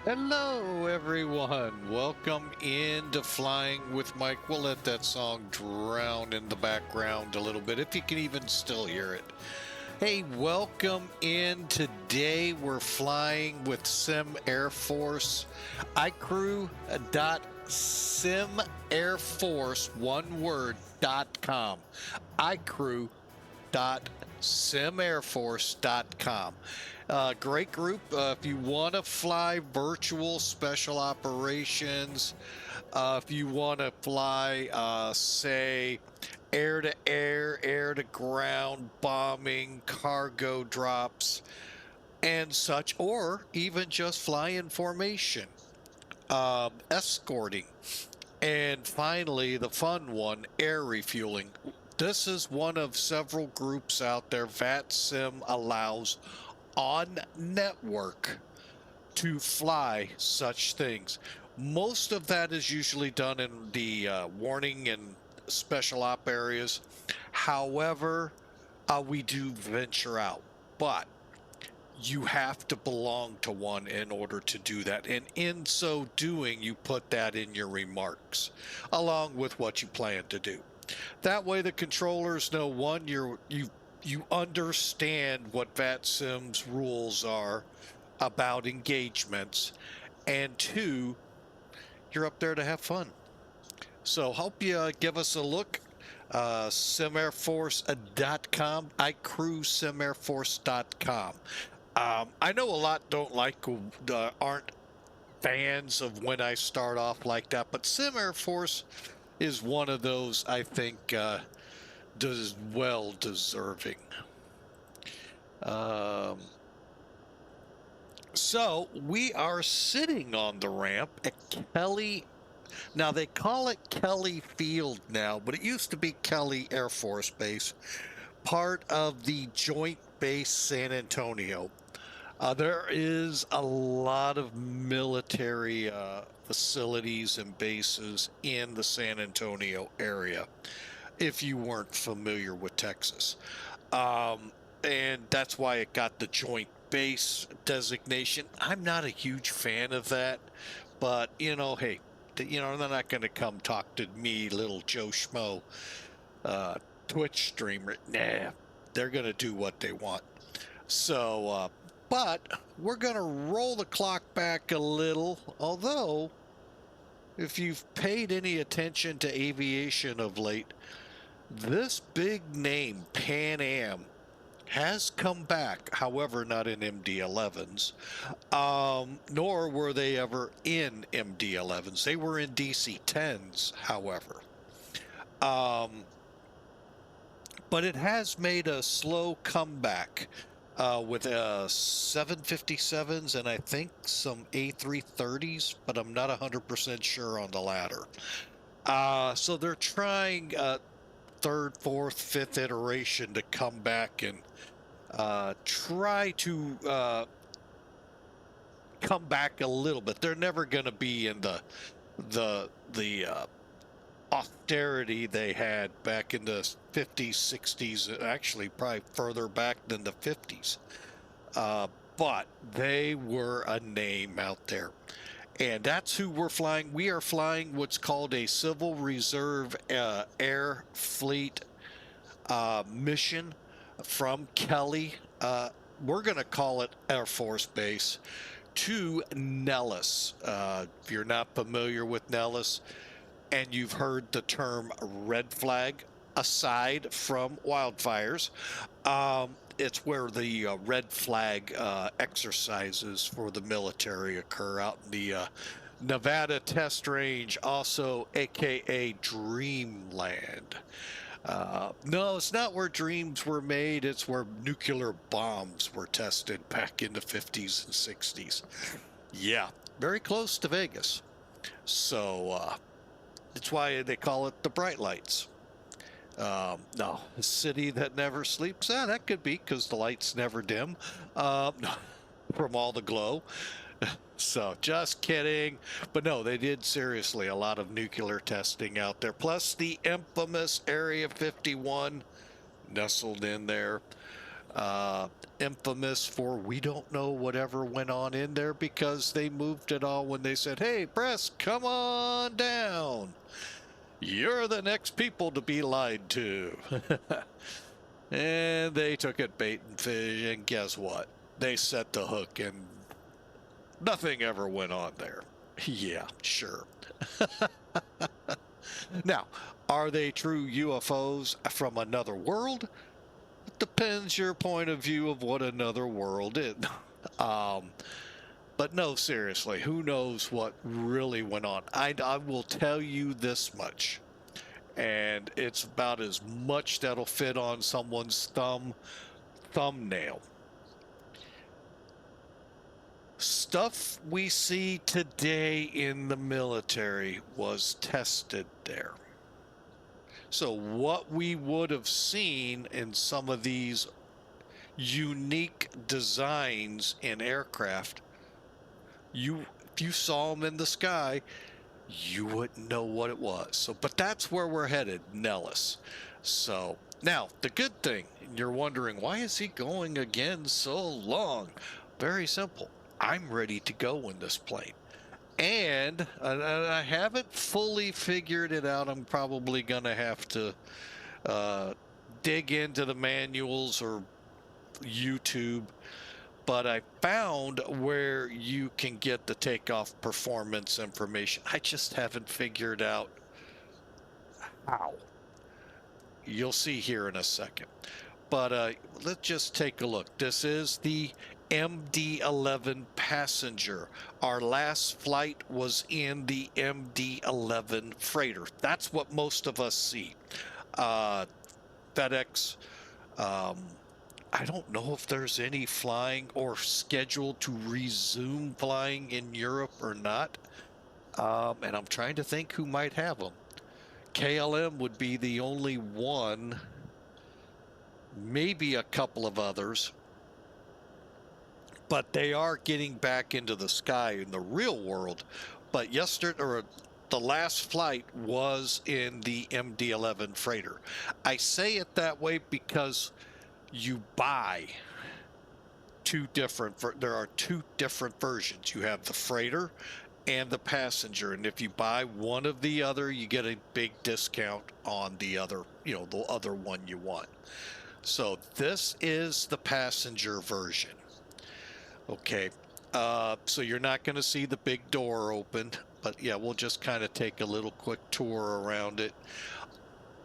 Hello, everyone. Welcome into Flying with Mike. We'll let that song drown in the background a little bit, if you can even still hear it. Hey, welcome in. Today we're flying with Sim Air Force. iCrew.simairforce, one word, .com. iCrew.simairforce.com. Great group. If you want to fly virtual special operations, if you want to fly, say, air to air, air to ground, bombing, cargo drops, and such, or even just fly in formation, escorting. And finally, the fun one, air refueling. This is one of several groups out there VATSIM allows on network to fly such things. Most of that is usually done in the warning and special op areas. However, we do venture out, but you have to belong to one in order to do that. And in so doing, you put that in your remarks along with what you plan to do. That way the controllers know, one, you understand what VATSIM's rules are about engagements, and two, you're up there to have fun. So hope you give us a look. SimAirForce.com, iCrewSimAirForce.com. I know a lot don't like, aren't fans of when I start off like that, but Sim Air Force is one of those I think does well deserving. So we are sitting on the ramp at Kelly. Now they call it Kelly Field now, but it used to be Kelly Air Force Base, part of the Joint Base San Antonio. There is a lot of military facilities and bases in the San Antonio area, if you weren't familiar with Texas. And that's why it got the Joint Base designation. I'm not a huge fan of that, but, hey, they're not going to come talk to me, little Joe Schmo, Twitch streamer. Nah, they're going to do what they want. So, but we're going to roll the clock back a little, although if you've paid any attention to aviation of late, this big name, Pan Am, has come back, however, not in MD-11s, nor were they ever in MD-11s. They were in DC-10s, however. But it has made a slow comeback with 757s and I think some A330s, but I'm not 100% sure on the latter. So they're trying third, fourth, fifth iteration to come back and try to come back a little bit. They're never going to be in the austerity they had back in the 50s, 60s, actually probably further back than the 50s. But they were a name out there. And that's who we're flying. We are flying what's called a Civil Reserve Air Fleet mission from Kelly. We're going to call it Air Force Base to Nellis. If you're not familiar with Nellis and you've heard the term red flag, aside from wildfires, it's where the red flag exercises for the military occur out in the Nevada test range, also aka Dreamland. No, it's not where dreams were made. It's where nuclear bombs were tested back in the 50s and 60s. Yeah, very close to Vegas. So that's why they call it the Bright Lights. No, a city that never sleeps. That could be because the lights never dim from all the glow. So just kidding. But no, they did seriously a lot of nuclear testing out there. Plus the infamous Area 51 nestled in there. Uh, Infamous for we don't know whatever went on in there because they moved it all when they said, hey, press, come on down. You're the next people to be lied to. And they took it bait and fish, and guess what? They set the hook and nothing ever went on there. Yeah, sure. Now, are they true UFOs from another world? It depends your point of view of what another world is. But no, seriously, who knows what really went on? I will tell you this much, and it's about as much that'll fit on someone's thumbnail. Stuff we see today in the military was tested there. So what we would have seen in some of these unique designs in aircraft, if you saw them in the sky, you wouldn't know what it was. So, but that's where we're headed, Nellis. So now the good thing, you're wondering, why is he going again so long? Very simple. I'm ready to go in this plane. And I haven't fully figured it out. I'm probably going to have to dig into the manuals or YouTube. But I found where you can get the takeoff performance information. I just haven't figured out how. You'll see here in a second. But let's just take a look. This is the MD-11 passenger. Our last flight was in the MD-11 freighter. That's what most of us see. FedEx, I don't know if there's any flying or scheduled to resume flying in Europe or not. And I'm trying to think who might have them. KLM would be the only one, maybe a couple of others. But they are getting back into the sky in the real world. But yesterday, or the last flight was in the MD-11 freighter. I say it that way because you buy there are two different versions. You have the freighter and the passenger. And if you buy one of the other, you get a big discount on the other, the other one you want. So this is the passenger version. Okay, so you're not going to see the big door open, but yeah, we'll just kind of take a little quick tour around it.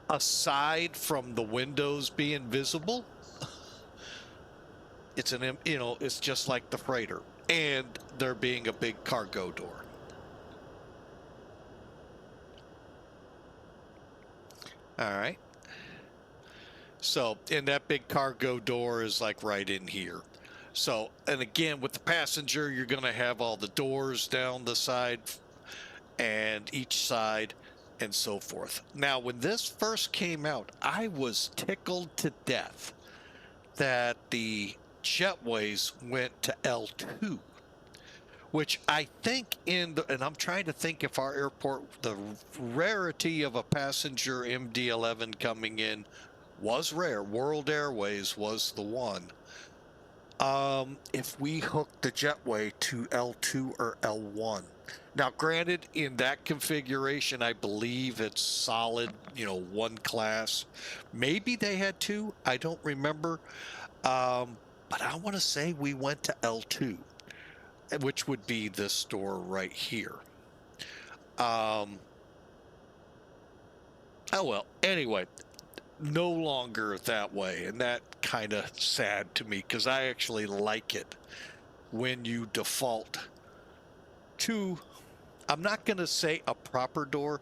Aside from the windows being visible, it's just like the freighter, and there being a big cargo door. All right. So, and that big cargo door is like right in here. So, and again, with the passenger, you're going to have all the doors down the side and each side and so forth. Now, when this first came out, I was tickled to death that the jetways went to L2, which I think and I'm trying to think if our airport, the rarity of a passenger MD-11 coming in was rare. World Airways was the one. If we hook the jetway to L2 or L1. Now, granted, in that configuration, I believe it's solid, one class. Maybe they had two. I don't remember. But I want to say we went to L2, which would be this door right here. Oh, well, anyway. No longer that way, and that kind of sad to me because I actually like it when you default to, I'm not going to say a proper door,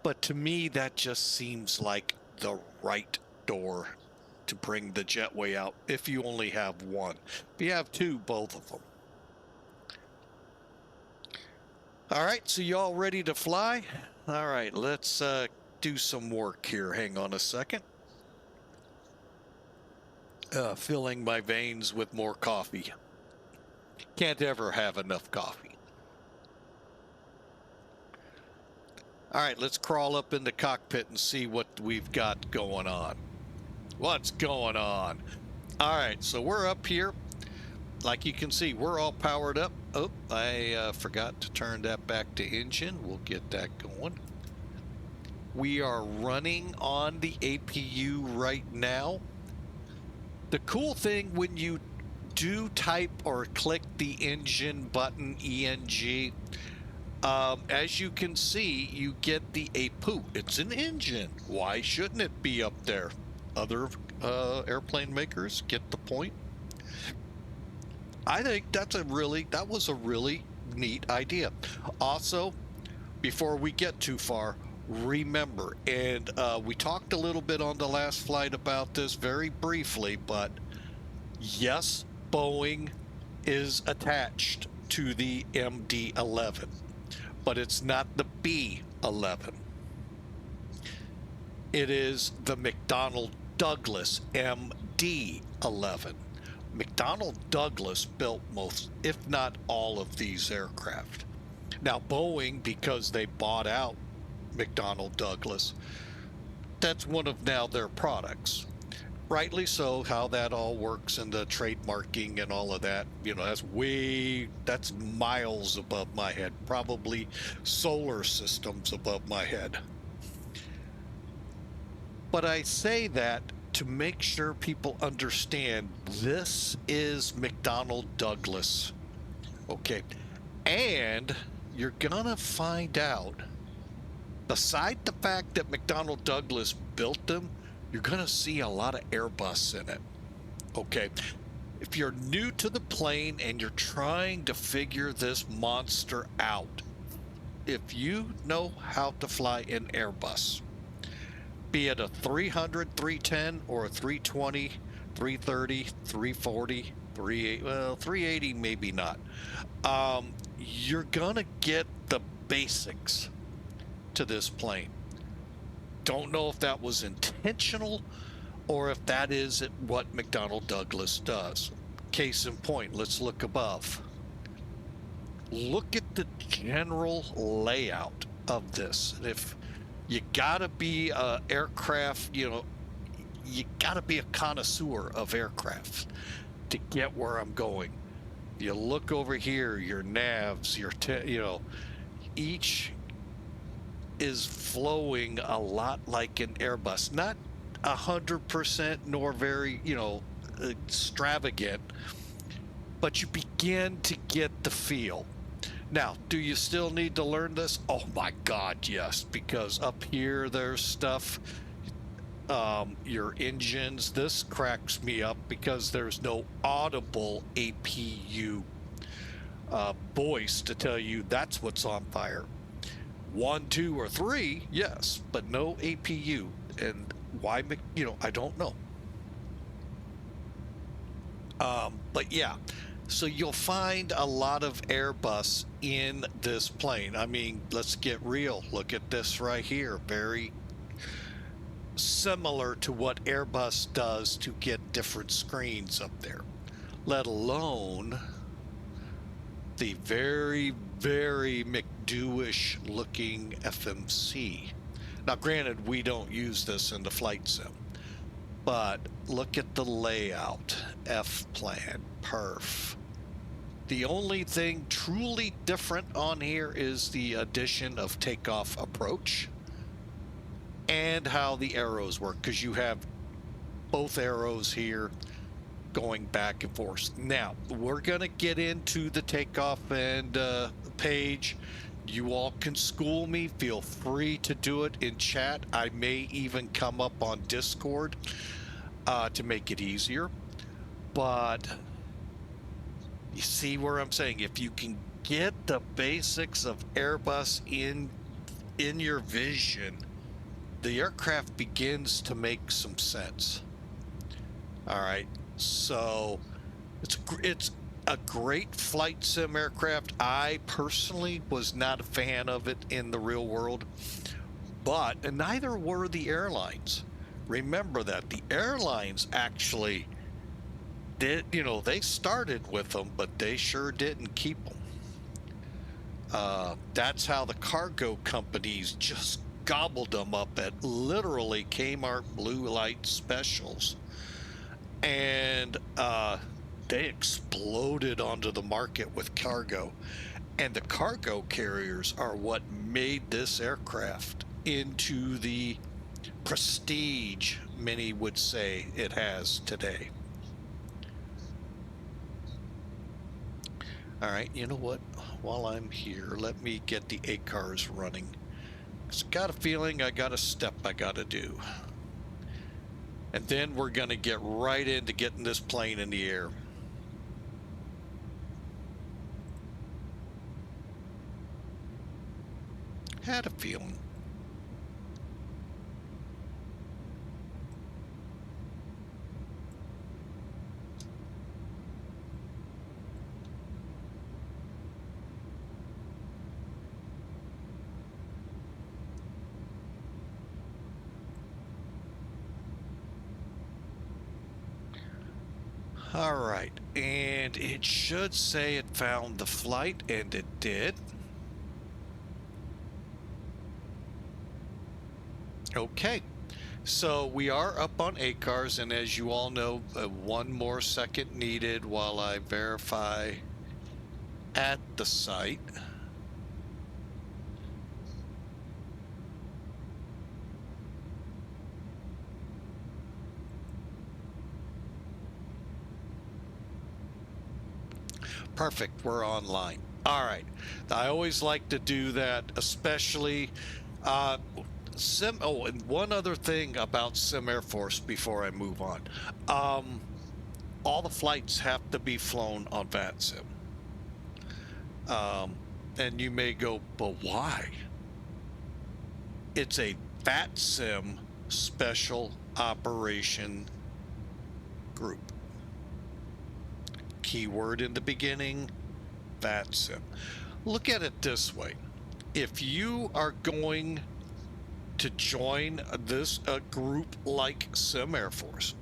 but to me that just seems like the right door to bring the jetway out if you only have one. If you have two, both of them. All right, so you all ready to fly? All right, let's do some work here. Hang on a second. Filling my veins with more coffee. Can't ever have enough coffee. All right, let's crawl up in the cockpit and see what we've got going on. What's going on? All right, so we're up here. Like you can see, we're all powered up. Oh, I forgot to turn that back to engine. We'll get that going. We are running on the APU right now. The cool thing when you do type or click the engine button, ENG, as you can see, you get the APU. It's an engine. Why shouldn't it be up there? Other airplane makers get the point. I think that was a really neat idea. Also, before we get too far, remember, and we talked a little bit on the last flight about this very briefly, but yes, Boeing is attached to the MD-11, but it's not the B-11. It is the McDonnell Douglas MD-11. McDonnell Douglas built most, if not all, of these aircraft. Now, Boeing, because they bought out McDonnell Douglas, that's one of now their products. Rightly so, how that all works and the trademarking and all of that, you know, that's miles above my head, probably solar systems above my head. But I say that to make sure people understand this is McDonnell Douglas. Okay. And you're gonna find out, beside the fact that McDonnell Douglas built them, you're gonna see a lot of Airbus in it. Okay. If you're new to the plane and you're trying to figure this monster out, if you know how to fly an Airbus, be it a 300, 310, or a 320, 330, 340, 380, well, 380 maybe not. You're gonna get the basics to this plane. Don't know if that was intentional or if that is what McDonnell Douglas does. Case in point, let's look above. Look at the general layout of this. If you gotta be a aircraft, you know, you gotta be a connoisseur of aircraft to get where I'm going. You look over here, your navs, you know, each is flowing a lot like an Airbus. Not 100% nor very, you know, extravagant, but you begin to get the feel. Now, do you still need to learn this? Oh my God, yes, because up here there's stuff, your engines, this cracks me up because there's no audible APU voice to tell you that's what's on fire. 1, 2, or 3, yes, but no APU. And why, you know, I don't know. But yeah. So you'll find a lot of Airbus in this plane. I mean, let's get real. Look at this right here. Very similar to what Airbus does to get different screens up there, let alone the very, very McDo-ish looking FMC. Now, granted, we don't use this in the flight sim, but look at the layout. F-plan, perf. The only thing truly different on here is the addition of takeoff approach and how the arrows work, because you have both arrows here going back and forth. Now, we're going to get into the takeoff and page. You all can school me. Feel free to do it in chat. I may even come up on Discord to make it easier. But you see where I'm saying, if you can get the basics of Airbus in your vision, the aircraft begins to make some sense. All right, so it's a great flight sim aircraft. I personally was not a fan of it in the real world, and neither were the airlines. Remember that the airlines actually did, you know, they started with them, but they sure didn't keep them. That's how the cargo companies just gobbled them up at literally Kmart Blue Light specials. and they exploded onto the market with cargo. And the cargo carriers are what made this aircraft into the prestige many would say it has today. All right, you know what? While I'm here, let me get the ACARS running. I've got a feeling I got a step I got to do. And then we're going to get right into getting this plane in the air. Had a feeling. All right, and it should say it found the flight, and it did. Okay, so we are up on ACARS, and as you all know, one more second needed while I verify at the site. Perfect, we're online. All right, I always like to do that, especially oh, and one other thing about Sim Air Force before I move on. All the flights have to be flown on VATSIM. And you may go, but why? It's a VATSIM special operation group. Keyword in the beginning, VATSIM. Look at it this way. If you are going to join this group like Sim Air Force,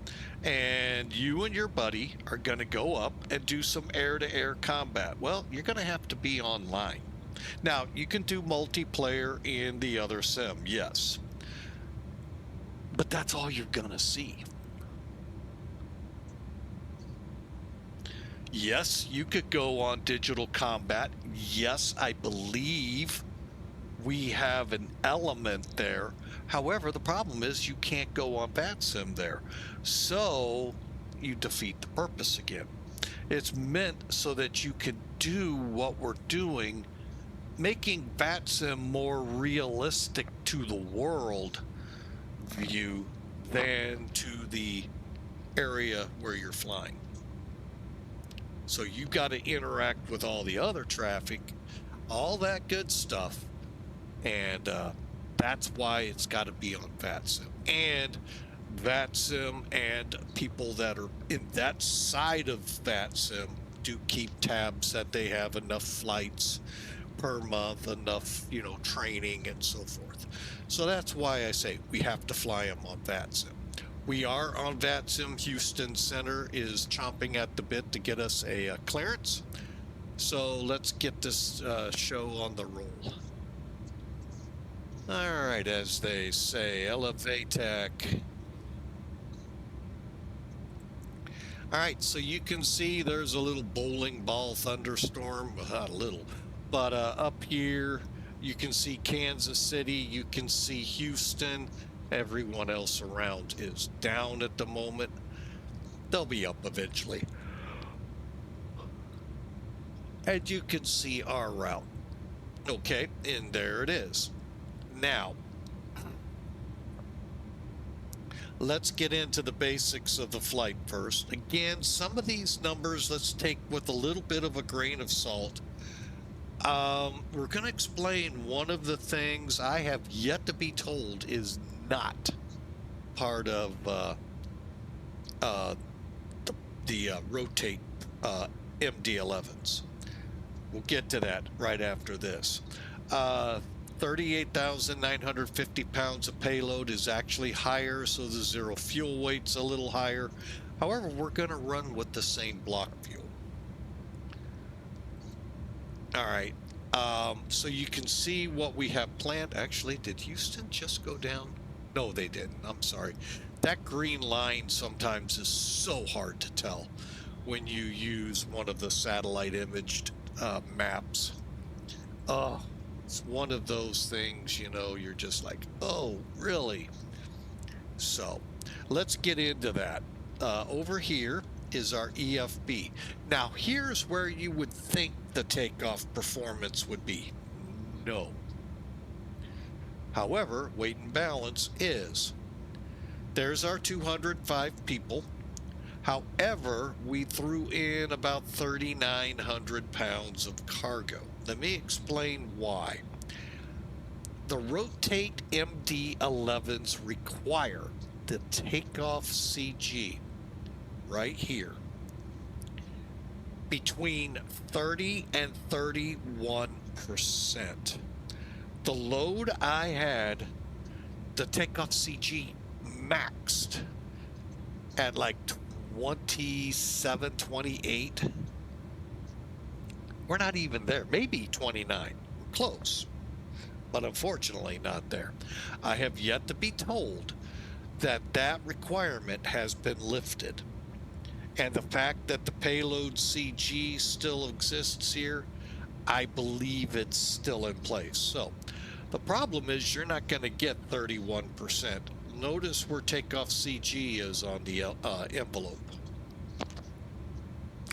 and you and your buddy are going to go up and do some air-to-air combat, well, you're going to have to be online. Now, you can do multiplayer in the other sim, yes, but that's all you're going to see. Yes, you could go on digital combat. Yes, I believe we have an element there. However, the problem is you can't go on VATSIM there. So you defeat the purpose again. It's meant so that you can do what we're doing, making VATSIM more realistic to the world view than to the area where you're flying. So you got to interact with all the other traffic, all that good stuff. And that's why it's got to be on VATSIM. And VATSIM and people that are in that side of VATSIM do keep tabs that they have enough flights per month, enough, you know, training and so forth. So that's why I say we have to fly them on VATSIM. We are on VATSIM. Houston Center is chomping at the bit to get us a clearance. So let's get this show on the roll. All right, as they say, Elevatech. All right, so you can see there's a little bowling ball thunderstorm, well, not a little, but up here you can see Kansas City, you can see Houston. Everyone else around is down at the moment. They'll be up eventually. And you can see our route. Okay, and there it is. Now, let's get into the basics of the flight first. Again, some of these numbers let's take with a little bit of a grain of salt. We're going to explain one of the things I have yet to be told is not part of the rotate MD-11s. We'll get to that right after this. 38,950 pounds of payload is actually higher, so the zero fuel weight's a little higher. However, we're going to run with the same block fuel. All right, so you can see what we have planned. Actually, did Houston just go down? No, they didn't. I'm sorry. That green line sometimes is so hard to tell when you use one of the satellite imaged maps. Oh, it's one of those things, you know, you're just like, oh, really? So let's get into that. Over here is our EFB. Now, here's where you would think the takeoff performance would be. No. However, weight and balance is. There's our 205 people. However, we threw in about 3,900 pounds of cargo. Let me explain why. The rotate MD-11s require the takeoff CG right here between 30 and 31%. The load I had, the takeoff CG maxed at like 27, 28. We're not even there. Maybe 29. Close. But unfortunately not there. I have yet to be told that that requirement has been lifted. And the fact that the payload CG still exists here, I believe it's still in place. So the problem is you're not going to get 31%. Notice where takeoff CG is on the envelope.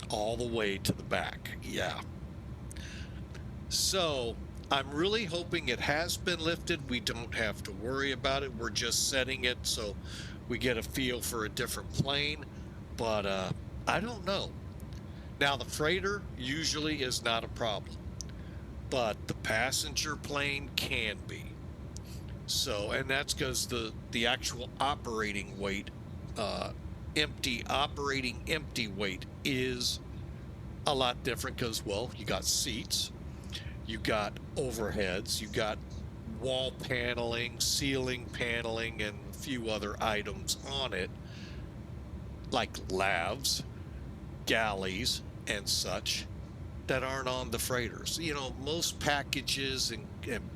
All the way to the back. Yeah. So I'm really hoping it has been lifted. We don't have to worry about it. We're just setting it so we get a feel for a different plane. But I don't know. Now, the freighter usually is not a problem, but the passenger plane can be. So, and that's because the actual operating weight, operating empty weight is a lot different because, well, you got seats, you got overheads, you got wall paneling, ceiling paneling, and a few other items on it, like lavs, galleys, and such, that aren't on the freighters. You know, most packages and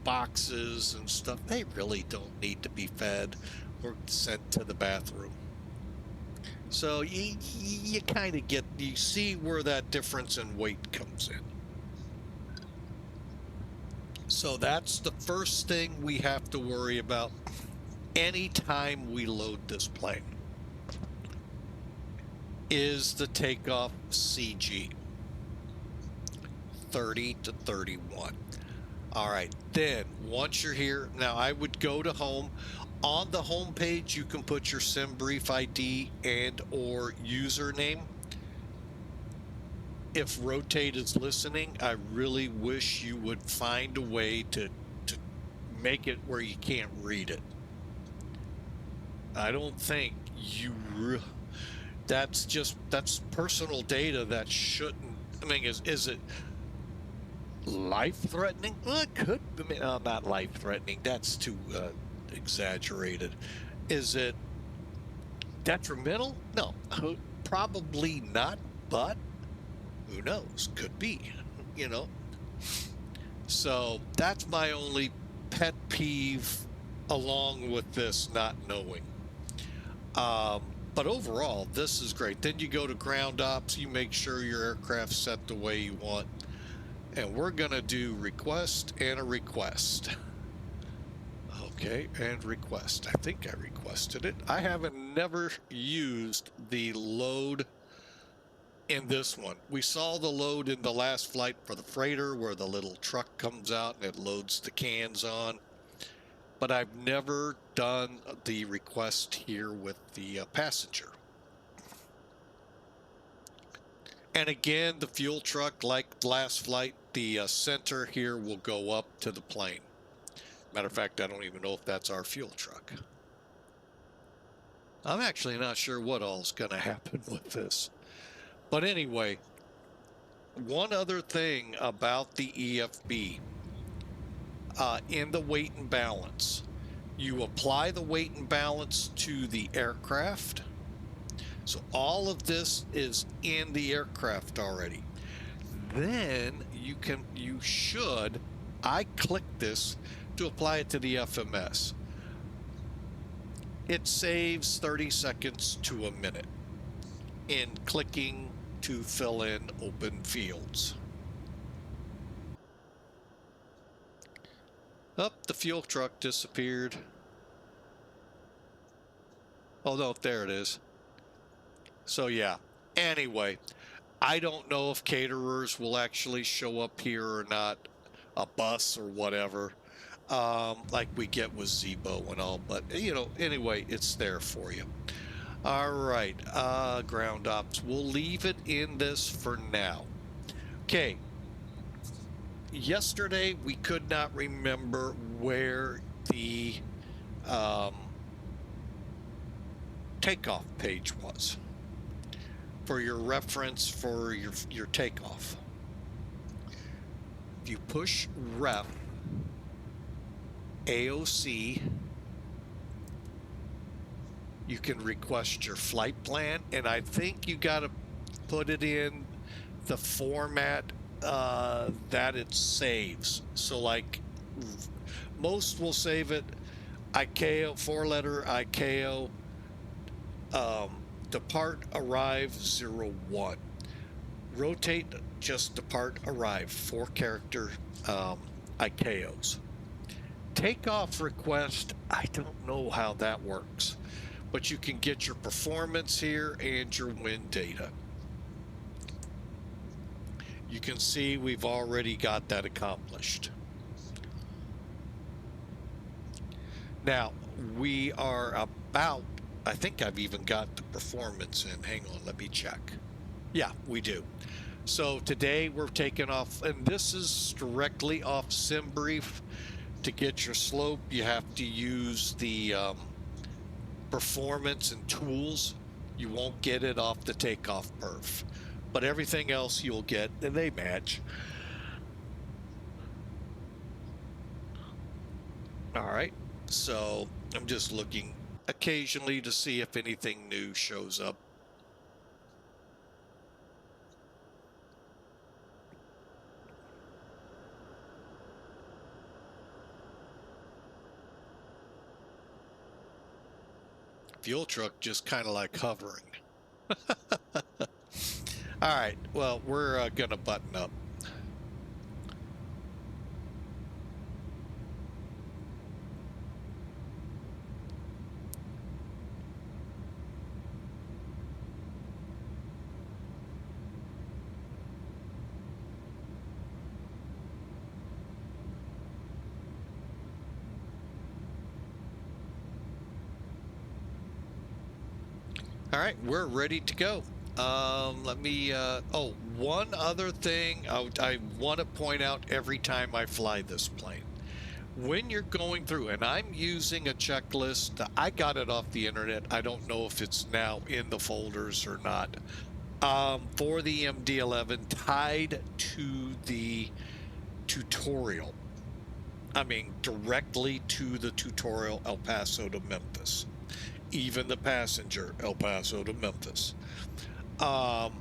boxes and stuff, they really don't need to be fed or sent to the bathroom. So you kind of get, you see where that difference in weight comes in. So that's the first thing we have to worry about anytime we load this plane, is the takeoff CG. 30 to 31. All right, then once you're here, now I would go to home. On the home page, you can put your SimBrief ID and or username. If Rotate is listening, I really wish you would find a way to make it where you can't read it. I don't think you that's personal data that shouldn't, I mean, is it life-threatening? Well, it could, I mean, not life-threatening, that's too exaggerated. Is it detrimental? No, probably not, but who knows? Could be, you know. So that's my only pet peeve along with this not knowing. But overall, this is great. Then you go to ground ops, you make sure your aircraft's set the way you want. And we're going to do request and a request. Okay, and request. I think I requested it. I haven't never used the load in this one. We saw the load in the last flight for the freighter where the little truck comes out and it loads the cans on. But I've never done the request here with the passenger. And again, the fuel truck, like last flight, the center here will go up to the plane. Matter of fact, I don't even know if that's our fuel truck. I'm actually not sure what all is going to happen with this. But anyway, one other thing about the EFB, in the weight and balance, you apply the weight and balance to the aircraft. So all of this is in the aircraft already. Then you should, I click this to apply it to the FMS. it saves 30 seconds to a minute in clicking to fill in open fields. Oh, the fuel truck disappeared. Oh no, there it is. So yeah, anyway, I don't know if caterers will actually show up here or not, a bus or whatever, like we get with Zebo and all, but you know, anyway, it's there for you. All right, ground ops, we'll leave it in this for now. Okay, yesterday we could not remember where the takeoff page was for your reference for your takeoff. If you push ref AOC, you can request your flight plan, and I think you got to put it in the format that it saves. So like most will save it ICAO, 4-letter ICAO, depart arrive 01. Rotate, just depart arrive, 4-character ICAOs. Takeoff request, I don't know how that works, but you can get your performance here and your wind data. You can see we've already got that accomplished. Now we are about, I think I've even got the performance in. Hang on, let me check. Yeah, we do. So today we're taking off, and this is directly off SimBrief. To get your slope, you have to use the performance and tools. You won't get it off the takeoff perf, but everything else you'll get, and they match. All right, so I'm just looking occasionally to see if anything new shows up. Fuel truck just kind of like hovering. All right, well, we're gonna button up. All right, we're ready to go. Let me, oh, one other thing I want to point out every time I fly this plane. When you're going through, and I'm using a checklist, I got it off the internet. I don't know if it's now in the folders or not. For the MD-11 tied to the tutorial. I mean, directly to the tutorial El Paso to Memphis. Even the passenger, El Paso to Memphis. The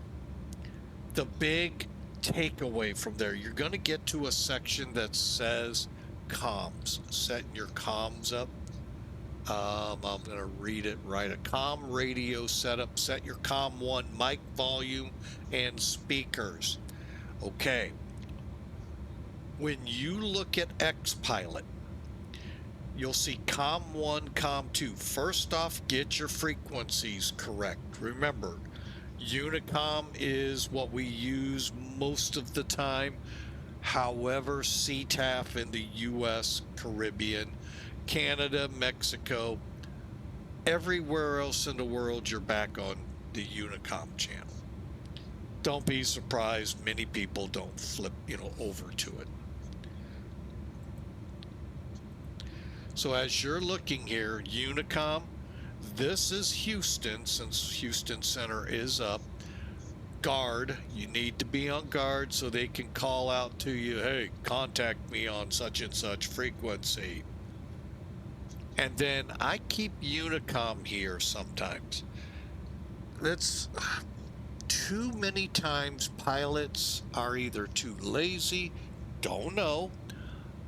big takeaway from there, you're going to get to a section that says comms, setting your comms up. I'm going to read it right. A comm radio setup, set your comm 1 mic volume and speakers. Okay. When you look at XPilot, you'll see COM 1, COM 2. First off, get your frequencies correct. Remember, Unicom is what we use most of the time. However, CTAF in the US, Caribbean, Canada, Mexico, everywhere else in the world, you're back on the Unicom channel. Don't be surprised, many people don't flip, over to it. So as you're looking here, Unicom, this is Houston, since Houston Center is up. Guard, you need to be on guard so they can call out to you, hey, contact me on such and such frequency. And then I keep Unicom here sometimes. That's too many times pilots are either too lazy, don't know,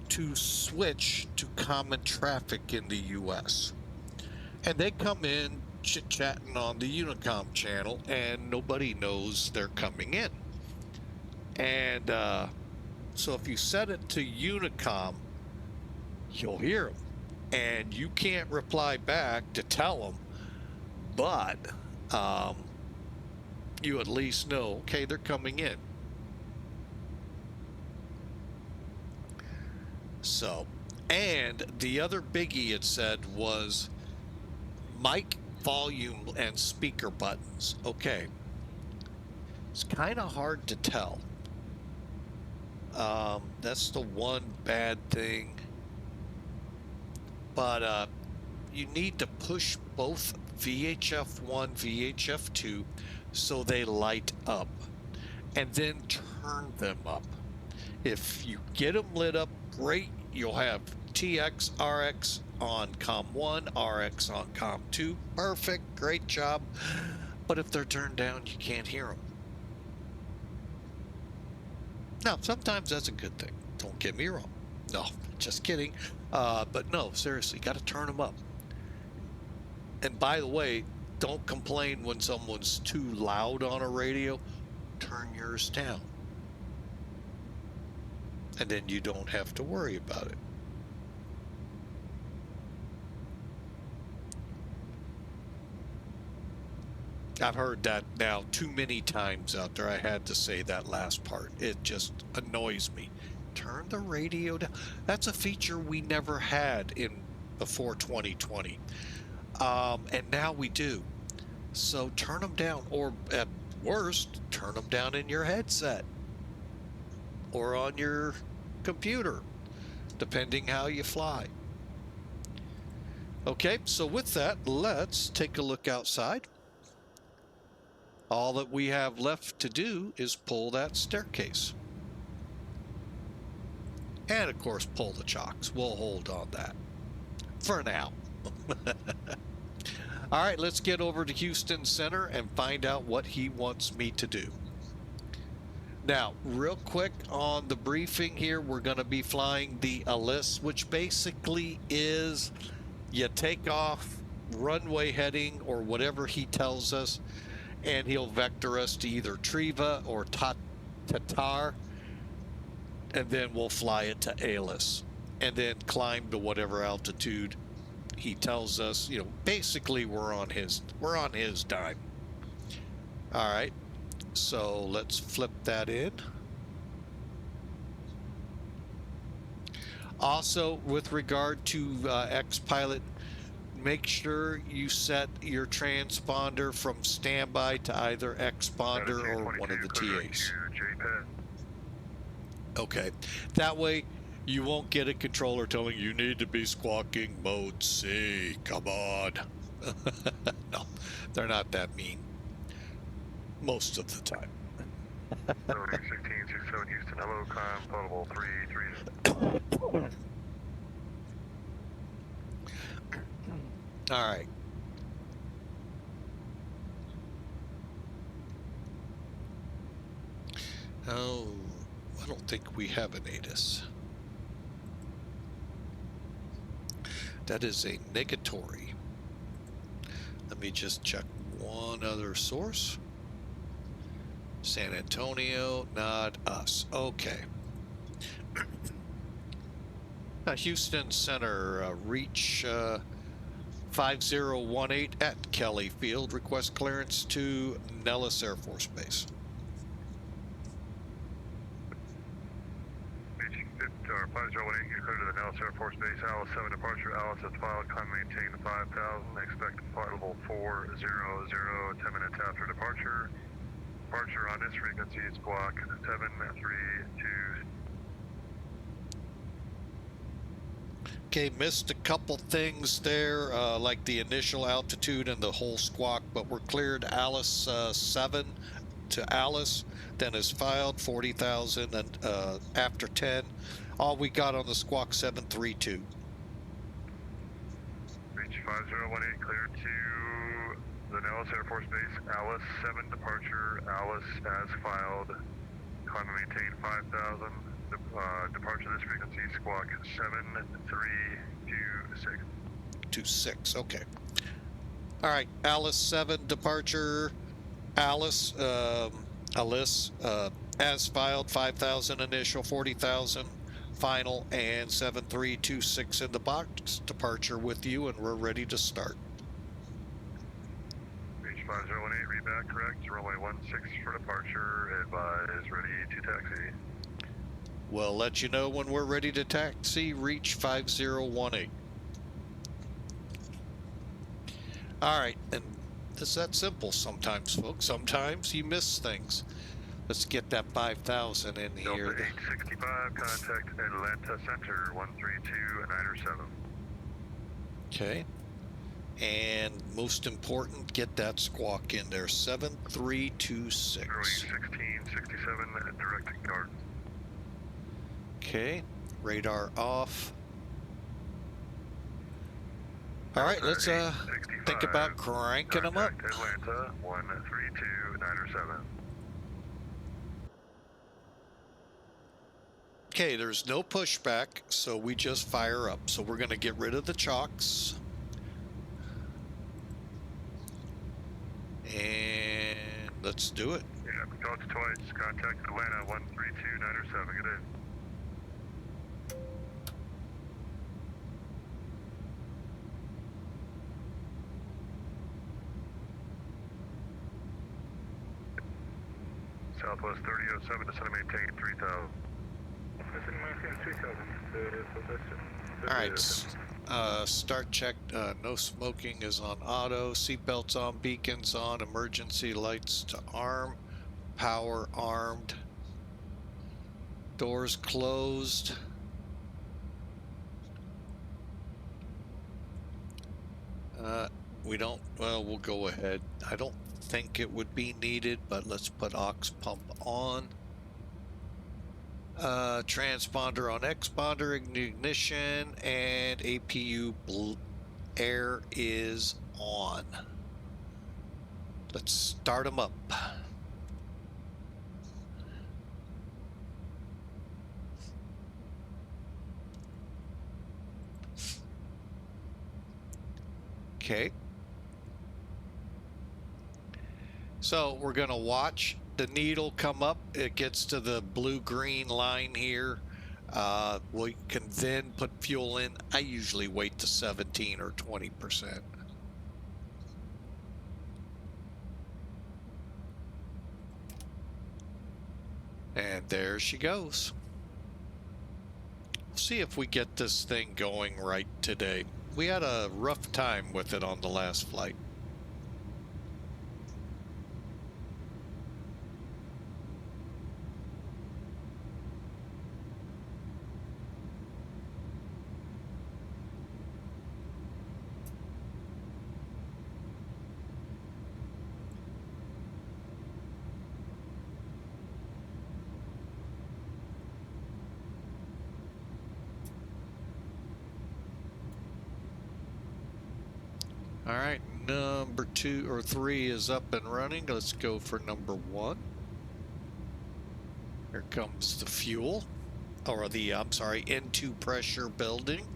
to switch to common traffic in the US. And they come in chit-chatting on the Unicom channel, and nobody knows they're coming in. And so if you set it to Unicom, you'll hear them. And you can't reply back to tell them, but you at least know, okay, they're coming in. So, and the other biggie it said was mic, volume, and speaker buttons. Okay. It's kind of hard to tell. That's the one bad thing. But you need to push both VHF1, VHF2 so they light up, and then turn them up. If you get them lit up, great. You'll have TX, RX on COM1, RX on COM2. Perfect, great job. But if they're turned down, you can't hear them. Now, sometimes that's a good thing. Don't get me wrong. No, just kidding. But no, seriously, got to turn them up. And by the way, don't complain when someone's too loud on a radio. Turn yours down. And then you don't have to worry about it. I've heard that now too many times out there. I had to say that last part. It just annoys me. Turn the radio down. That's a feature we never had before 2020. And now we do. So turn them down, or at worst, turn them down in your headset or on your computer, depending how you fly. Okay, so with that, let's take a look outside. All that we have left to do is pull that staircase. And of course, pull the chocks. We'll hold on that for now. All right, let's get over to Houston Center and find out what he wants me to do. Now, real quick on the briefing here, we're going to be flying the Alice, which basically is you take off runway heading or whatever he tells us, and he'll vector us to either Triva or Tatar, and then we'll fly it to Alice, and then climb to whatever altitude he tells us. You know, basically we're on his dime. All right, so let's flip that in. Also, with regard to X-Pilot, make sure you set your transponder from standby to either Xponder or one of the TAs. Okay, that way you won't get a controller telling you need to be squawking mode C. Come on. No, they're not that mean most of the time. 1667 Houston, hello, climb, potable 33. All right. Oh, I don't think we have an ATIS. That is a negatory. Let me just check one other source. San Antonio, not us. Okay. Houston Center, reach 5018 at Kelly Field. Request clearance to Nellis Air Force Base. Reaching 5018, you're clear to the Nellis Air Force Base. Alice 7 departure. Alice has filed. Climb maintain 5000. Expect flight level 400. 10 minutes after departure. Departure on this frequency is block 732. Okay, missed a couple things there, like the initial altitude and the whole squawk, but we're cleared Alice 7 to Alice, then is filed 40,000 and after 10. All we got on the squawk 732. Reach 5018, clear to the Nellis Air Force Base. Alice 7 departure. Alice as filed. Climb and maintain 5000. Departure this frequency, squawk 7326. 14.4.26. Okay. All right. Alice 7 departure. Alice, as filed, 5,000 initial, 40,000 final, and 7326 in the box. Departure with you, and we're ready to start. H5018, read back correct. Runway 16 for departure. Advise ready to taxi. We'll let you know when we're ready to taxi. Reach 5018. All right, and it's that simple sometimes, folks. Sometimes you miss things. Let's get that 5,000 in here. Delta 865, contact Atlanta Center, 132.907. Okay. And most important, get that squawk in there, 7326. 1667, direct guard. Okay, radar off. All right, let's think about cranking them up. Atlanta, 132.907. Okay, there's no pushback, so we just fire up. So we're going to get rid of the chocks. And let's do it. Yeah, call it twice. Contact Atlanta, 132.907. Good day. Southwest 3007, descend and maintain 3,000. Descend and maintain 3,000. All right, start check. No smoking is on auto. Seatbelts on, beacons on, emergency lights to arm, power armed, doors closed. We don't, well, we'll go ahead. I don't think it would be needed, but let's put aux pump on. Transponder on exponder, ignition, and APU air is on. Let's start them up. Okay. So we're going to watch the needle come up. It gets to the blue-green line here. We can then put fuel in. I usually wait to 17 or 20%. And there she goes. See if we get this thing going right today. We had a rough time with it on the last flight. All right, number 2 or 3 is up and running. Let's go for number 1. Here comes the fuel, or the, I'm sorry, N2 pressure building.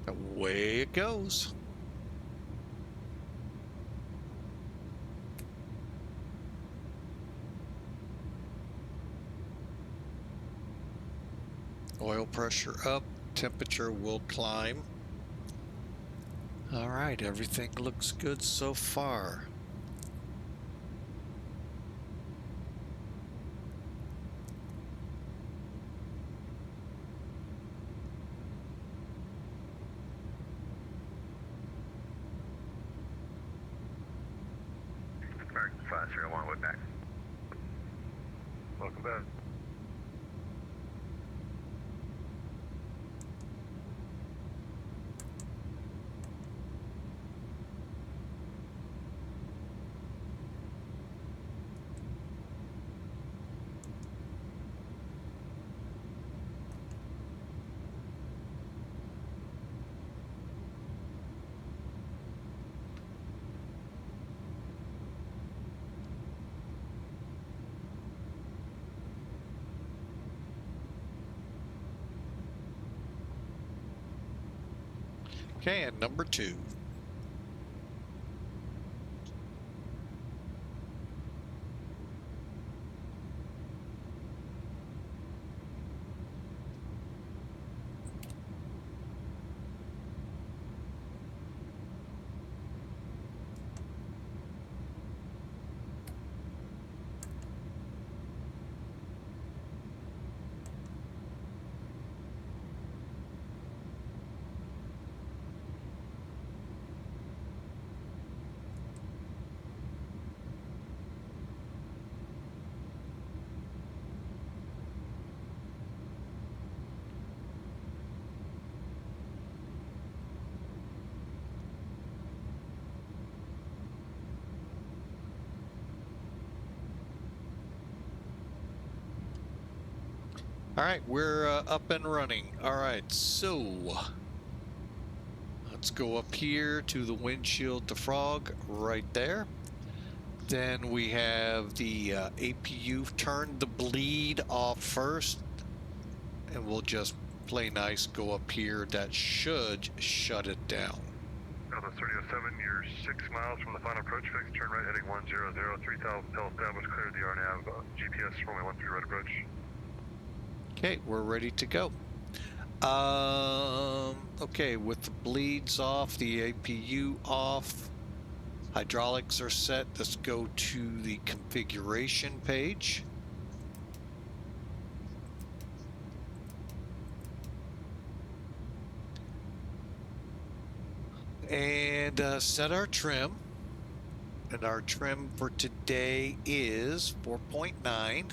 Away it goes. Oil pressure up, temperature will climb. All right, everything looks good so far. American 501, way back. Welcome back. Okay, and number 2. All right, we're up and running. All right, so let's go up here to the windshield defrog right there. Then we have the APU. Turn the bleed off first, and we'll just play nice, go up here. That should shut it down. Delta 3007, you're 6 miles from the final approach fix. Turn right heading 100, 3000 till established. Clear the RNAV. GPS runway 13 right approach. Okay, we're ready to go. Okay, with the bleeds off, the APU off, hydraulics are set. Let's go to the configuration page. And set our trim. And our trim for today is 4.9.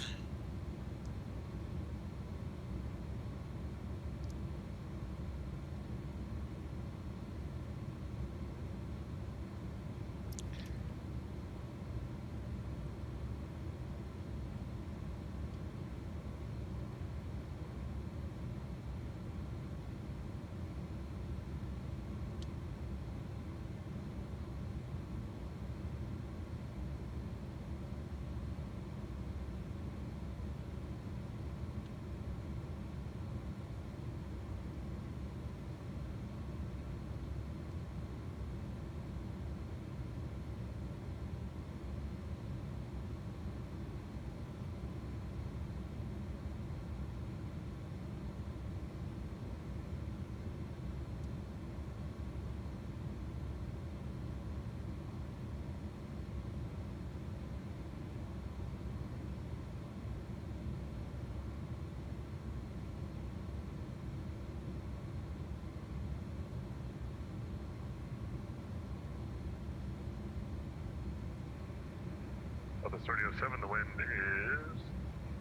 Delta 3007, the wind is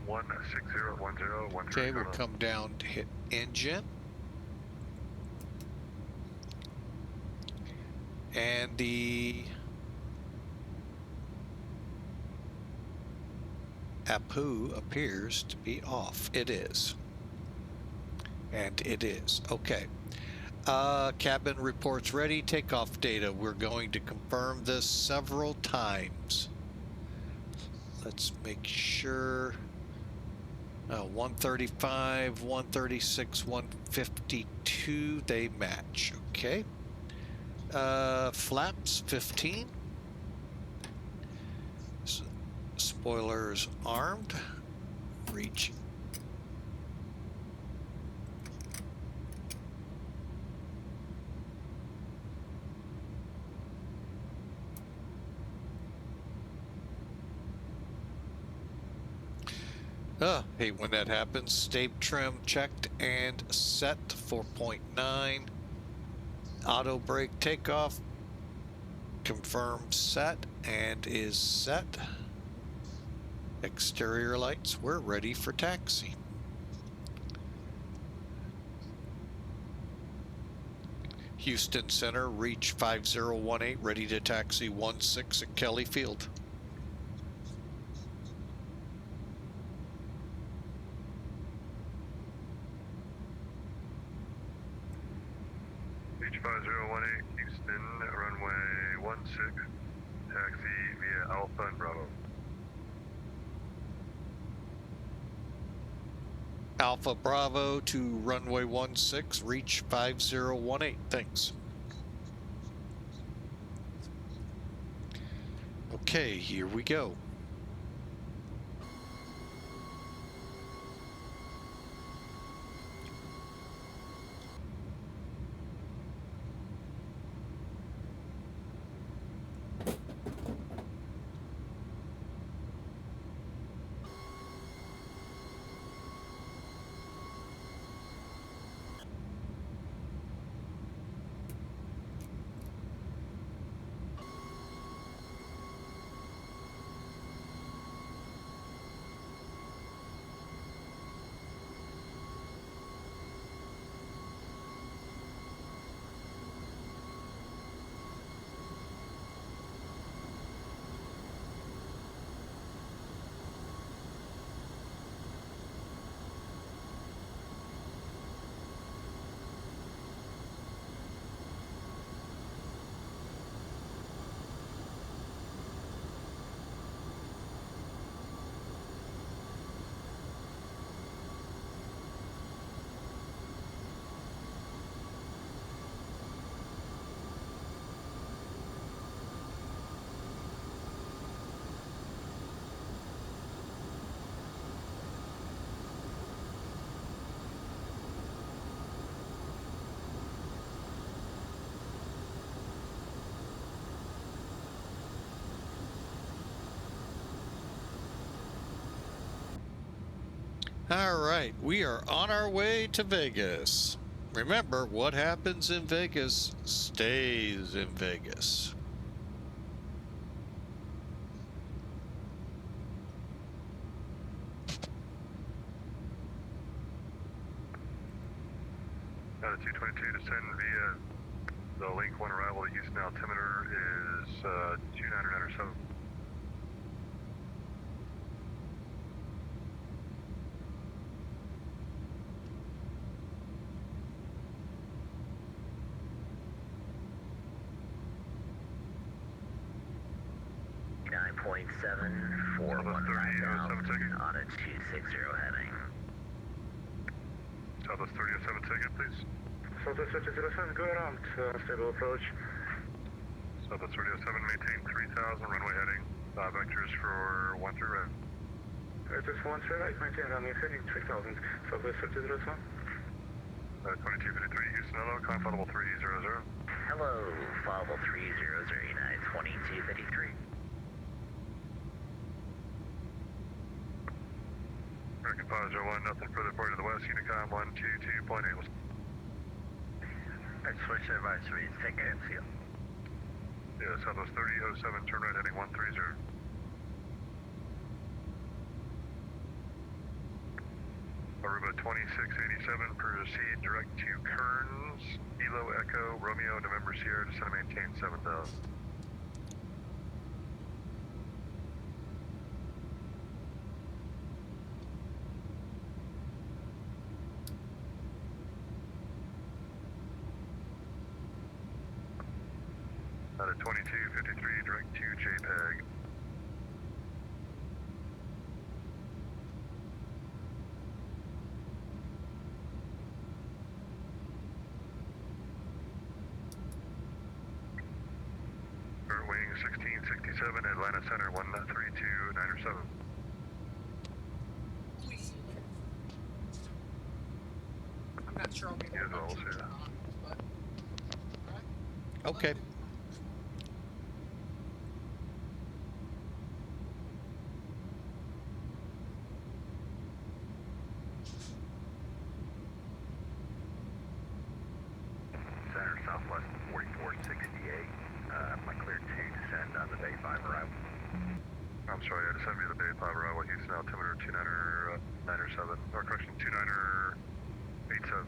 16010. Okay, we'll come down to hit engine. And the APU appears to be off. It is. And it is. Okay. Cabin reports ready. Takeoff data. We're going to confirm this several times. Let's make sure. 135, 136, 152, they match. Okay. Flaps 15. Spoilers armed. Reach. Hate when that happens. State trim checked and set. 4.9. Auto brake takeoff. Confirm set and is set. Exterior lights. We're ready for taxi. Houston Center, reach 5018, ready to taxi 16 at Kelly Field. Beach 5018, Houston, runway 16, taxi via Alpha and Bravo. Alpha Bravo to runway 16, reach 5018, thanks. Okay, here we go. All right, we are on our way to Vegas. Remember, what happens in Vegas stays in Vegas. Out of 222 descend via the link 1 arrival to Houston altimeter is 2997. On a 260 heading. Southwest 3007 ticket, please. Southwest 3007, go around, stable approach. Southwest 3007, maintain 3000, runway heading. Vectors for 1 through right. Vectors for 1 through right, maintain runway heading 3000. Southwest 3007. 2253, Houston, hello, confidable 300. Hello, followable 300, United 2253. American Positive 1, nothing further forward to the west, Unicom 122.8. I'd switch advisories, take AFB. Yeah, Southwest 3007, turn right heading 130. Aruba 2687, proceed direct to Kearns, Kilo Echo, Romeo, November Sierra, descend and maintain 7000. Out of 2253, direct to JPEG. Start wing 1667, Atlanta Center 13297. I'm not sure I'll be Yeah, able we'll to see that. but Okay. Center Southwest 4468. My clear to descend on the Bay 5 arrival. I'm sorry, I descend via the Bay 5 arrival, Houston altimeter 2997, or correction, 2987.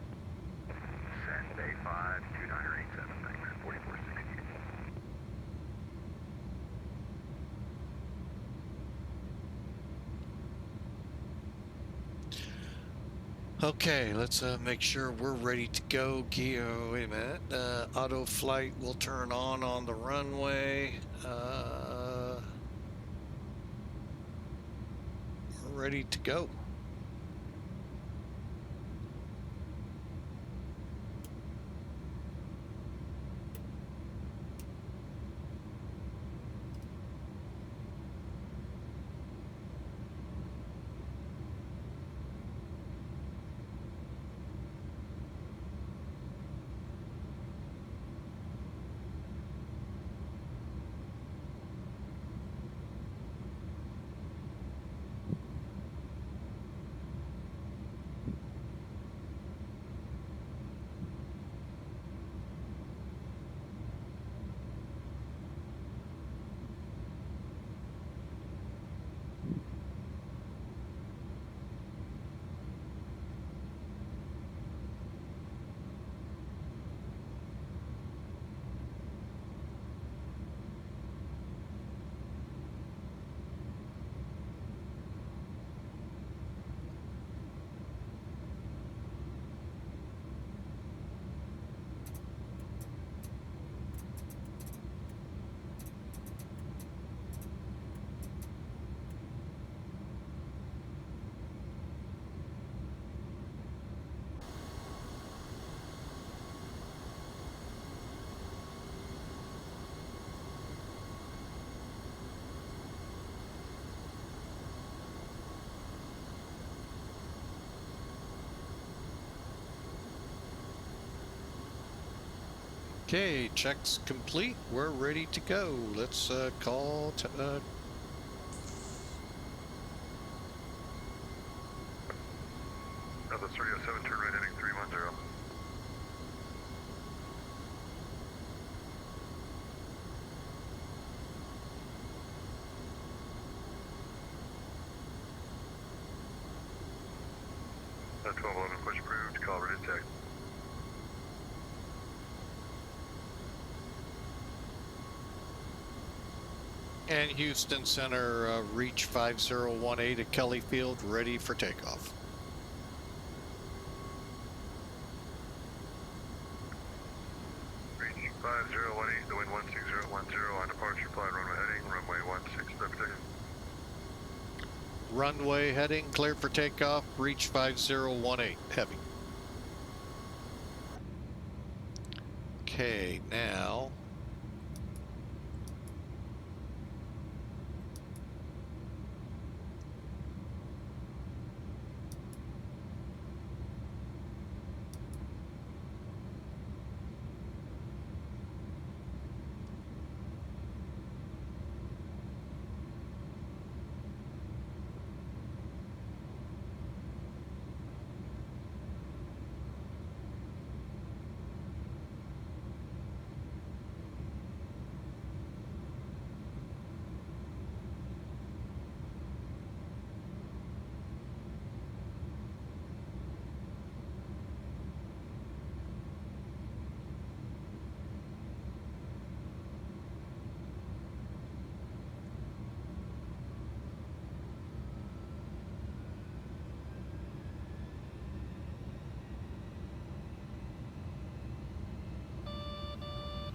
Descend Bay 5, 2987, thanks, 4468. Okay, let's make sure we're ready to go. Wait a minute. Auto flight will turn on the runway. We're ready to go. Okay, checks complete. We're ready to go. Let's call Delta 307, turn right heading 310. Delta 1211, push approved, call ready to tag. and Houston Center, reach 5018 at Kelly Field, ready for takeoff. Reach 5018, the wind 16010 on departure, flight runway heading, runway 16, clear for takeoff. Runway heading, clear for takeoff, reach 5018, heavy. Okay, now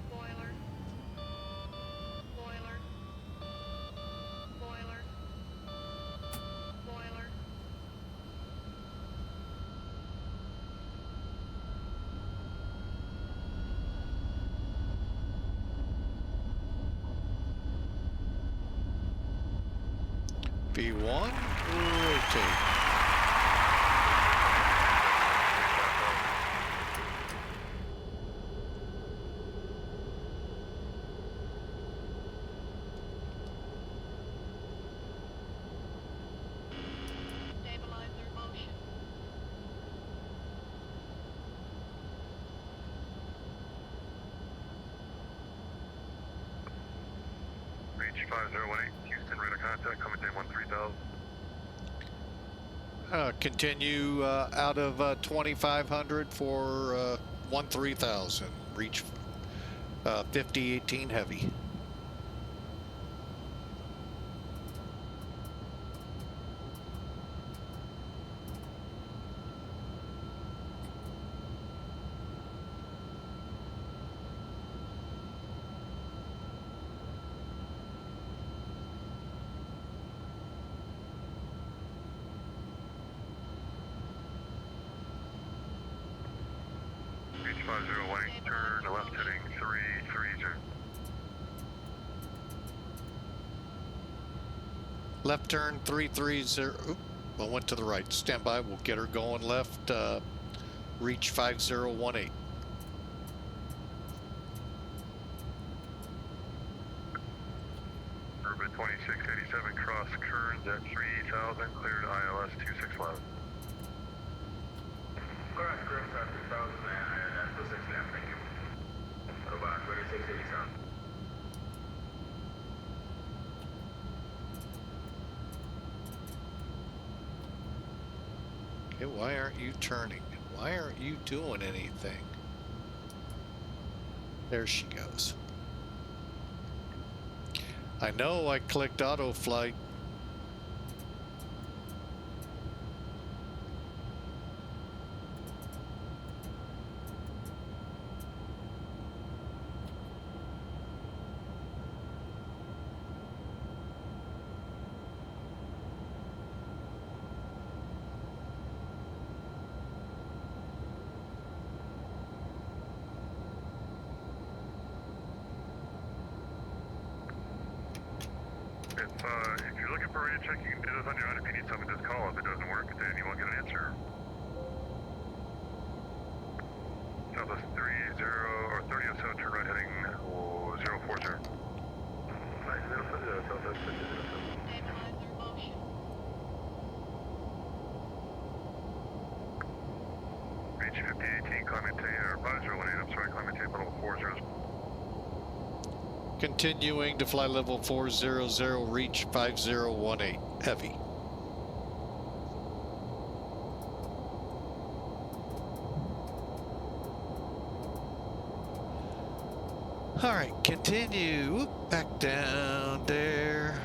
Boiler. Boiler. Boiler. Boiler. V1, rotate. Stabilizer motion. Reach 5018, Houston, radar contact, coming in 13,000. Continue out of 2500 for 13,000. Reach 5018 heavy. Reach 5018, turn left heading 330. Left turn 330. Oop, I went to the right. Stand by. We'll get her going left. Reach 5018. Urban 2687, cross Kearns at 3000, cleared ILS 265. Correct, correct, 3000 and 26 left, thank you. About 2687. Okay, why aren't you turning? Why aren't you doing anything? There she goes. I know I clicked auto flight. If you're looking for a radio check, you can do this on your own. If you need something, just call. If it doesn't work, then you won't get an answer. Southwest 30 or 3007, turn Stabilizer motion. Reach 5018, climb maintain, or 5018, I'm sorry, climb maintain level 40. Continuing to fly level 400, reach 5018, heavy. All right, continue back down there.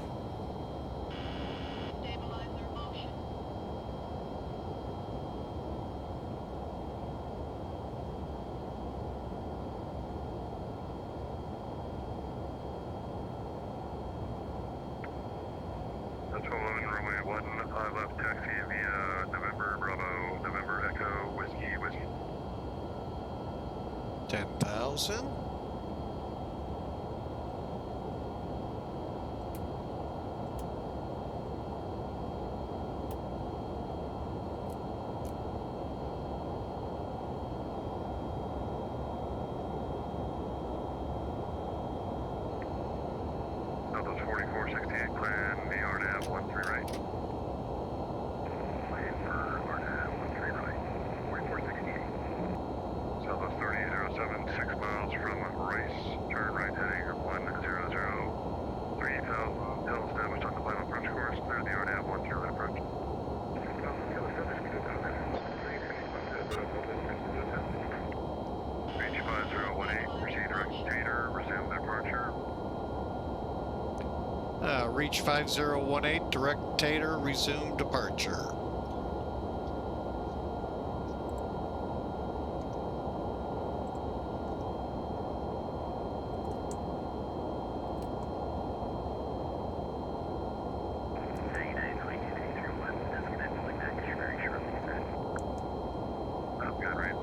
Stabilizer motion. That's 1211, runway 1, I left taxi via November Bravo, November Echo, Whiskey, Whiskey. 10,000. Southwest 4468, clan, the RNAV 13 right. Plan for RNAV 13 right, 4468. Southwest 3007, 6 miles from Rice, turn right heading 100, 3000, hill established on the final approach course, clear the RNAV 13 right approach. Reach 5018, proceed direct stator, resume departure. Reach 5018, direct tater, resume departure. That's good, right?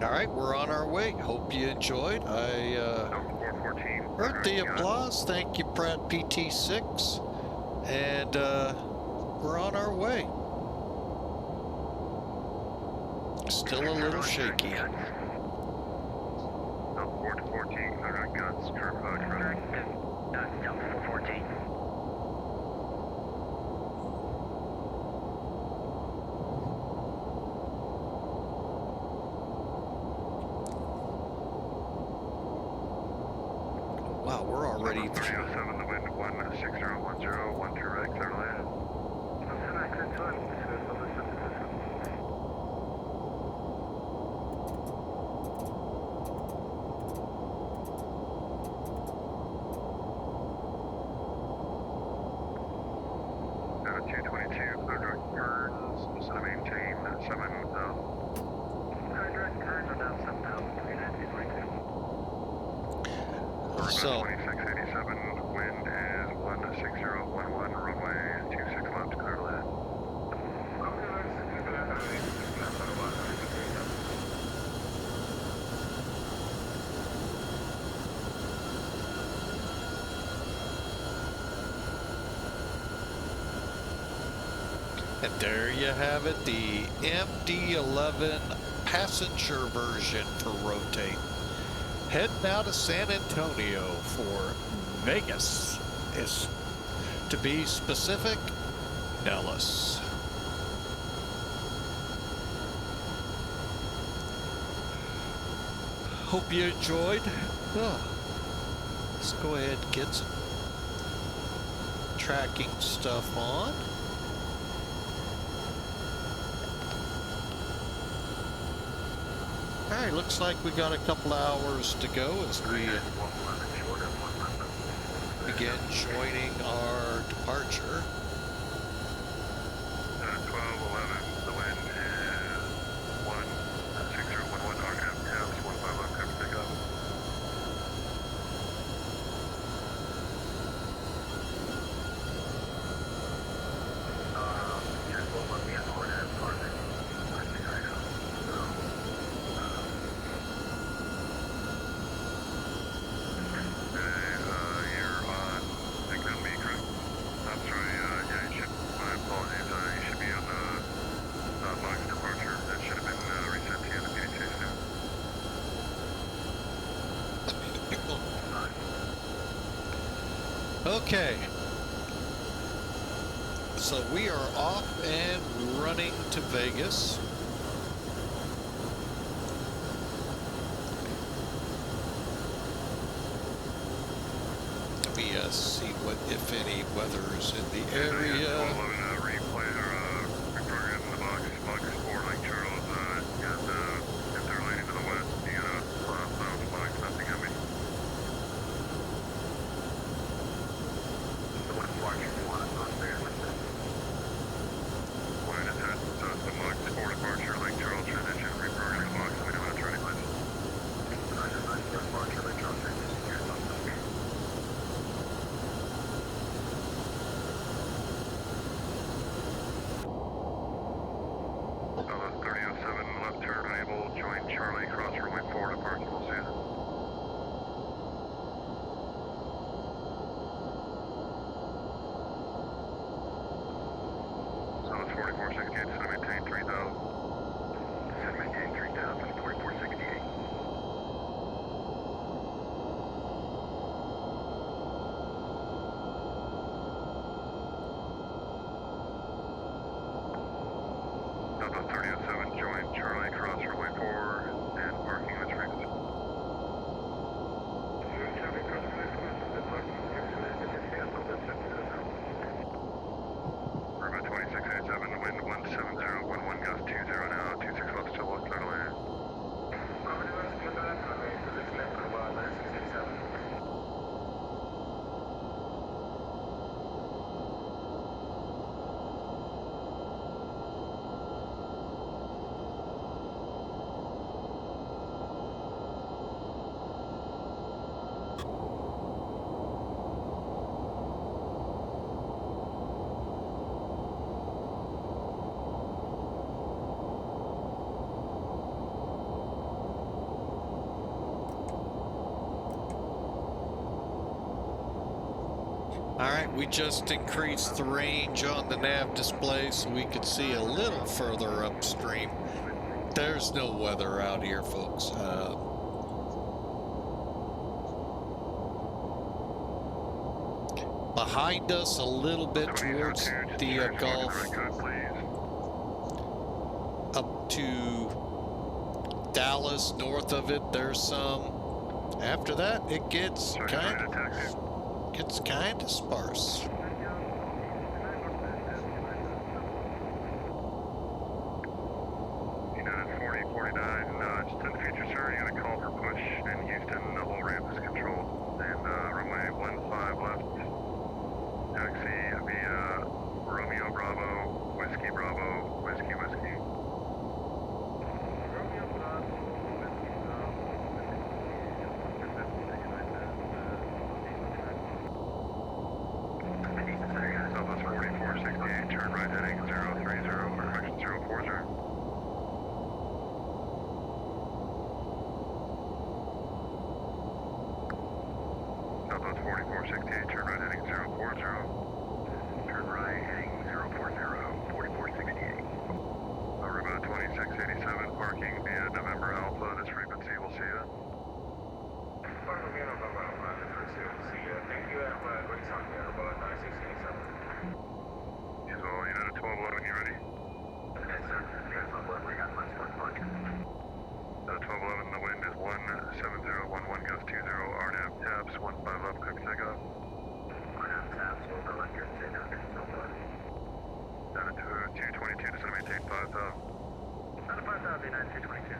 All right, we're on our way. Hope you enjoyed. I heard the applause. Thank you, Pratt PT6. And we're on our way. Still a little shaky. 4 to 14, guns, curve, Delta 414. Wow, we're already 307, the wind 16010, 1 2 right, clear to land. At 222, clear direct turns, set to maintain 7,000. Clear direct turns are now 7,000, so. 2687, wind is 16011, runway 26 left, clear to land. And there you have it, the MD-11 passenger version for rotate. Heading out of San Antonio for Vegas, is to be specific, Nellis. Hope you enjoyed. Let's go ahead and get some tracking stuff on. Alright, looks like we got a couple hours to go as we begin joining our departure. 1211, the wind is 16011, RFS 151, clear for takeoff. Okay, so we are off and running to Vegas. Let me see what, if any, weather is in the area. Reprogram the box 4 Lake Charles, if they're leaning to the west, you got a box, nothing heavy. Line attached, so it's the box 4 departure, Lake Charles transition, reprogram the box, let me know when it's ready, please. Departure, Lake Charles transition, here, Southwest 3007, left turn enable, join Charlie, cross runway 4, departure, we'll see you. Southwest 4468, set maintain 3000. Set maintain 3000, 4468. Southwest 3007, join Charlie, cross runway 4, and parking this frequency. We're about 2687, wind 170, 11 gust 20 now, 26 left, still low, clear to land. Alright, we just increased the range on the nav display so we could see a little further upstream. There's no weather out here, folks. Behind us a little bit towards the Gulf, up to Dallas, north of it, there's some. After that, it gets kind of sparse. United 4049, just in the future, sir, you got a call for push in Houston, the whole ramp is controlled, and runway 15 left, taxi via Romeo Bravo, Whiskey Bravo, Whiskey Whiskey. Southwest 4468, turn right heading 030, correction 040. Southwest 4468, turn right heading 040. Turn right heading 040, 4468. tracking via November Alpha, this frequency, we'll see you. Park via November Alpha, this frequency, we'll see you. Thank you, and good sound here, about 9687. Usual, United 1211, you ready? Yes, sir. Yes, on board, we got lunch for departure. 1211, the wind is 17011, gust 20, RNAV taps, 15 left, quick takeoff. RNAV taps, over left your takeoff, so far. Down to 222, just to maintain 5,000. Down to 5,000, United 222.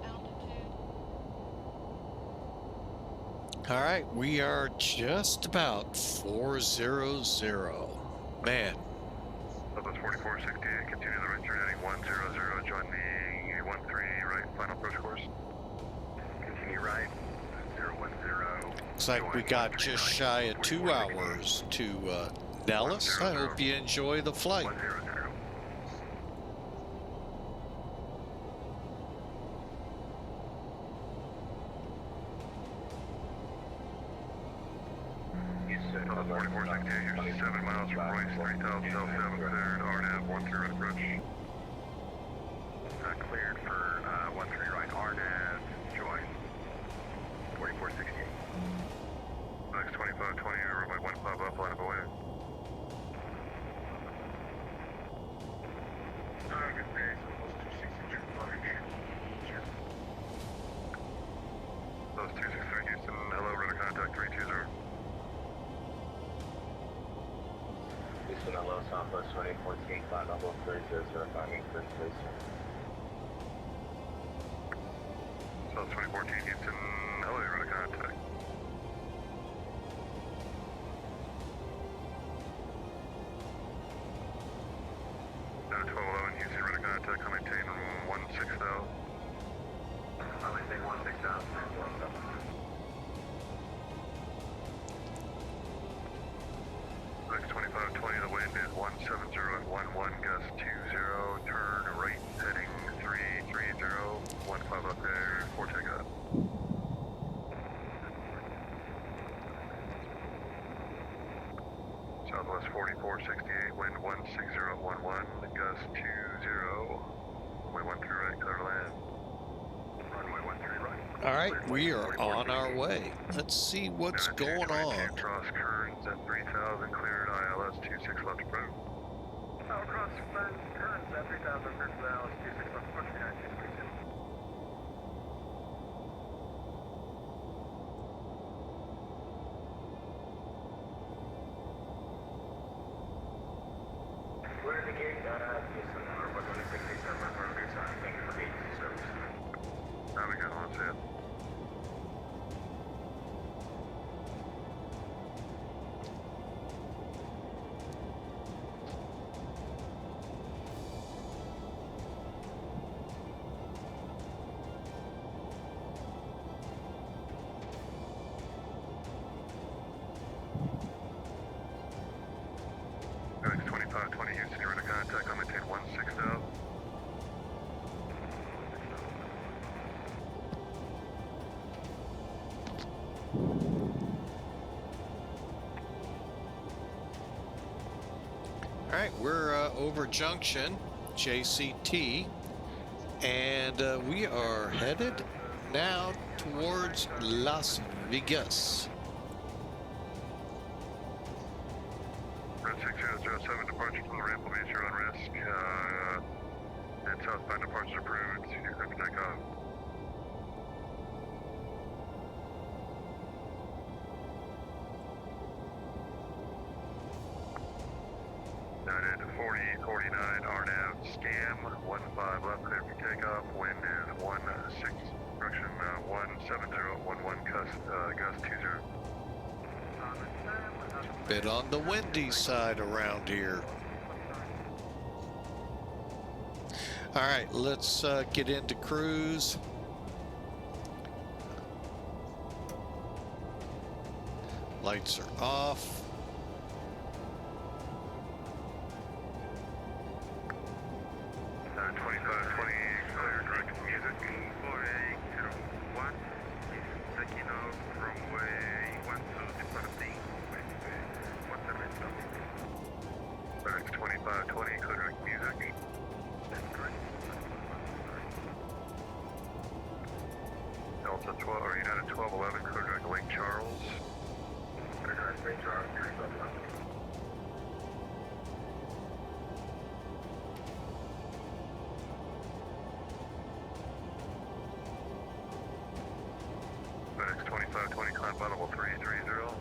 Altitude. All right, we are just about 400. Man, Southwest 4468, continue the right turn heading 100, join the 13 right, final approach course. Continue right, 010. looks like we got just shy of 2 hours to Nellis. I hope you enjoy the flight. 100. Southwest 4468, you're 7 miles from Royce, 3000 South 7 cleared, RNAV 13 right approach. Cleared for 13 right, RNAV, join. 4468. Next 2520, runway 15 up, line of away. Target base, almost 262 footage. Those 263 Houston, hello, radar contact 320. Houston, hello, Southwest 2814, flight level 3005, first station. South 2014 Houston, hello, radar contact. Down to 1211 Houston, radar contact, I maintain 16,000. I maintain 16,000. Next 2520, the wind is 170 at 11, gust 20, turn right, heading 330, 15 up there, 4 takeoff. Southwest 4468, wind 160 at 11, gust 20, runway 13 right, clear to land. Runway 13 right. All right, we are on our way. Let's see what's going on. Cross currents at 3000, cleared ILS 26 left approach. Across currents at 3000, cleared to the ILS 26 left approach, United 222. We're in the gate, Houston, number 2687, for a good time. Thank you for the ATC service. Have a good one, see ya. Next 2520 Houston, you're in contact, I'll maintain 16,000. All right, we're over Junction, JCT, and we are headed now towards Las Vegas. Red 6007, departure from the ramp will be at your own risk. And southbound departure approved. You're clear for takeoff. United 4049, RNAV, scam, 15 left, clear for takeoff. Wind is 16, direction 17011, gust 20. Bit on the windy side around here. All right, let's get into cruise. Lights are off. runway 1 to departing. FedEx 2520, clear direct music. Delta 12, or United 1211, clear direct Lake Charles. Lake Charles, 311. FedEx 2520, climb flight level 330.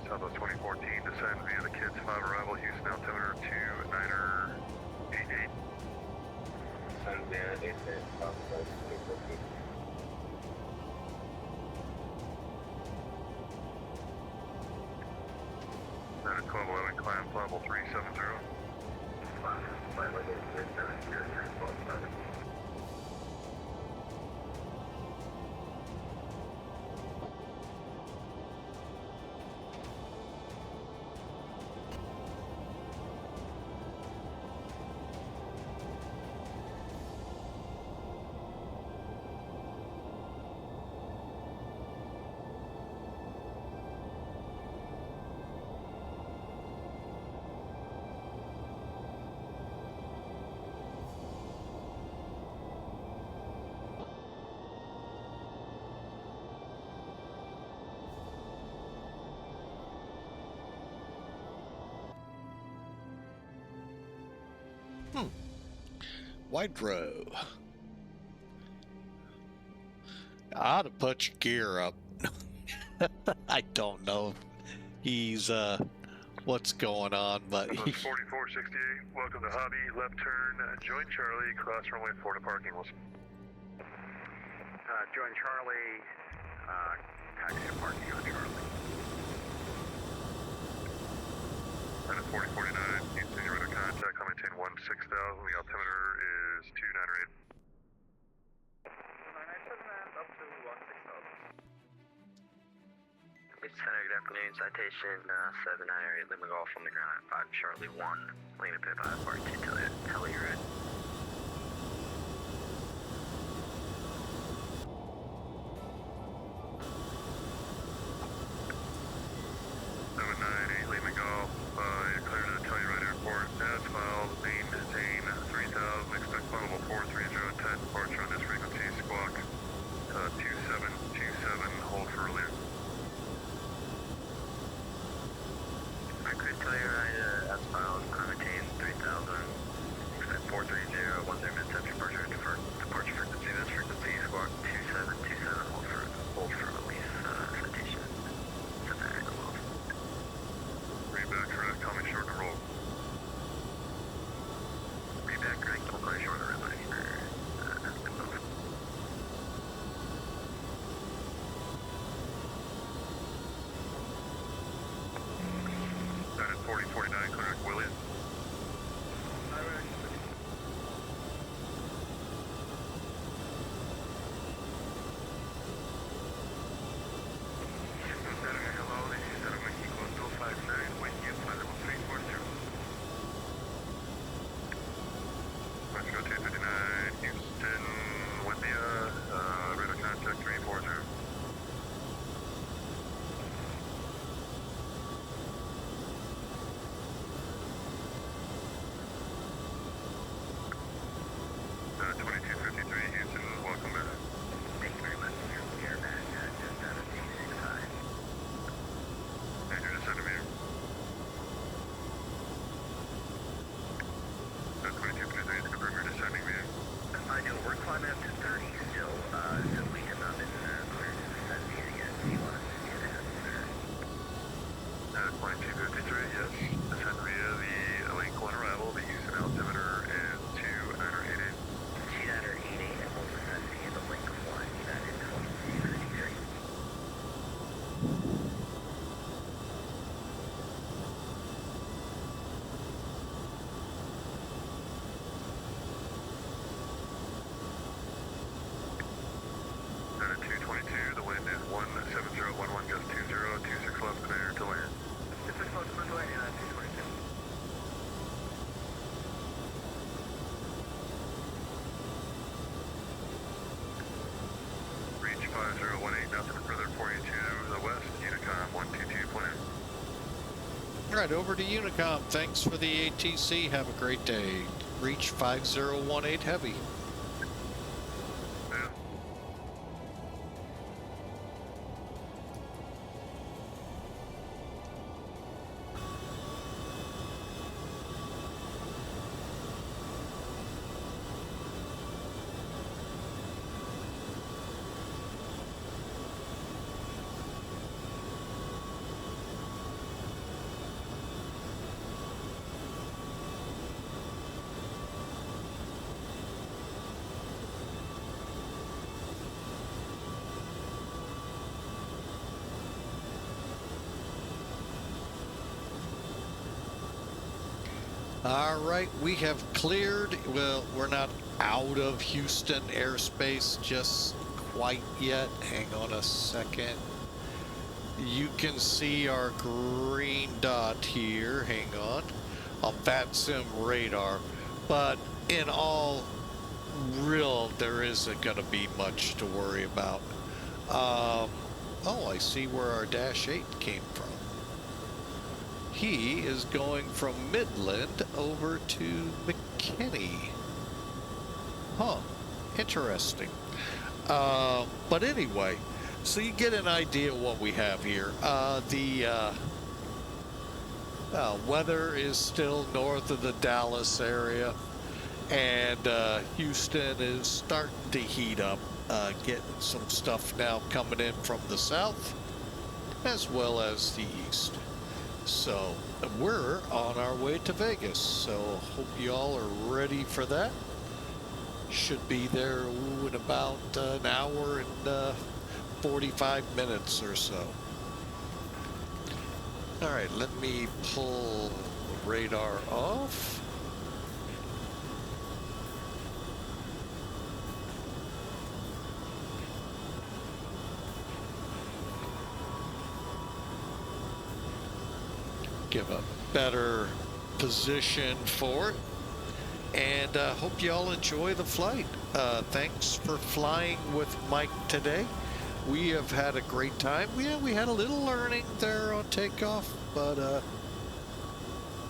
Southwest 2014, descend via the Kids 5 arrival, Houston altimeter 29er88. Sunday, they said, Southwest 2014. United 1211, climb flight level 370. 500, Wide row. I ought to put your gear up. I don't know if he's what's going on, but That's 4468, welcome to Hobby, left turn, join Charlie, cross runway 4 to parking. We'll Join Charlie, taxi to parking on Charlie. United 4049, Houston, you're under contact, climb maintain 16,000, the altimeter is 298. 997 and up to 16,000. It's Center, good afternoon. Citation 798 Lima Golf on the ground at 5 Charlie 1. Lane to pit 5, park 2 Telly Road. 798 Lima Golf, you're clear to Telluride Airport. As filed, maintain 3000, expect flight level 43010, departure on this frequency, squawk 2727, hold for relief. I could Telluride as filed, maintain 3000, expect 430, 10 minutes after departure, departure frequency, this frequency, squawk 2727, hold for release, citation 798 Lima Golf. Reback correct, call me short and roll. Reback correct, hold on short of runway for Lima Golf. United 4049, correct, William. Mexico 259, Houston, Windia, radar contact 340. Uh, 2253, Houston, welcome back. Thank you very much. You're back just out of D65. And you're descending here. 2253 is confirm you're descending here. I know we're climbing up to 30 still, so we have not been cleared to descend via yet. Do you want us to do that, sir? 2253, yes. Descend via the link 1 arrival. The Houston altimeter is 2988. 2988, and we'll descend via the link 1, United 2253. United 222, the wind is 17011, gust 20, 26 left clear to land. 26 left, clear to land, United 222. 5018, nothing further for you to the west, Unicom 122 plan. All right, over to Unicom. Thanks for the ATC. Have a great day. Reach 5018 heavy. Yeah. All right, we have cleared. Well, we're not out of Houston airspace just quite yet. Hang on a second. You can see our green dot here. Hang on VATSIM radar. But in all real, there isn't going to be much to worry about. Oh, I see where our Dash 8 came from. He is going from Midland over to McKinney. Huh, interesting. But anyway, so you get an idea of what we have here. The weather is still north of the Dallas area, and Houston is starting to heat up, getting some stuff now coming in from the south as well as the east. So we're on our way to Vegas, so hope you all are ready for that. Should be there in about an hour and 45 minutes or so. All right, let me pull the radar off. Give a better position for it, and hope you all enjoy the flight. Thanks for flying with Mike today. We have had a great time. We had a little learning there on takeoff, but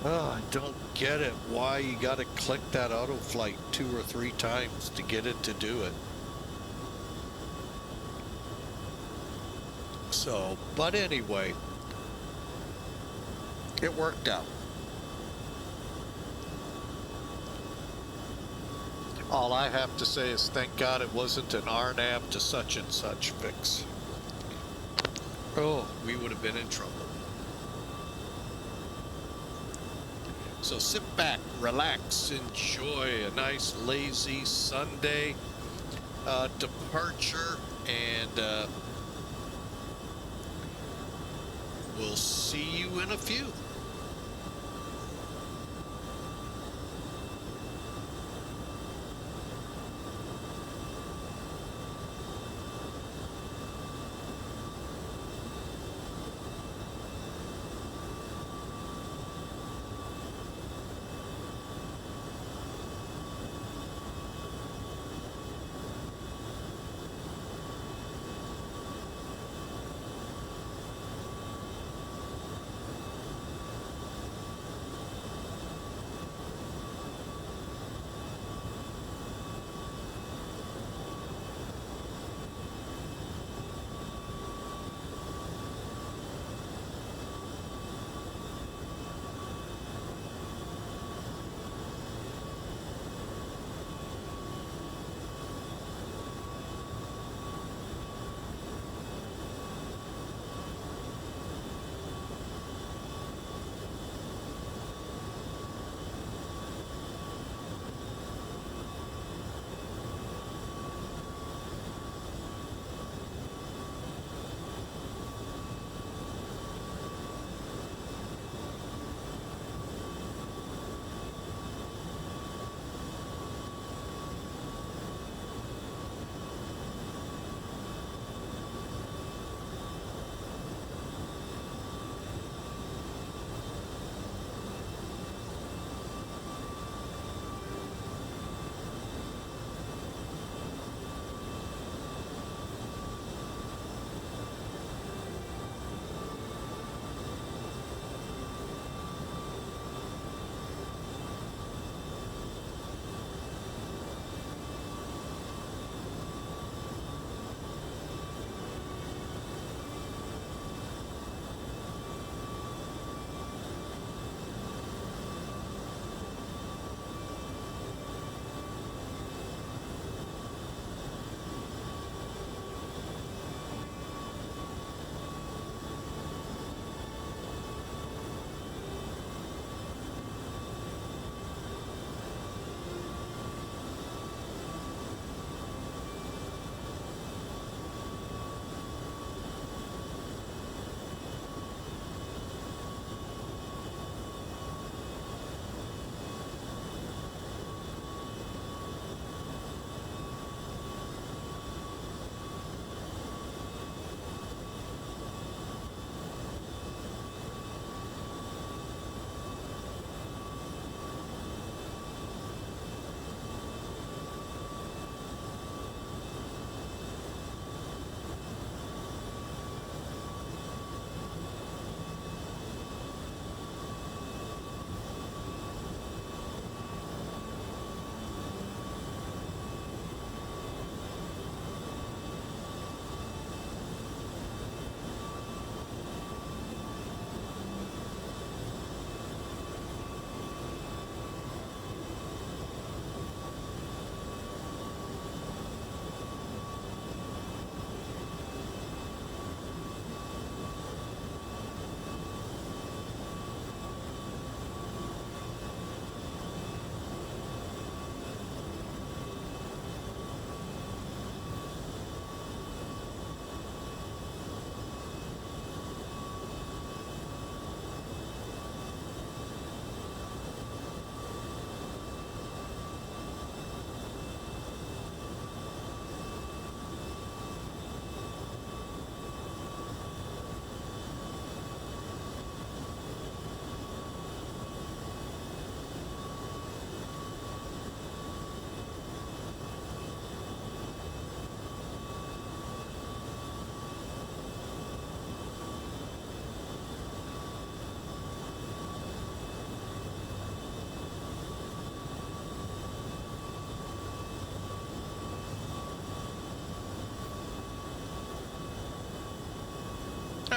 I don't get it why you got to click that auto flight 2 or 3 times to get it to do it. So, but anyway, it worked out. All I have to say is thank God it wasn't an RNAV to such and such fix. Oh, we would have been in trouble. So sit back, relax, enjoy a nice lazy Sunday departure, and we'll see you in a few.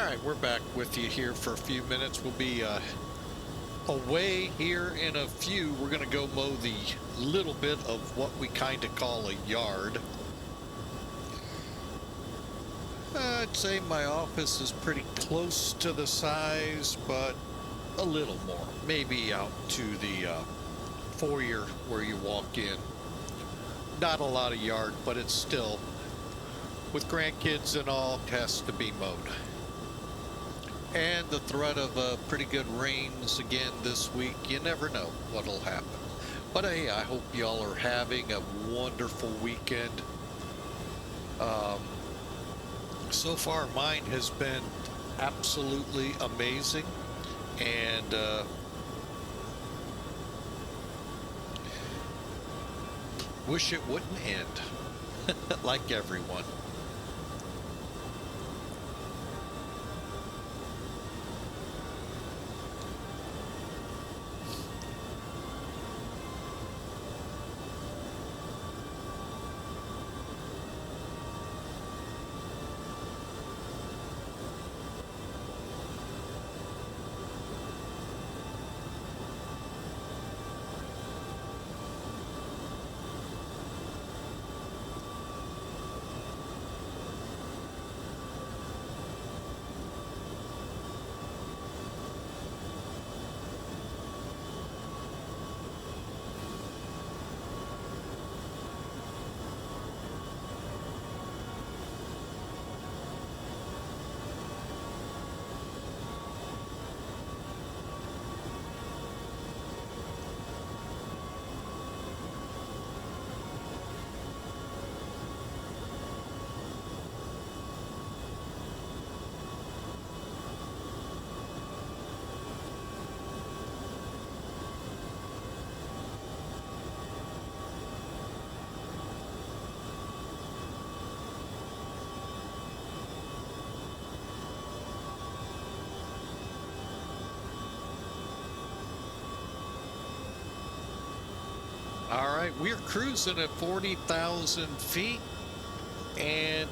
All right, we're back with you here for a few minutes. We'll be away here in a few. We're going to go mow the little bit of what we kind of call a yard. I'd say my office is pretty close to the size, but a little more. Maybe out to the foyer where you walk in. Not a lot of yard, but it's still, with grandkids and all, has to be mowed. And the threat of pretty good rains again this week. You never know what'll happen. But hey, I hope y'all are having a wonderful weekend. So far, mine has been absolutely amazing. And wish it wouldn't end, like everyone. All right, we're cruising at 40,000 feet and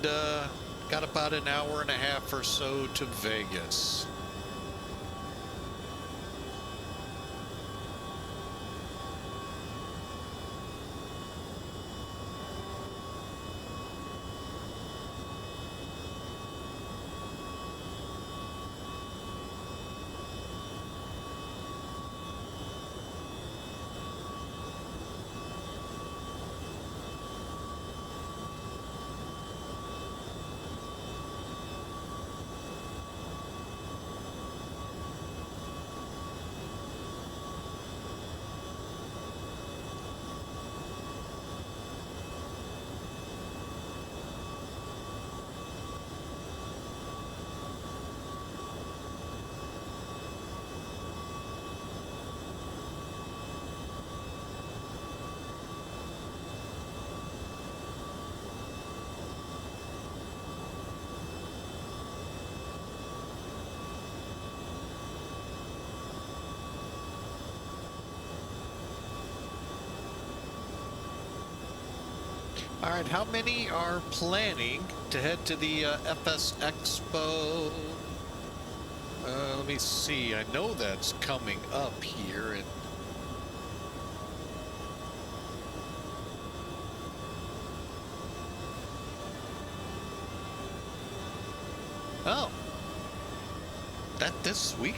got about an hour and a half or so to Vegas. All right, how many are planning to head to the FS Expo? Let me see. I know that's coming up here. And oh, that this week?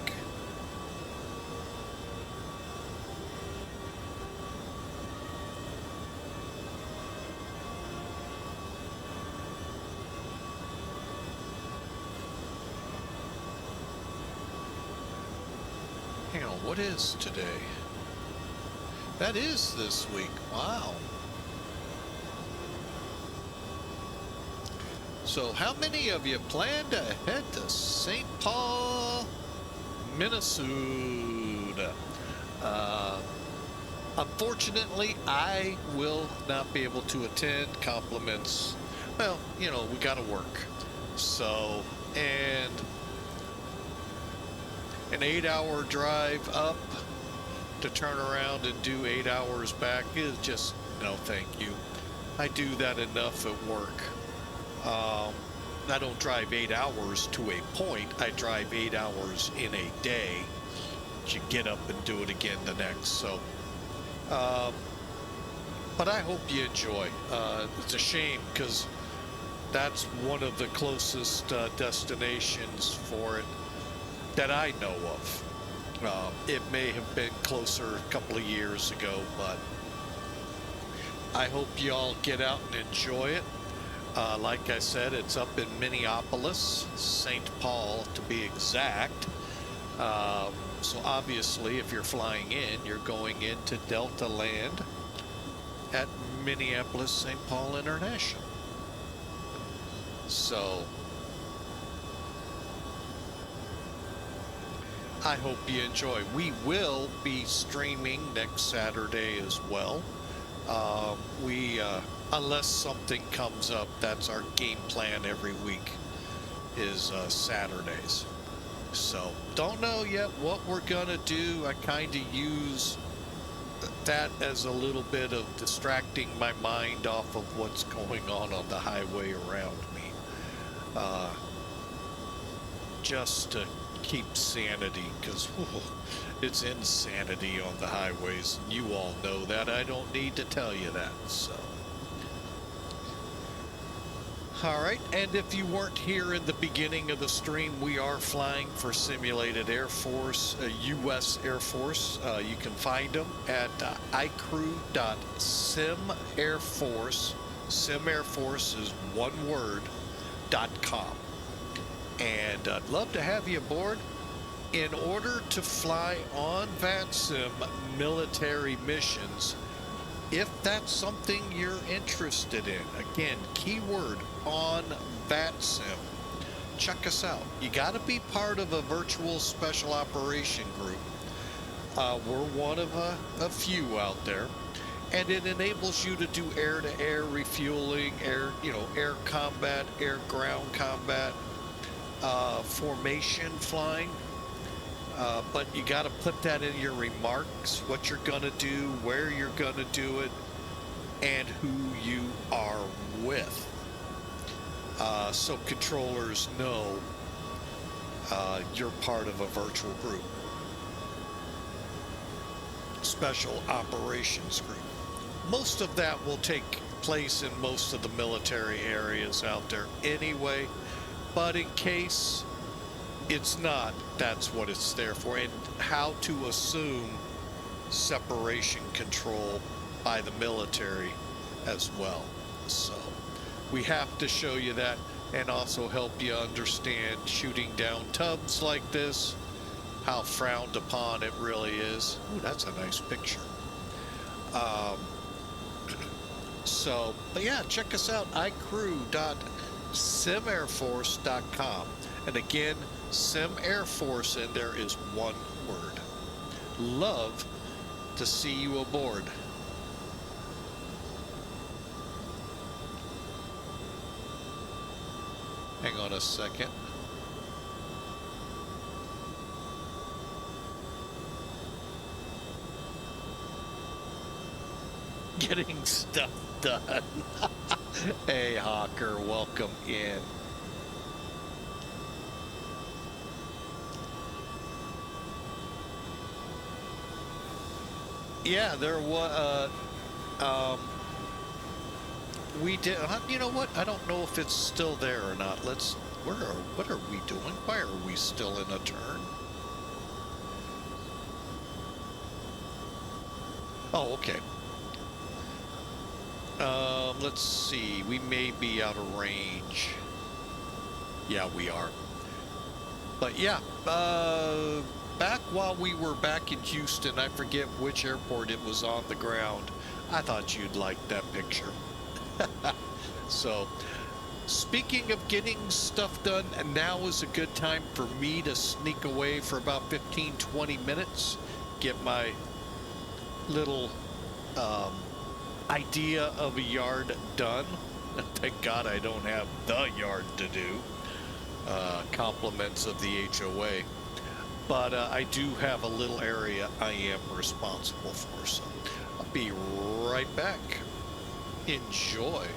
Hang on, what is today? That is this week. Wow. So how many of you plan to head to St. Paul, Minnesota? Unfortunately, I will not be able to attend. Compliments. Well, you know, we got to work. So, and an 8-hour drive up to turn around and do 8 hours back is just no thank you. I do that enough at work. I don't drive 8 hours to a point. I drive 8 hours in a day. You get up and do it again the next. So, but I hope you enjoy. It's a shame because that's one of the closest destinations for it that I know of. It may have been closer a couple of years ago, but I hope you all get out and enjoy it. Like I said, it's up in Minneapolis, St. Paul to be exact. So obviously, if you're flying in, you're going into Delta Land at Minneapolis St. Paul International. So I hope you enjoy. We will be streaming next Saturday as well. Unless something comes up, that's our game plan every week, is Saturdays. So don't know yet what we're gonna do. I kind of use that as a little bit of distracting my mind off of what's going on the highway around me, just to keep sanity, because it's insanity on the highways. You all know that. I don't need to tell you that. So all right, and if you weren't here in the beginning of the stream, we are flying for Simulated Air Force, U.S. Air Force. You can find them at icrew.simairforce. SimAirForce is one word, .com. And I'd love to have you aboard. In order to fly on VATSIM military missions, if that's something you're interested in, again, keyword on VATSIM, check us out. You got to be part of a virtual special operation group. We're one of a few out there, and it enables you to do air-to-air refueling, air combat, air-ground combat, formation flying. But you got to put that in your remarks, what you're going to do, where you're going to do it, and who you are with. So controllers know you're part of a virtual group. Special operations group. Most of that will take place in most of the military areas out there anyway, but in case it's not, that's what it's there for, and how to assume separation control by the military as well. So we have to show you that and also help you understand shooting down tubs like this, how frowned upon it really is. Ooh, that's a nice picture. But yeah, check us out, icrew.simairforce.com. And again, Sim Air Force in there is one word. Love to see you aboard. Hang on a second. Getting stuff done. Hey, Hawker, welcome in. Yeah, there was. We did. You know what? I don't know if it's still there or not. What are we doing? Why are we still in a turn? Oh, okay. Let's see. We may be out of range. Yeah, we are. But yeah, back while we were back in Houston, I forget which airport it was on the ground. I thought you'd like that picture. So, speaking of getting stuff done, now is a good time for me to sneak away for about 15-20 minutes, get my little idea of a yard done. Thank God I don't have the yard to do. Compliments of the HOA. But I do have a little area I am responsible for, so I'll be right back. Enjoy.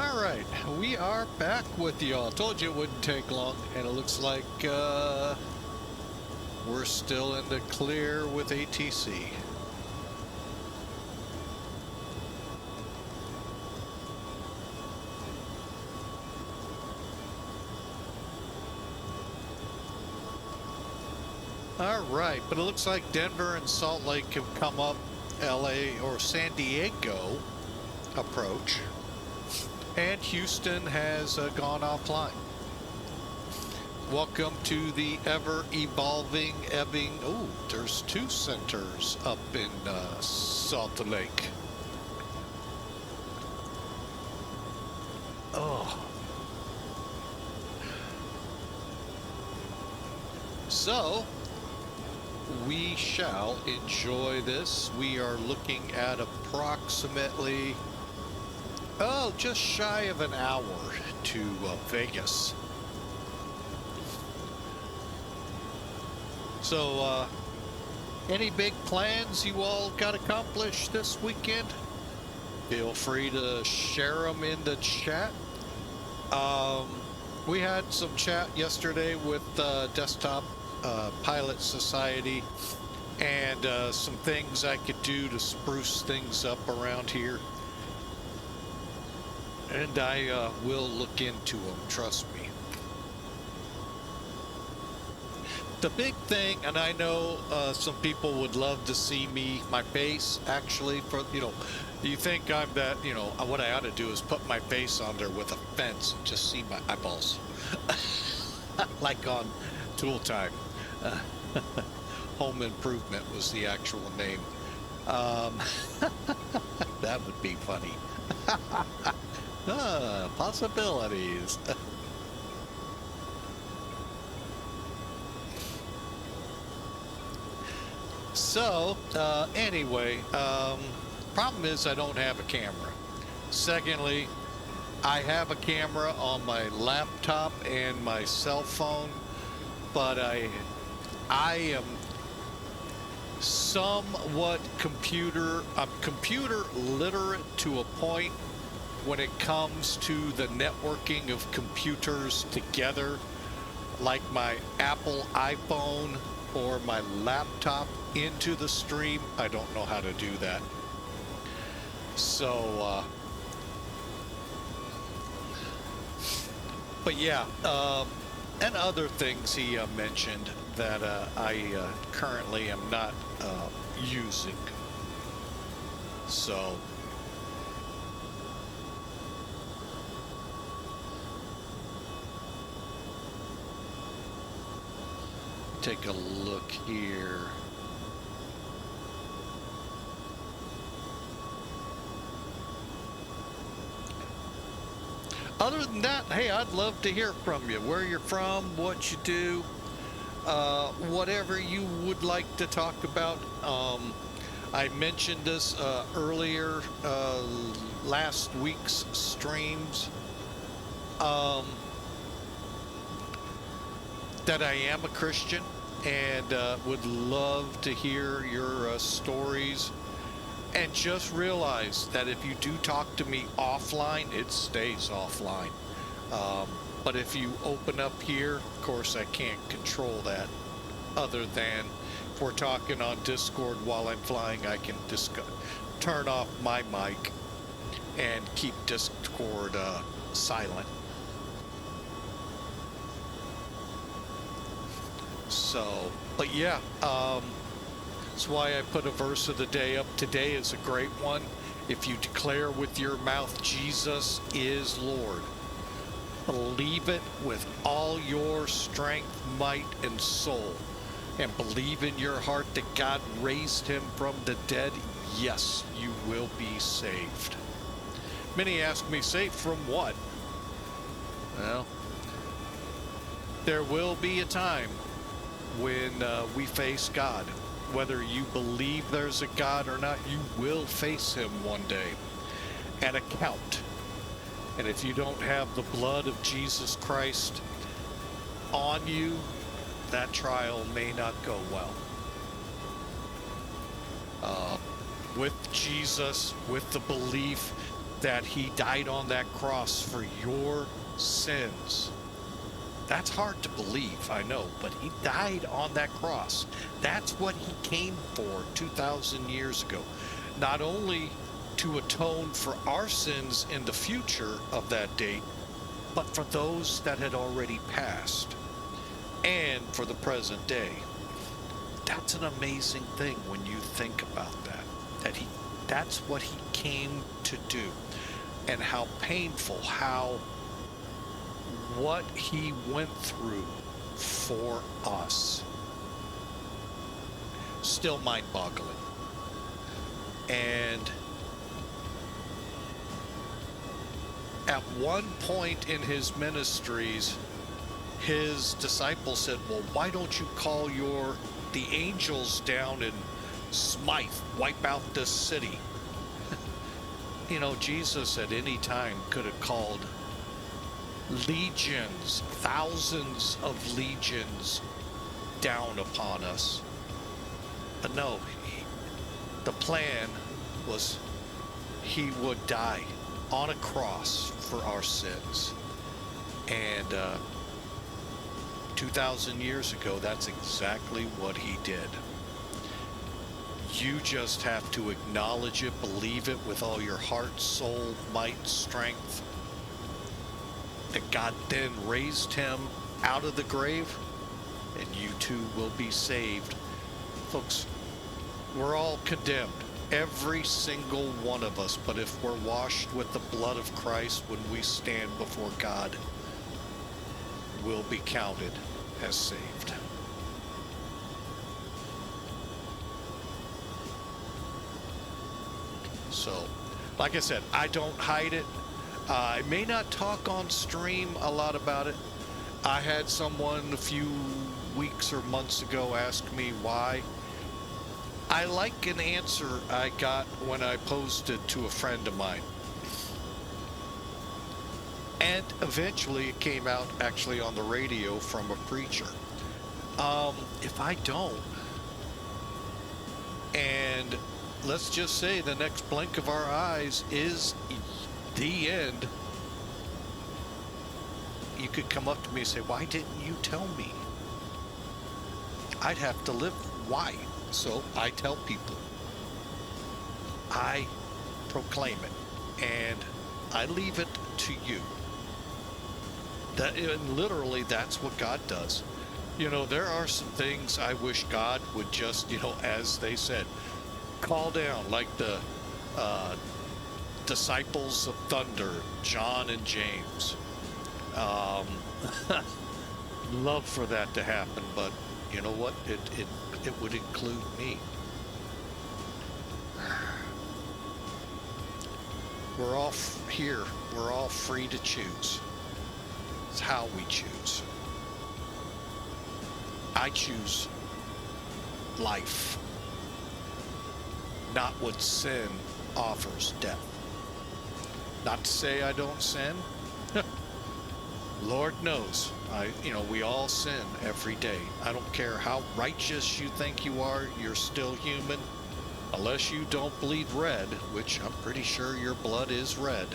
All right, we are back with y'all. Told you it wouldn't take long, and it looks like we're still in the clear with ATC. All right, but it looks like Denver and Salt Lake have come up. LA or San Diego approach, and Houston has gone offline. Welcome to the ever-evolving ebbing. Oh, there's 2 centers up in Salt Lake. Oh. So, we shall enjoy this. We are looking at approximately, just shy of an hour to Vegas. So, any big plans you all got accomplished this weekend? Feel free to share them in the chat. We had some chat yesterday with Desktop Pilot Society, and some things I could do to spruce things up around here, and I will look into them, trust me. The big thing, and I know some people would love to see my face actually, for you think I'm that, what I ought to do is put my face on there with a fence and just see my eyeballs like on Tool Time. Home Improvement was the actual name. That would be funny. Possibilities. So, anyway, problem is I don't have a camera. Secondly, I have a camera on my laptop and my cell phone, but I am somewhat computer literate to a point when it comes to the networking of computers together, like my Apple iPhone or my laptop into the stream. I don't know how to do that. So, but yeah, and other things he mentioned that I currently am not using. So, take a look here. Other than that, hey, I'd love to hear from you. Where you're from, what you do, whatever you would like to talk about. I mentioned this earlier, last week's streams, that I am a Christian and would love to hear your stories. And just realize that if you do talk to me offline, it stays offline. But if you open up here, of course, I can't control that. Other than if we're talking on Discord while I'm flying, I can turn off my mic and keep Discord silent. So, but yeah, that's why I put a verse of the day up. Today is a great one. If you declare with your mouth Jesus is Lord, believe it with all your strength, might, and soul, and believe in your heart that God raised him from the dead, yes, you will be saved. Many ask me, saved from what? Well, there will be a time when we face God. Whether you believe there's a God or not, you will face him one day and account. And if you don't have the blood of Jesus Christ on you, that trial may not go well. With Jesus, with the belief that he died on that cross for your sins. That's hard to believe, I know, but he died on that cross. That's what he came for 2,000 years ago. Not only to atone for our sins in the future of that date, but for those that had already passed and for the present day. That's an amazing thing when you think about that. That's what he came to do. And how painful, what he went through for us. Still mind-boggling. And at one point in his ministries, his disciples said, well, why don't you call the angels down and smite, wipe out this city? You know, Jesus at any time could have called legions, thousands of legions down upon us. But no, the plan was he would die on a cross for our sins. And 2,000 years ago, that's exactly what he did. You just have to acknowledge it, believe it with all your heart, soul, might, strength, that God then raised him out of the grave, and you too will be saved. Folks, we're all condemned, every single one of us, but if we're washed with the blood of Christ when we stand before God, we'll be counted as saved. So, like I said, I don't hide it. I may not talk on stream a lot about it. I had someone a few weeks or months ago ask me why. I like an answer I got when I posted to a friend of mine. And eventually it came out actually on the radio from a preacher. If I don't, and let's just say the next blink of our eyes is the end, you could come up to me and say, why didn't you tell me? I'd have to live. Why? So I tell people. I proclaim it, and I leave it to you. And literally, that's what God does. You know, there are some things I wish God would just, you know, as they said, call down, like the disciples of thunder, John and James. Love for that to happen, but you know what? It would include me. We're all here. We're all free to choose. It's how we choose. I choose life, not what sin offers, death. Not to say I don't sin. Lord knows, we all sin every day. I don't care how righteous you think you are, you're still human. Unless you don't bleed red, which I'm pretty sure your blood is red,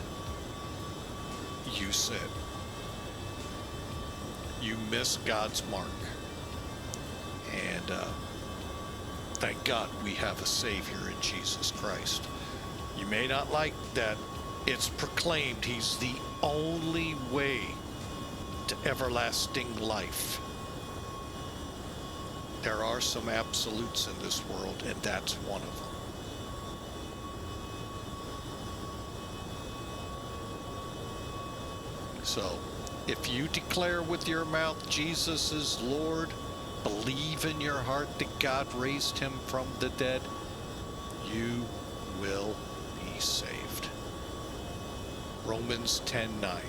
you sin. You miss God's mark. And thank God we have a Savior in Jesus Christ. You may not like that it's proclaimed He's the only way to everlasting life. There are some absolutes in this world, and that's one of them. So, if you declare with your mouth Jesus is Lord, believe in your heart that God raised him from the dead, you will be saved. Romans 10:9.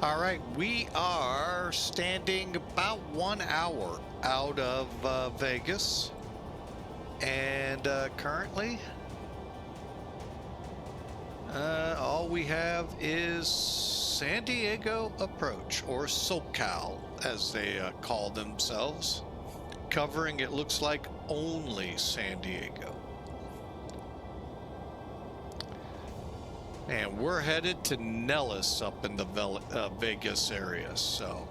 All right, we are standing about 1 hour out of Vegas, and currently all we have is San Diego approach, or SoCal as they call themselves, covering, it looks like, only San Diego. And we're headed to Nellis up in the Vegas area, so.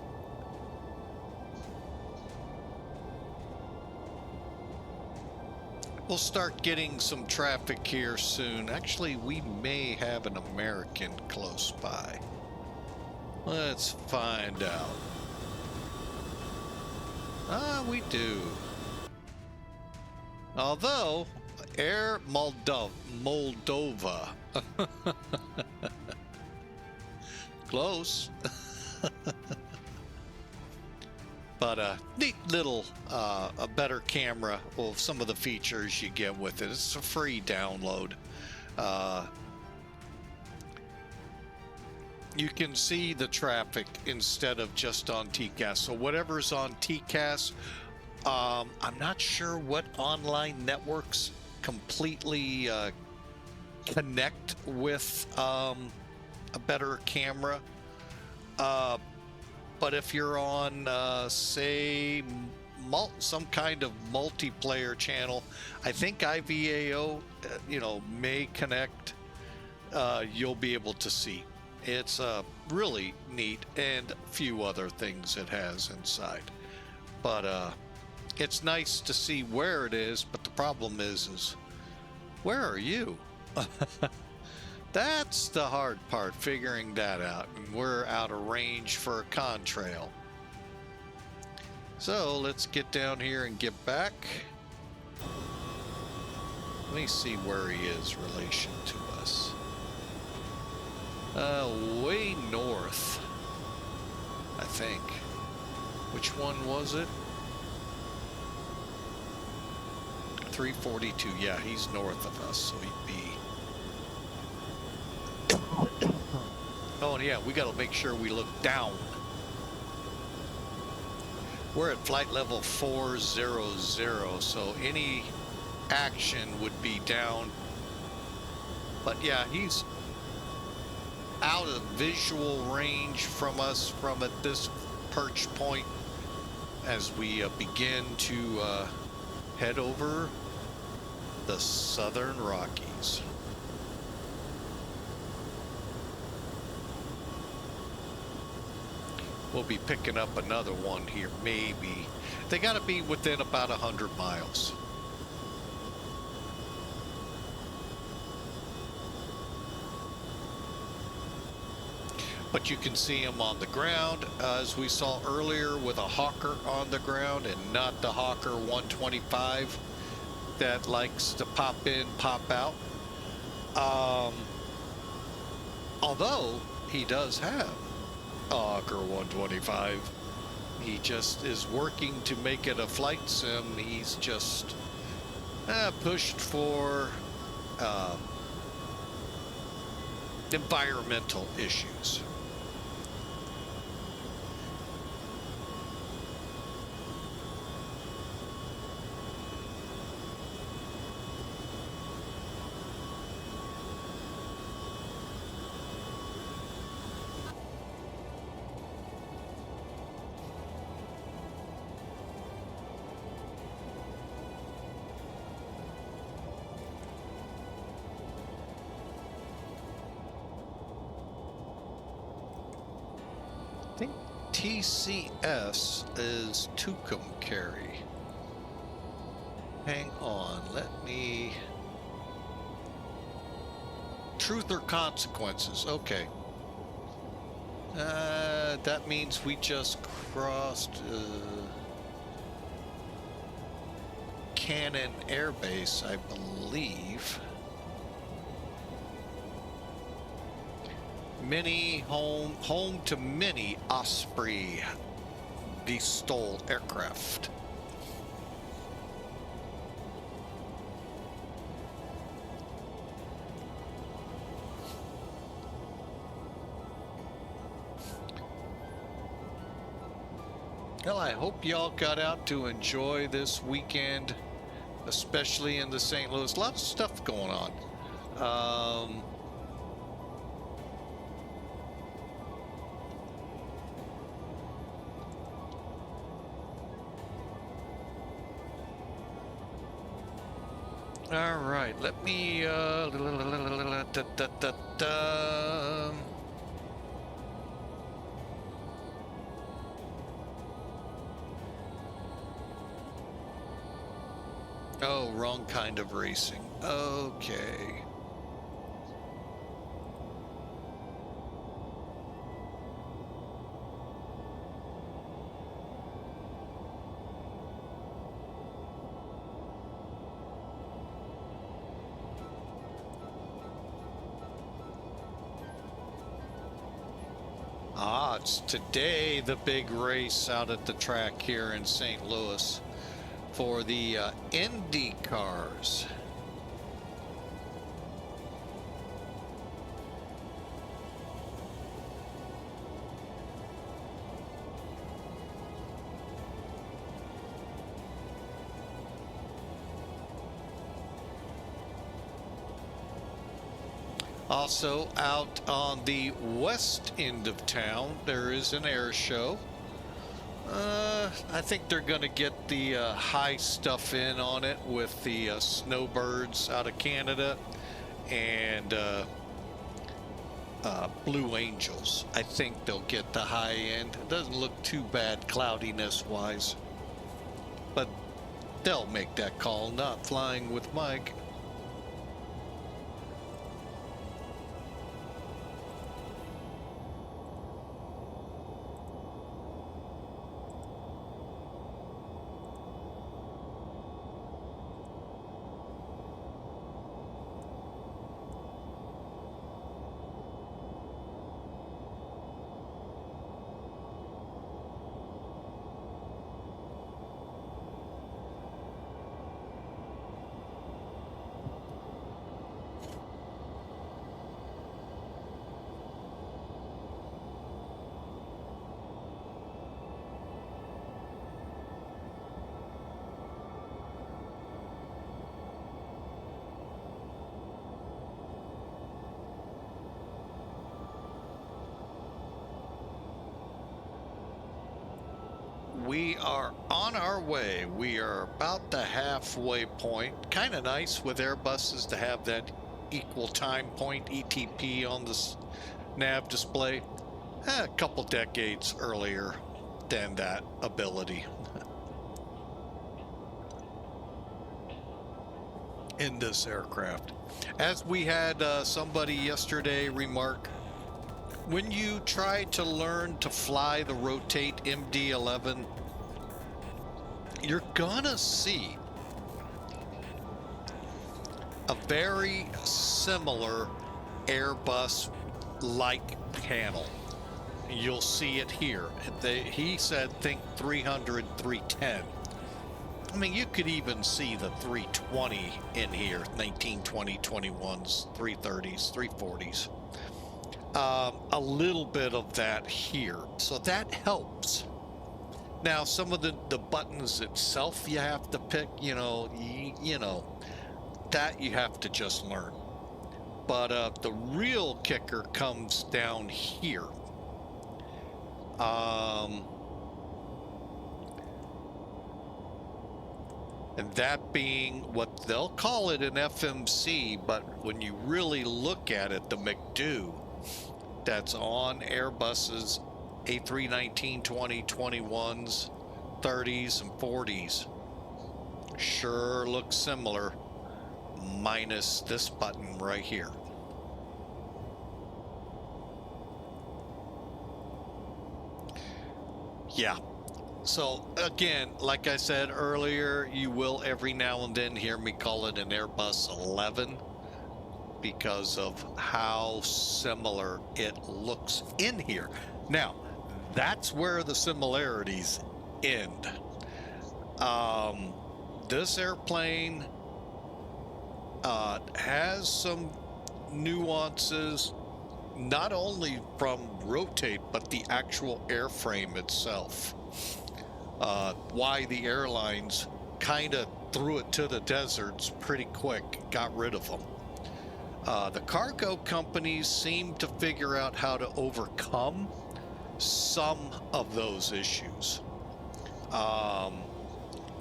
We'll start getting some traffic here soon. Actually, we may have an American close by. Let's find out. Ah, we do. Although, Air Moldova. Close. But a neat little, a better camera of some of the features you get with it. It's a free download. You can see the traffic instead of just on TCAS. So whatever's on TCAS, I'm not sure what online networks completely connect with a better camera. But if you're on, say, some kind of multiplayer channel, I think IVAO, may connect. You'll be able to see. It's really neat, and a few other things it has inside. But it's nice to see where it is. But the problem is where are you? That's the hard part, figuring that out. And we're out of range for a contrail. So let's get down here and get back. Let me see where he is relation to us. Way north, I think. Which one was it? 342. Yeah, he's north of us, so he'd be. Oh, and yeah, we got to make sure we look down. We're at flight level 400, so any action would be down. But yeah, he's out of visual range from us from at this perch point as we begin to head over the Southern Rockies. We'll be picking up another one here, maybe. They got to be within about 100 miles. But you can see them on the ground, as we saw earlier, with a Hawker on the ground and not the Hawker 125 that likes to pop in, pop out. Although he does have Hawker 125. He just is working to make it a flight sim. He's just pushed for environmental issues. I think TCS is Tucumcari. Hang on, let me... Truth or consequences, okay. That means we just crossed Cannon Air Base, I believe. Home to many Osprey VSTOL aircraft. Well, I hope y'all got out to enjoy this weekend, especially in the St. Louis. A lot of stuff going on. All right, let me oh, wrong kind of racing. Okay. Ah, it's today the big race out at the track here in St. Louis for the Indy cars. Also out on the west end of town, there is an air show. I think they're going to get the high stuff in on it with the snowbirds out of Canada and Blue Angels. I think they'll get the high end. It doesn't look too bad cloudiness wise, but they'll make that call. Not Flying with Mike. We are on our way. We are about the halfway point. Kind of nice with Airbuses to have that equal time point ETP on this nav display. A couple decades earlier than that ability in this aircraft. As we had somebody yesterday remark, when you try to learn to fly the rotate MD-11, you're gonna see a very similar Airbus-like panel. You'll see it here. He said think 300, 310. I mean, you could even see the 320 in here, 1920, 21s, 330s, 340s. A little bit of that here, so that helps. Now, some of the buttons itself you have to pick, you know, that you have to just learn. But the real kicker comes down here. And that being what they'll call it an FMC, but when you really look at it, the McDo that's on Airbuses, A319, 20, 21s, 30s, and 40s sure looks similar, minus this button right here. Yeah. So again, like I said earlier, you will every now and then hear me call it an Airbus 11 because of how similar it looks in here. Now, that's where the similarities end. This airplane has some nuances, not only from rotate, but the actual airframe itself. why the airlines kind of threw it to the deserts pretty quick, got rid of them. The cargo companies seem to figure out how to overcome some of those issues,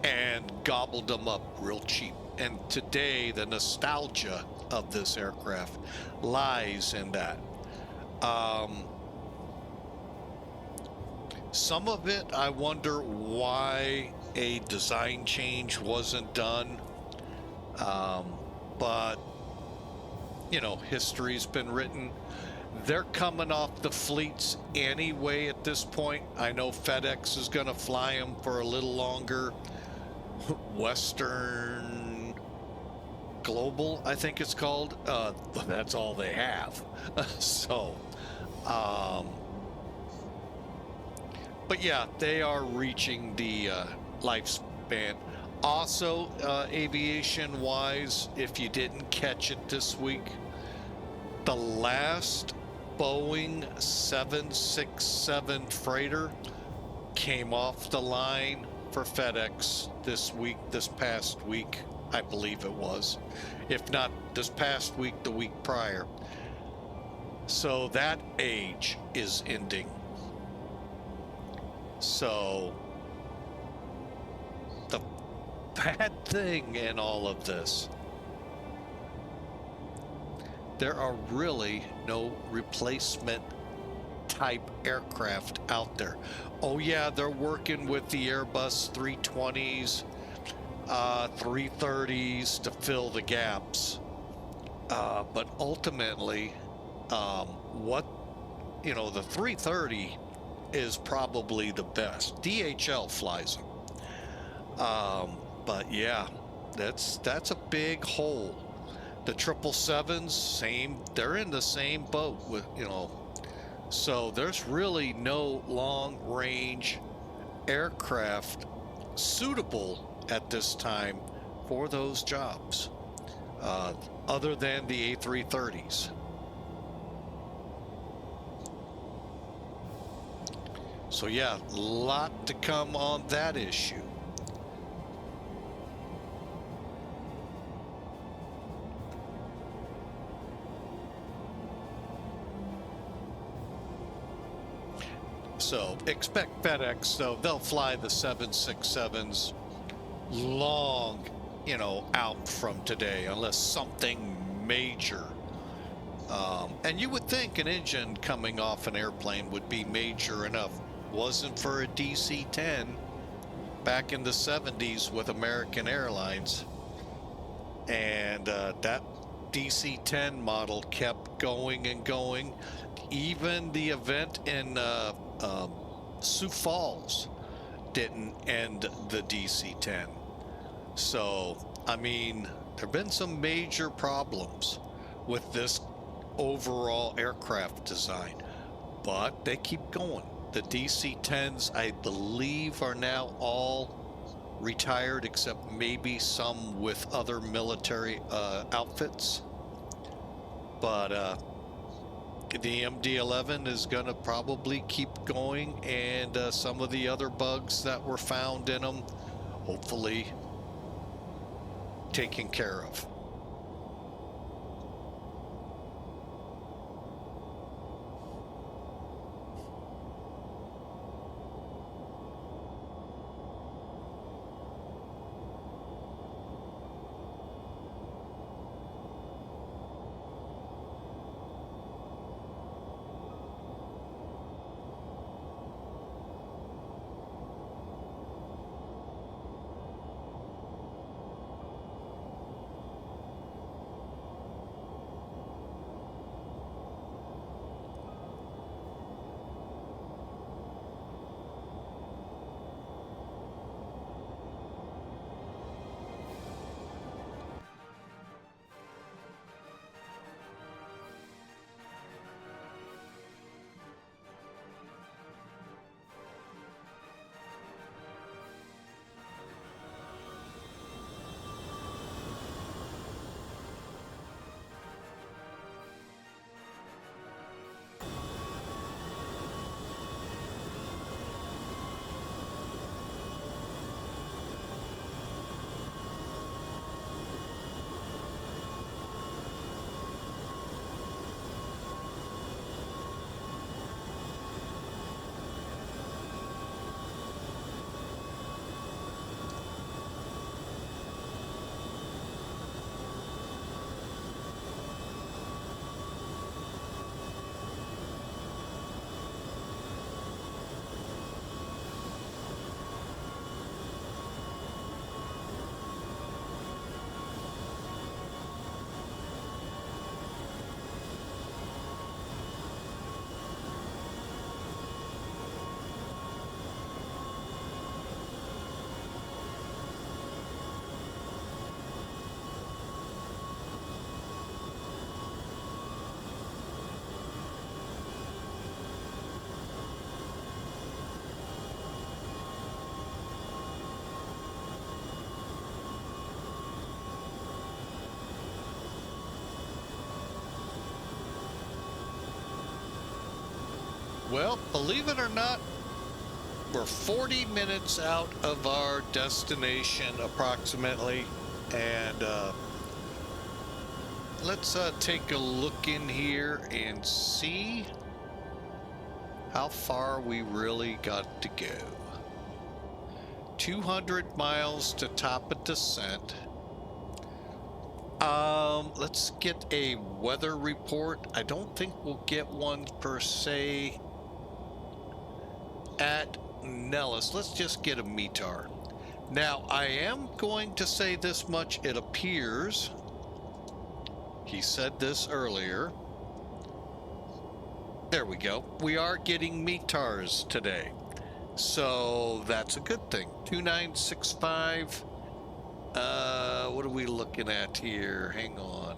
and gobbled them up real cheap. And today, the nostalgia of this aircraft lies in that. Some of it, I wonder why a design change wasn't done. But, you know, history's been written. They're coming off the fleets anyway at this point. I know FedEx is going to fly them for a little longer. Western Global, I think it's called. That's all they have. So, but yeah, they are reaching the lifespan. Also, aviation-wise, if you didn't catch it this week, the last Boeing 767 freighter came off the line for FedEx this past week, I believe it was. If not this past week, the week prior. So that age is ending. So the bad thing in all of this, there are really no replacement type aircraft out there. Oh yeah, they're working with the Airbus 320s, 330s to fill the gaps. But ultimately, the 330 is probably the best. DHL flies them. But yeah, that's a big hole. The 777s, same, they're in the same boat with, so there's really no long range aircraft suitable at this time for those jobs, other than the A330s. So yeah, a lot to come on that issue. So expect FedEx, so they'll fly the 767s long, out from today, unless something major. And you would think an engine coming off an airplane would be major enough. Wasn't for a DC-10 back in the 70s with American Airlines. And that DC-10 model kept going and going. Even the event in Sioux Falls didn't end the DC-10. So, I mean, there have been some major problems with this overall aircraft design, but they keep going. The DC-10s, I believe, are now all retired, except maybe some with other military outfits. But the MD-11 is going to probably keep going, and some of the other bugs that were found in them, hopefully taken care of. Well, believe it or not, we're 40 minutes out of our destination approximately, and let's take a look in here and see how far we really got to go. 200 miles to top a descent. Let's get a weather report. I don't think we'll get one per se at Nellis. Let's just get a METAR. Now, I am going to say this much. It appears, he said this earlier. There we go. We are getting METARs today. So that's a good thing. 2965. What are we looking at here? Hang on.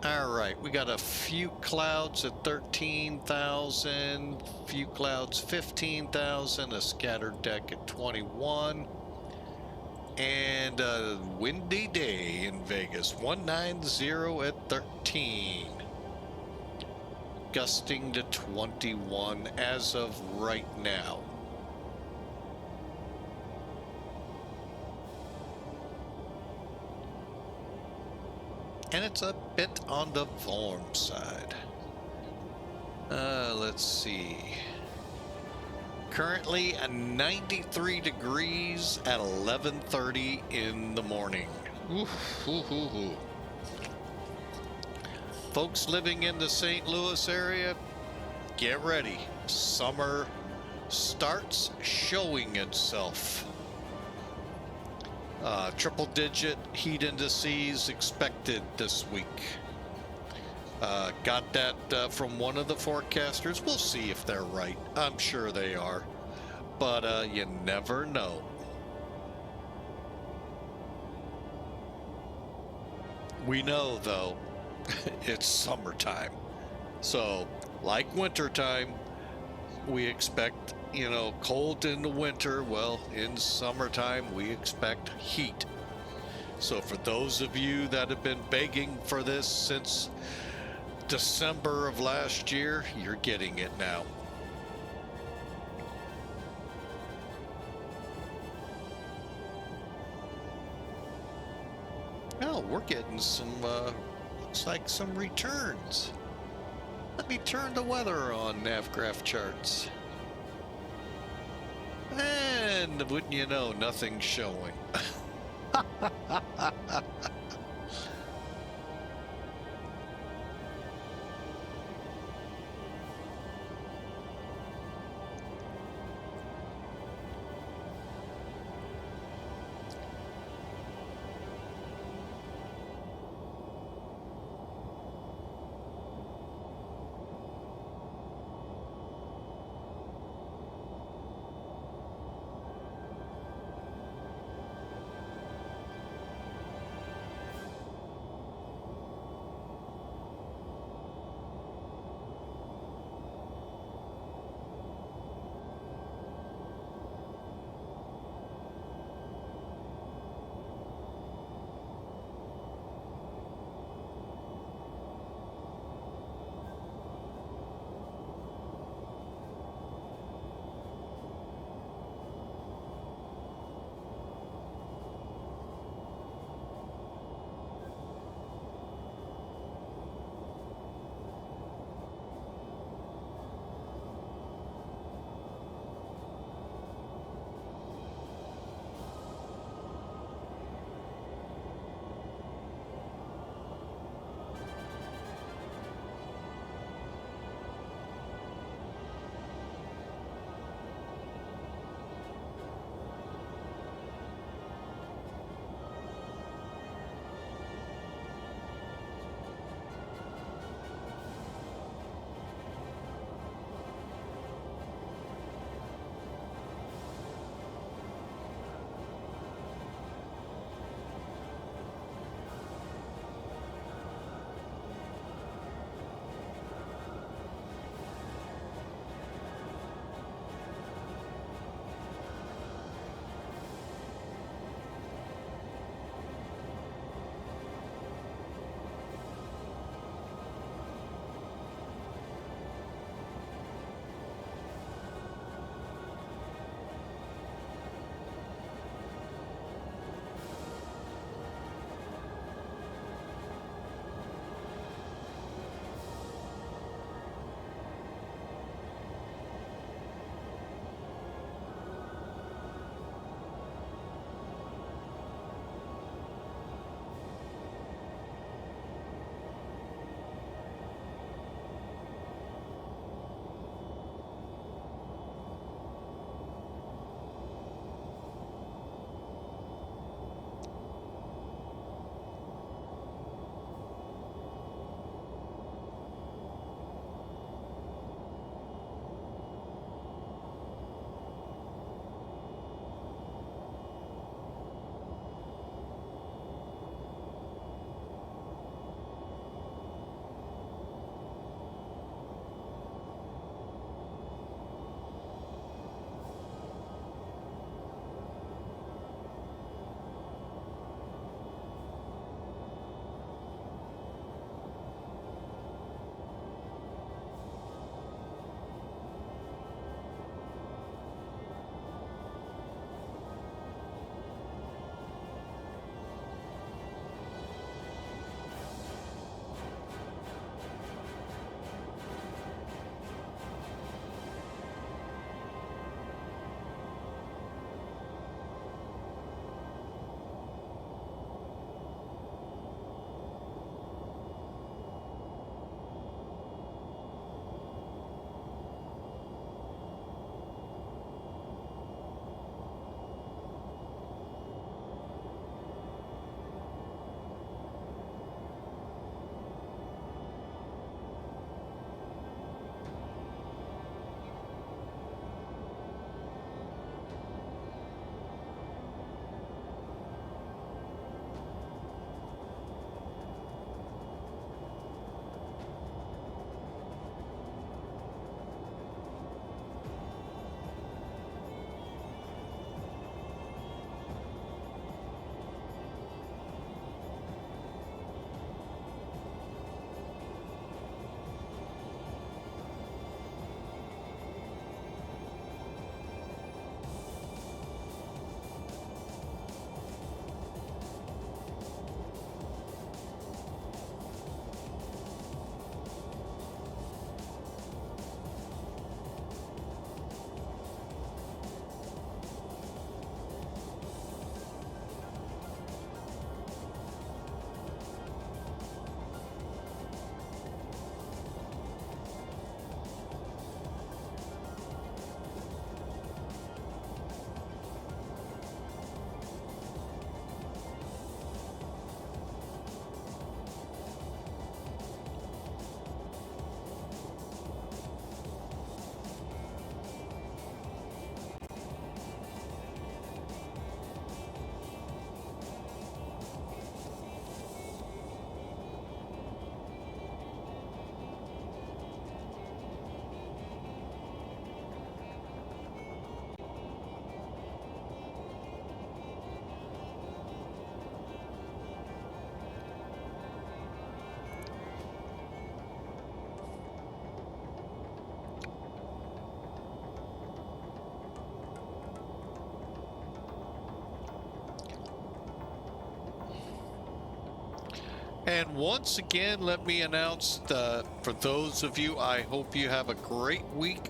All right, we got a few clouds at 13,000, few clouds 15,000, a scattered deck at 21, and a windy day in Vegas, 190 at 13, gusting to 21 as of right now. And it's a bit on the warm side. Let's see. Currently 93 degrees at 11:30 in the morning. Oof, ooh, ooh, ooh. Folks living in the St. Louis area, get ready. Summer starts showing itself. Triple-digit heat indices expected this week. Got that from one of the forecasters. We'll see if they're right. I'm sure they are. But you never know. We know, though, it's summertime. So, like wintertime, we expect, you know, cold in the winter. Well, in summertime, we expect heat. So for those of you that have been begging for this since December of last year, you're getting it now. Oh, we're getting some, looks like some returns. Let me turn the weather on Navigraph charts. And wouldn't you know, nothing's showing. And once again, let me announce that for those of you, I hope you have a great week,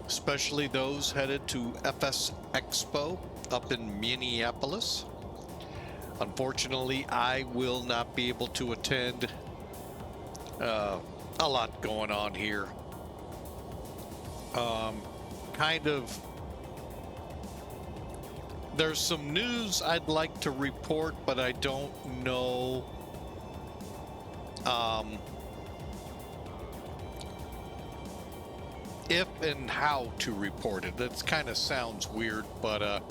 especially those headed to FS Expo up in Minneapolis. Unfortunately, I will not be able to attend. A lot going on here. Kind of, there's some news I'd like to report, but I don't know if and how to report it. That kind of sounds weird, but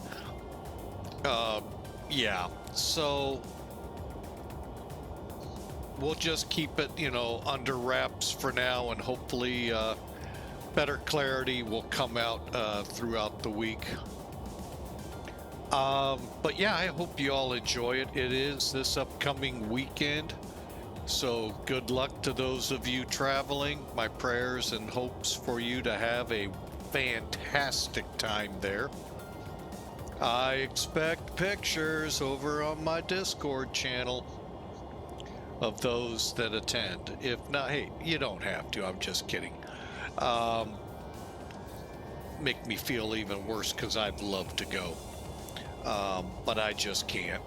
yeah, so we'll just keep it, you know, under wraps for now, and hopefully better clarity will come out throughout the week. But yeah, I hope you all enjoy it. It is this upcoming weekend, so good luck to those of you traveling. My prayers and hopes for you to have a fantastic time there. I expect pictures over on my Discord channel of those that attend. If not, hey, you don't have to. I'm just kidding. Make me feel even worse because I'd love to go. But I just can't.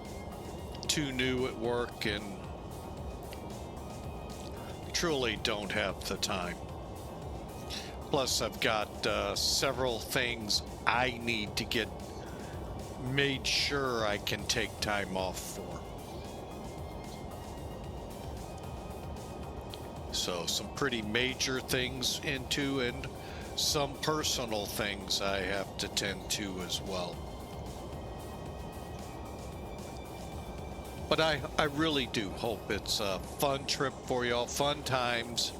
Too new at work and truly don't have the time. Plus, I've got several things I need to get made sure I can take time off for. So some pretty major things into, and some personal things I have to tend to as well. But I really do hope it's a fun trip for y'all, fun times,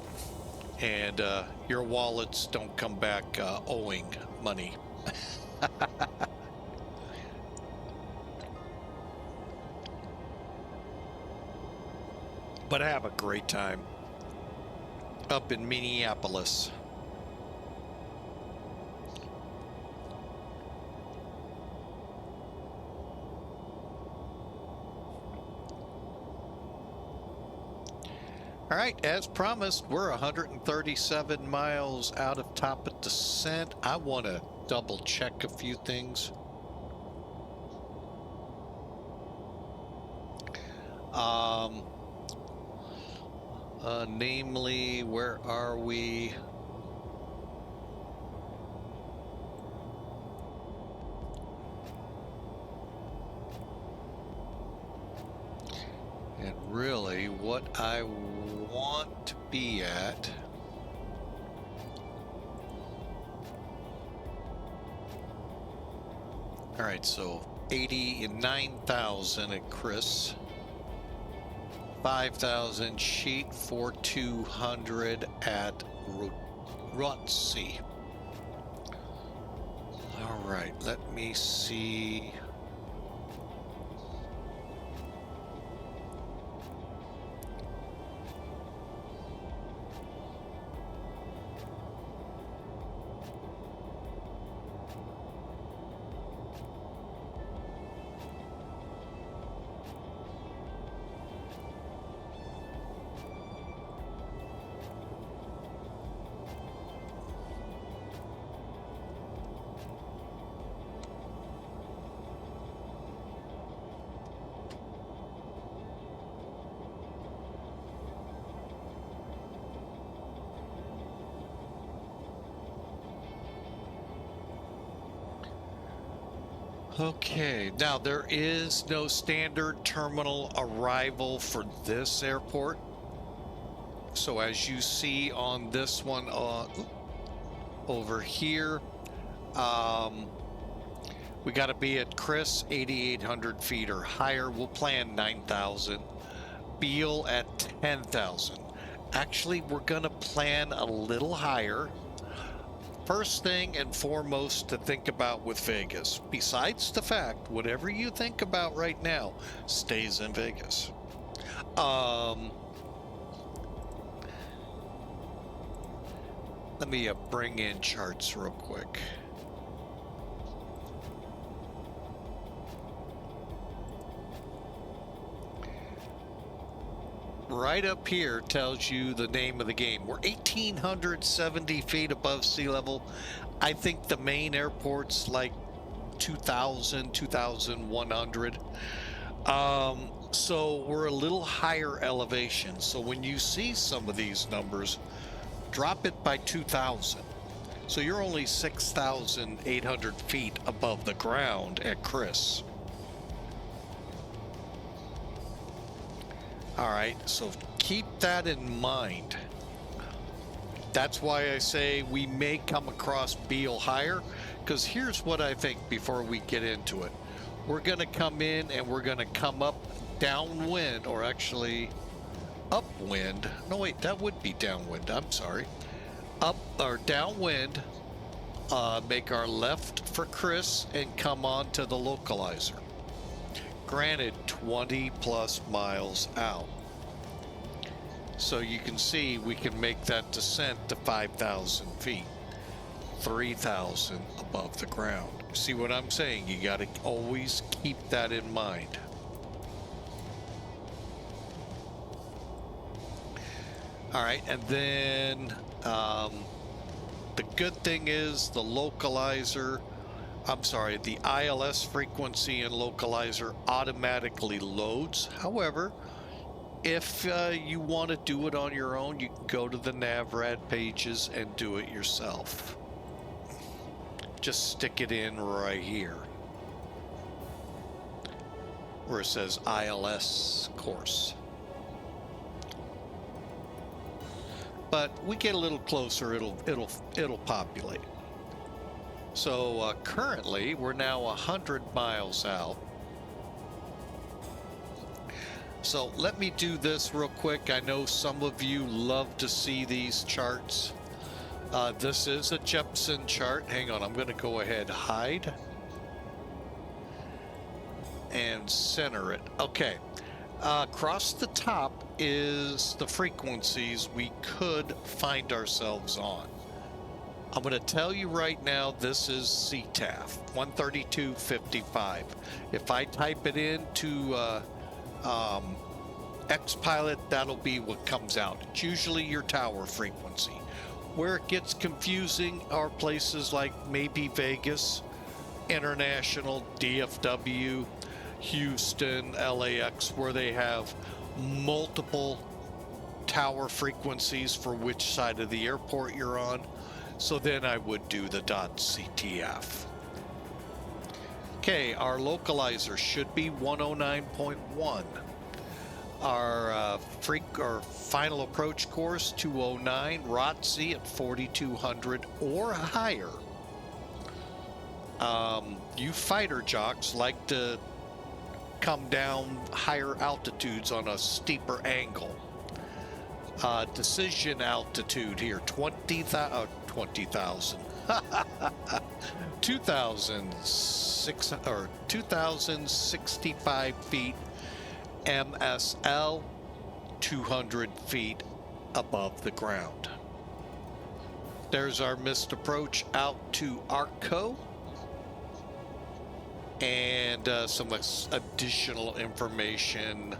and your wallets don't come back owing money. But have a great time up in Minneapolis. All right, as promised, we're 137 miles out of top of descent. I want to double check a few things. Namely, where are we? And really, what I want to be at all right, so 89,000 at Chris, 5,000 sheet, 4,200 at Rotsi. All right, let me see. Okay, now there is no standard terminal arrival for this airport. So as you see on this one over here, we got to be at Chris 8,800 feet or higher. We'll plan 9,000. Beale at 10,000. Actually, we're going to plan a little higher. First thing and foremost to think about with Vegas, besides the fact, whatever you think about right now stays in Vegas. Let me bring in charts real quick. right up here tells you the name of the game. We're 1,870 feet above sea level. I think the main airport's like 2,000, 2,100. So we're a little higher elevation. So when you see some of these numbers, drop it by 2,000. So you're only 6,800 feet above the ground at Chris. All right, so keep that in mind. That's why I say we may come across Beale higher, because here's what I think before we get into it. We're going to come in and we're going to come up downwind, or actually upwind. No, wait, that would be downwind. I'm sorry. Up or downwind, make our left for Chris and come on to the localizer. Granted, 20 plus miles out. So you can see we can make that descent to 5,000 feet, 3,000 above the ground. See what I'm saying? You got to always keep that in mind. All right, and then the good thing is the localizer, the ILS frequency and localizer automatically loads. However, if you want to do it on your own, you can go to the Navigraph pages and do it yourself. Just stick it in right here where it says ILS course. But we get a little closer, it'll populate. So currently we're now 100 miles out. So let me do this real quick. I know some of you love to see these charts. This is a Jepson chart. Hang on, I'm going to go ahead, hide, and center it. Okay. Across the top is the frequencies we could find ourselves on. I'm going to tell you right now, this is CTAF 132.55. If I type it into XPilot, that'll be what comes out. It's usually your tower frequency. Where it gets confusing are places like maybe Vegas, International, DFW, Houston, LAX, where they have multiple tower frequencies for which side of the airport you're on. So then I would do the .CTF. Okay, our localizer should be 109.1. Our final approach course 209, ROTC at 4,200 or higher. You fighter jocks like to come down higher altitudes on a steeper angle. Decision altitude here 20,000 2,065 feet MSL, 200 feet above the ground. There's our missed approach out to Arco, and some additional information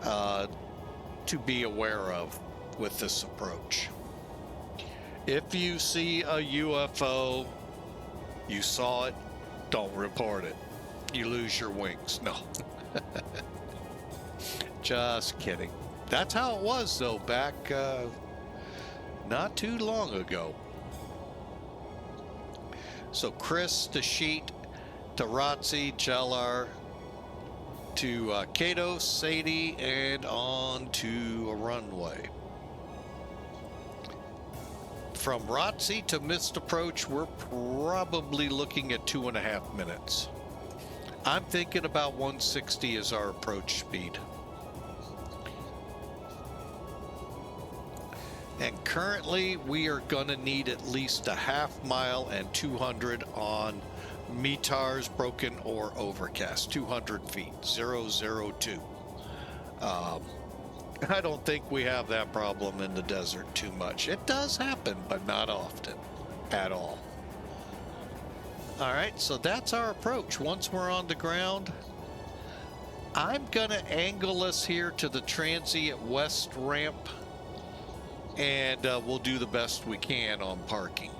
to be aware of with this approach. If you see a UFO, you saw it, don't report it. You lose your wings. No. Just kidding. That's how it was, though, back not too long ago. So Chris to Sheet, to ROTC, Jellar, to Cato, Sadie, and on to a runway. From ROTC to missed approach, we're probably looking at 2.5 minutes. I'm thinking about 160 is our approach speed. And currently we are going to need at least a half mile and 200 on METARs, broken or overcast, 200 feet, 002. I don't think we have that problem in the desert too much. It does happen, but not often at all. All right, so that's our approach. Once we're on the ground, I'm gonna angle us here to the transient west ramp, and we'll do the best we can on parking.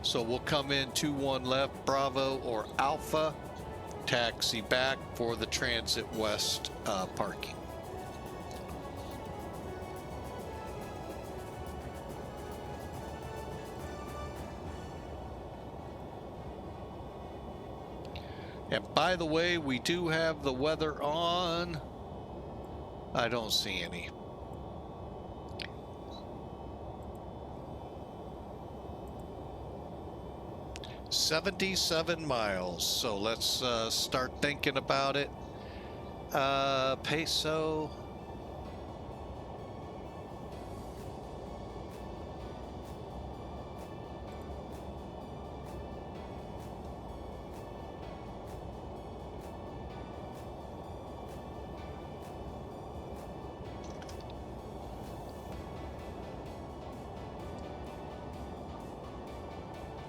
So we'll come in 21 left, Bravo or Alpha, taxi back for the transit west parking. And by the way, we do have the weather on. I don't see any. $77 miles. So let's start thinking about it. Peso.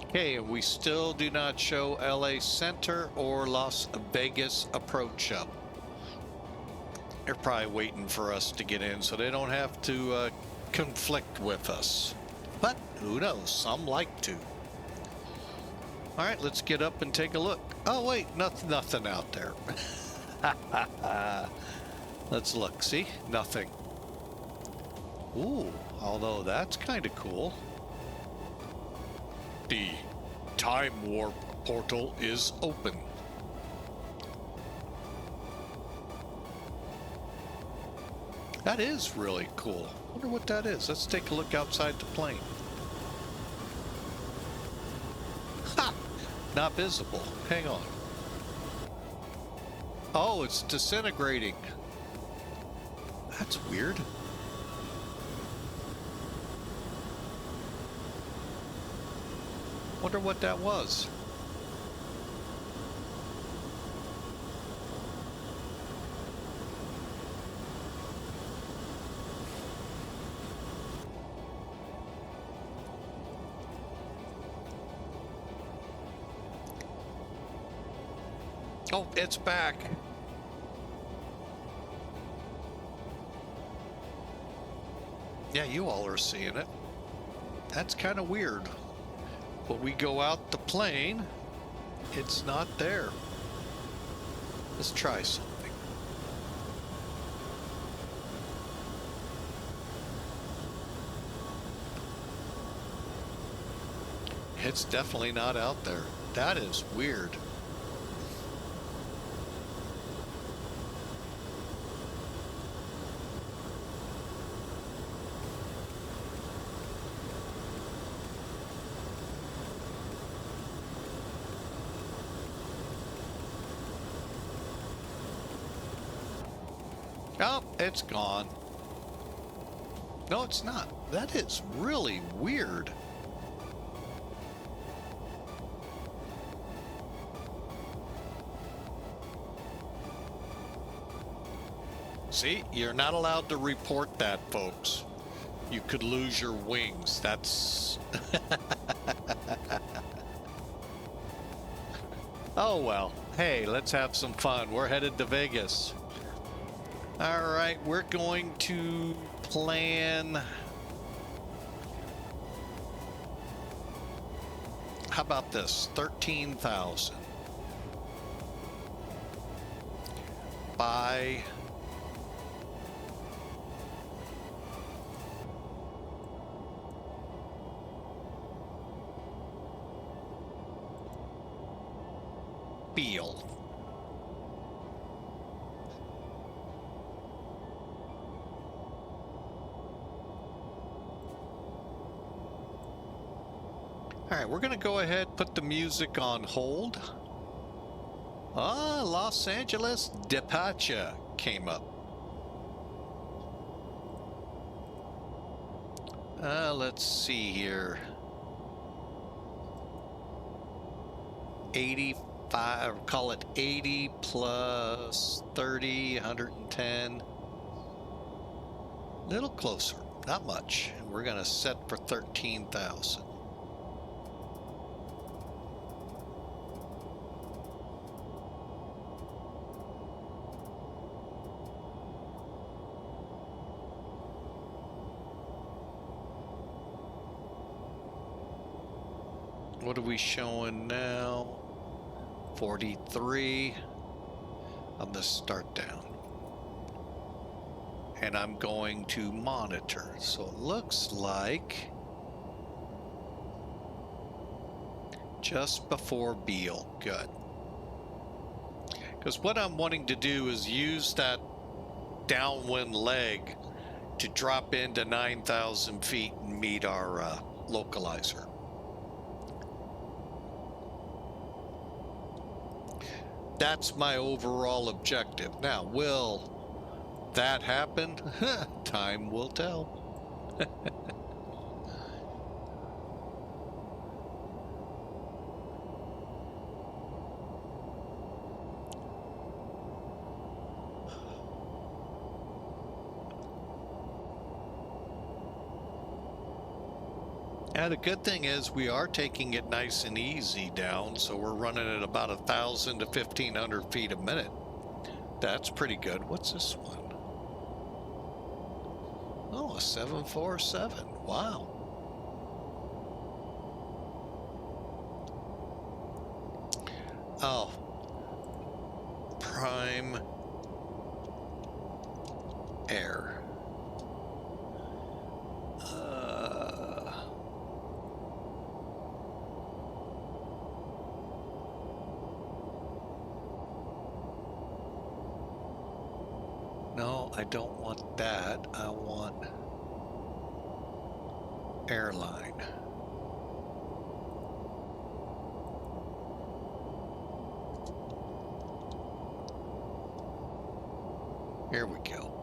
Okay, and we still do not show LA Center or Las Vegas approach up. They're probably waiting for us to get in so they don't have to conflict with us. But who knows, some like to. All right, let's get up and take a look. Oh wait, nothing out there. Let's look, see, nothing. Ooh, although that's kind of cool. The time warp portal is open. That is really cool. Wonder what that is. Let's take a look outside the plane. Ha! Not visible. Hang on. Oh, it's disintegrating. That's weird. Wonder what that was. Oh, it's back. Yeah, you all are seeing it. That's kind of weird. But we go out the plane, it's not there. Let's try something. It's definitely not out there. That is weird. Oh, it's gone. No, it's not. That is really weird. See, you're not allowed to report that, folks. You could lose your wings. That's... Oh, well. Hey, let's have some fun. We're headed to Vegas. All right, we're going to plan. How about this? 13,000 by Beal. All right, we're going to go ahead, put the music on hold. Ah, Los Angeles departure came up. Let's see here. 85, call it 80 plus 30, 110. A little closer, not much. We're going to set for 13,000. What are we showing now? 43 on the start down. And I'm going to monitor. So it looks like just before Beale. Good. Because what I'm wanting to do is use that downwind leg to drop into 9,000 feet and meet our localizer. That's my overall objective. Now, will that happen? Time will tell. And the good thing is we are taking it nice and easy down, so we're running at about 1,000 to 1,500 feet a minute. That's pretty good. What's this one? Oh, a 747. Wow. Oh, Prime Air. No, I don't want that. I want airline. Here we go.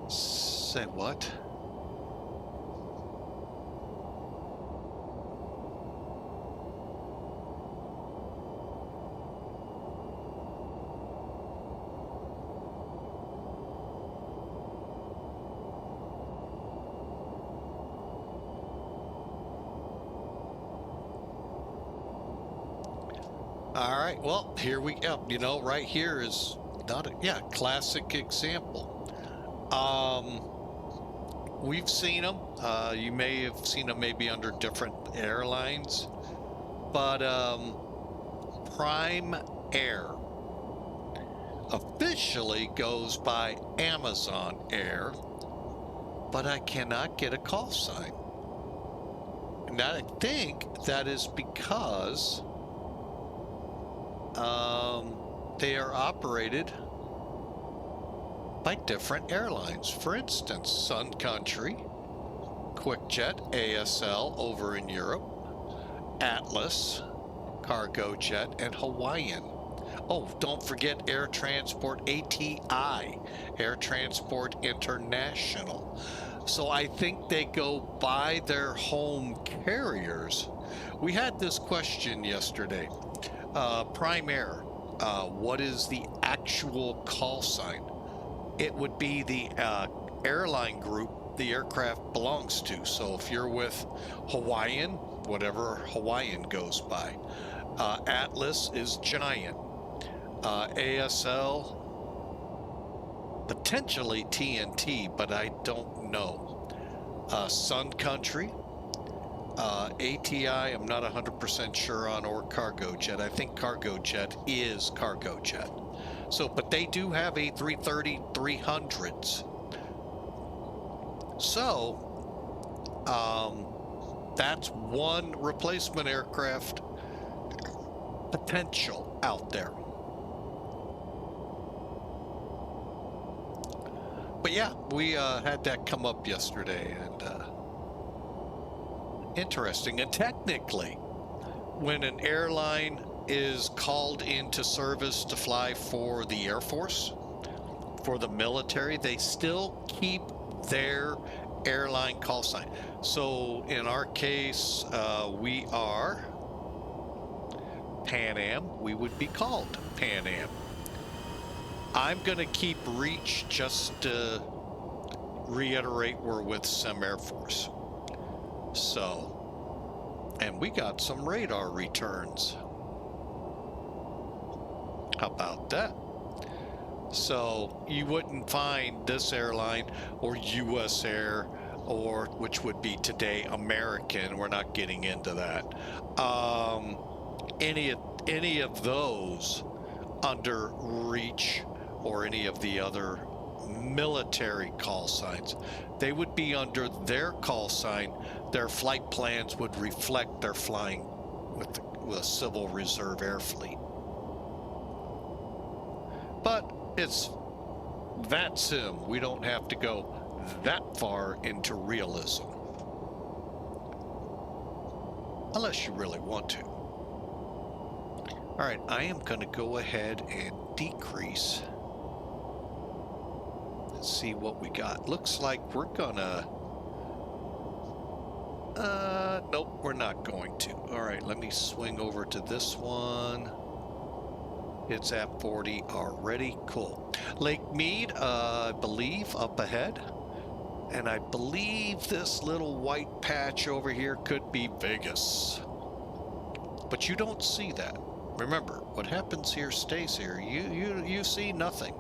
Say what? All right, well, here we go. You know, right here is not a, yeah, classic example. We've seen them. You may have seen them maybe under different airlines, but Prime Air officially goes by Amazon Air, but I cannot get a call sign. And I think that is because they are operated by different airlines. For instance, Sun Country, QuickJet, ASL over in Europe, Atlas, Cargo Jet, and Hawaiian. Oh, don't forget Air Transport ATI, Air Transport International. So I think they go by their home carriers. We had this question yesterday. Prime Air, what is the actual call sign? It would be the airline group the aircraft belongs to. So if you're with Hawaiian, whatever Hawaiian goes by. Atlas is Giant. ASL, potentially TNT, but I don't know. Sun Country, ATI, I'm not 100% sure on, or Cargo Jet. I think Cargo Jet is Cargo Jet. So, but they do have A330-300s. So, that's one replacement aircraft potential out there. But yeah, we had that come up yesterday, and interesting. And technically, when an airline is called into service to fly for the Air Force, for the military, they still keep their airline call sign. So in our case, we are Pan Am. We would be called Pan Am. I'm going to keep reach just to reiterate we're with Sim Air Force. So, and we got some radar returns. How about that? So you wouldn't find this airline or US Air, or which would be today American. We're not getting into that. Any of those under reach or any of the other military call signs. They would be under their call sign. Their flight plans would reflect their flying with the Civil Reserve Air Fleet. But it's VATSIM. We don't have to go that far into realism. Unless you really want to. All right, I am going to go ahead and decrease. Let's see what we got. Looks like we're gonna... nope, we're not going to. All right, let me swing over to this one. It's at 40 already. Cool. Lake Mead, I believe, up ahead. And I believe this little white patch over here could be Vegas. But you don't see that. Remember, what happens here stays here. You see nothing.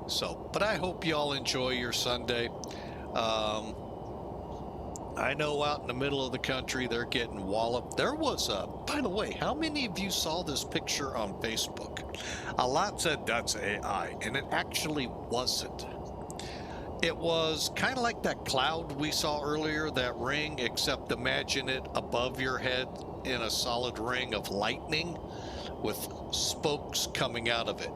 So, but I hope y'all enjoy your Sunday. I know out in the middle of the country, they're getting walloped. There was a, by the way, how many of you saw this picture on Facebook? A lot said that's AI, and it actually wasn't. It was kind of like that cloud we saw earlier, that ring, except imagine it above your head in a solid ring of lightning with spokes coming out of it.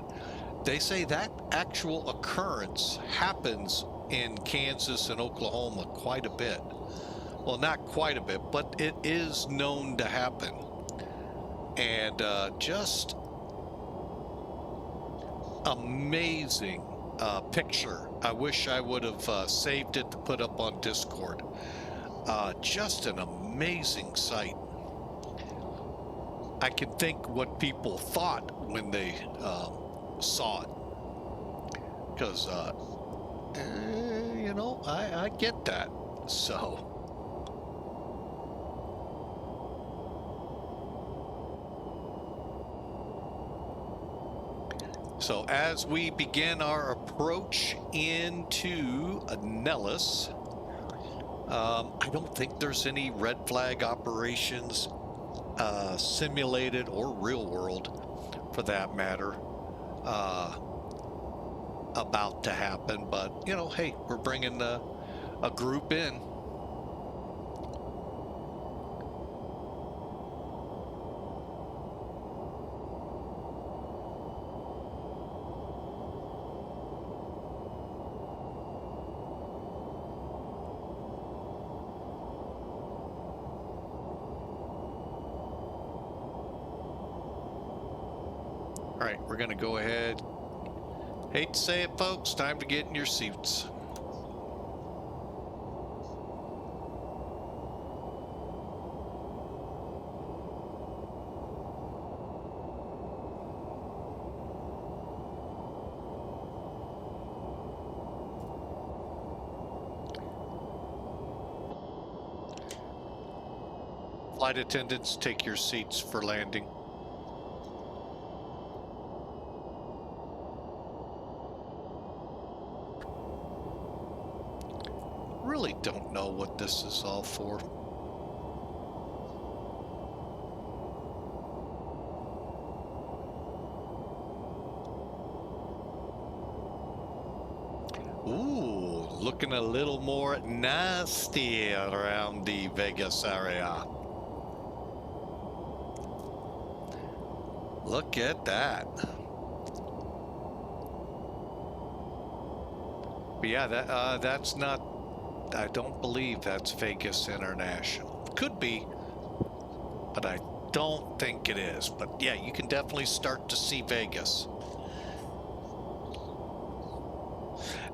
They say that actual occurrence happens in Kansas and Oklahoma quite a bit. Well, not quite a bit, but it is known to happen. And just amazing picture. I wish I would have saved it to put up on Discord. Just an amazing sight. I can think what people thought when they saw it. Because, you know, I get that. So... So as we begin our approach into Nellis, I don't think there's any red flag operations, simulated or real world for that matter, about to happen. But, you know, hey, we're bringing a group in. All right, we're going to go ahead. Hate to say it, folks, time to get in your seats. Flight attendants, take your seats for landing. Really don't know what this is all for. Ooh, looking a little more nasty around the Vegas area. Look at that. But yeah, that's not, I don't believe that's Vegas International. Could be, but I don't think it is. But yeah, you can definitely start to see Vegas.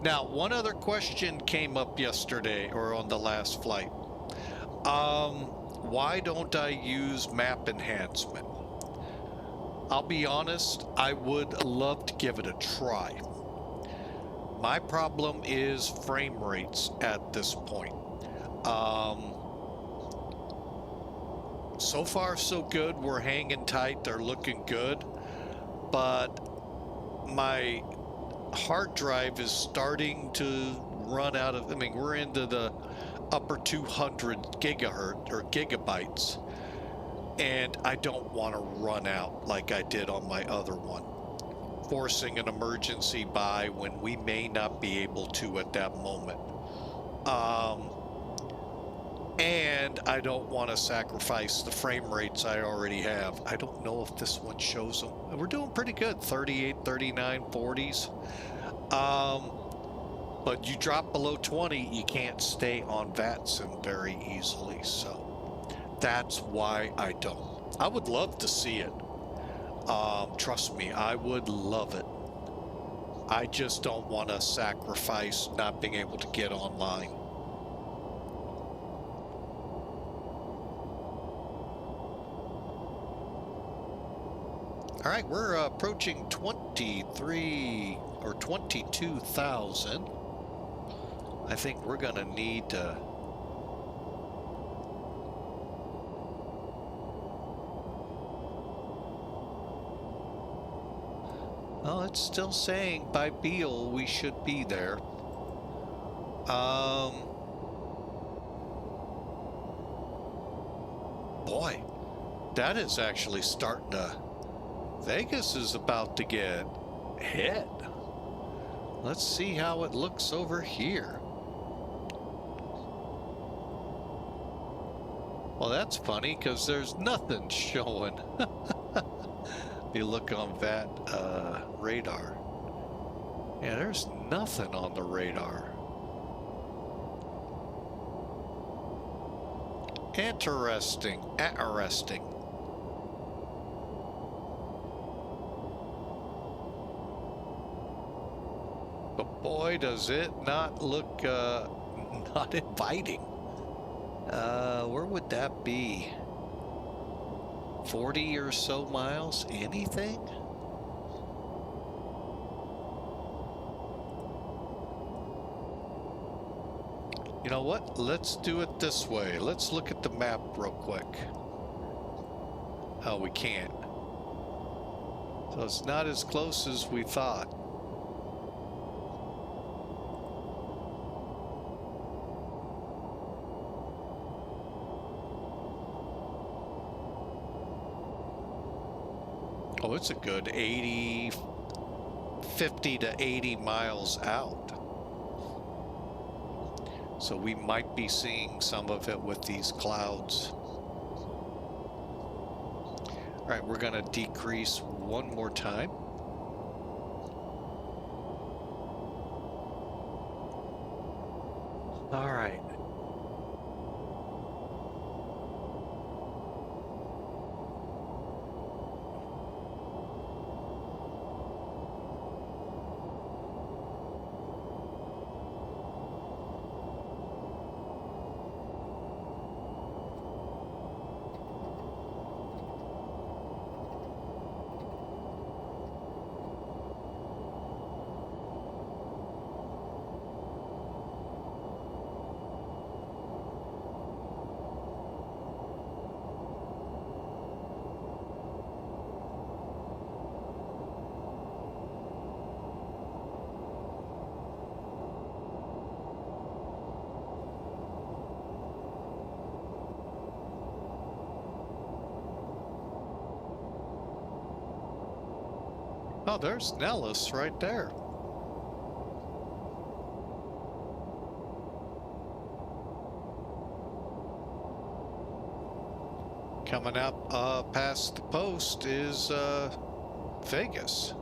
Now, one other question came up yesterday or on the last flight. why don't I use map enhancement? I'll be honest, I would love to give it a try. My problem is frame rates at this point. So far so good. We're hanging tight. They're looking good. But my hard drive is starting to run out of, I mean, we're into the upper 200 gigahertz or gigabytes, and I don't want to run out like I did on my other one, forcing an emergency buy when we may not be able to at that moment. And I don't want to sacrifice the frame rates I already have. I don't know if this one shows them. We're doing pretty good, 38, 39, 40s. But you drop below 20, you can't stay on VATSIM very easily. So that's why I don't. I would love to see it. Trust me, I would love it. I just don't want to sacrifice not being able to get online. All right, we're approaching 23 or 22,000. I think we're gonna need to. Oh, it's still saying by Beale we should be there. Boy, that is actually starting to. Vegas is about to get hit. Let's see how it looks over here. Well, that's funny because there's nothing showing. You look on that radar. Yeah, there's nothing on the radar. Interesting. Interesting. But boy, does it not look not inviting. Where would that be? 40 or so miles? Anything? You know what? Let's do it this way. Let's look at the map real quick. Oh, we can't. So it's not as close as we thought. Oh, it's a good 50 to 80 miles out. So we might be seeing some of it with these clouds. All right, we're going to decrease one more time. All right. Oh, there's Nellis right there. Coming up past the post is Vegas.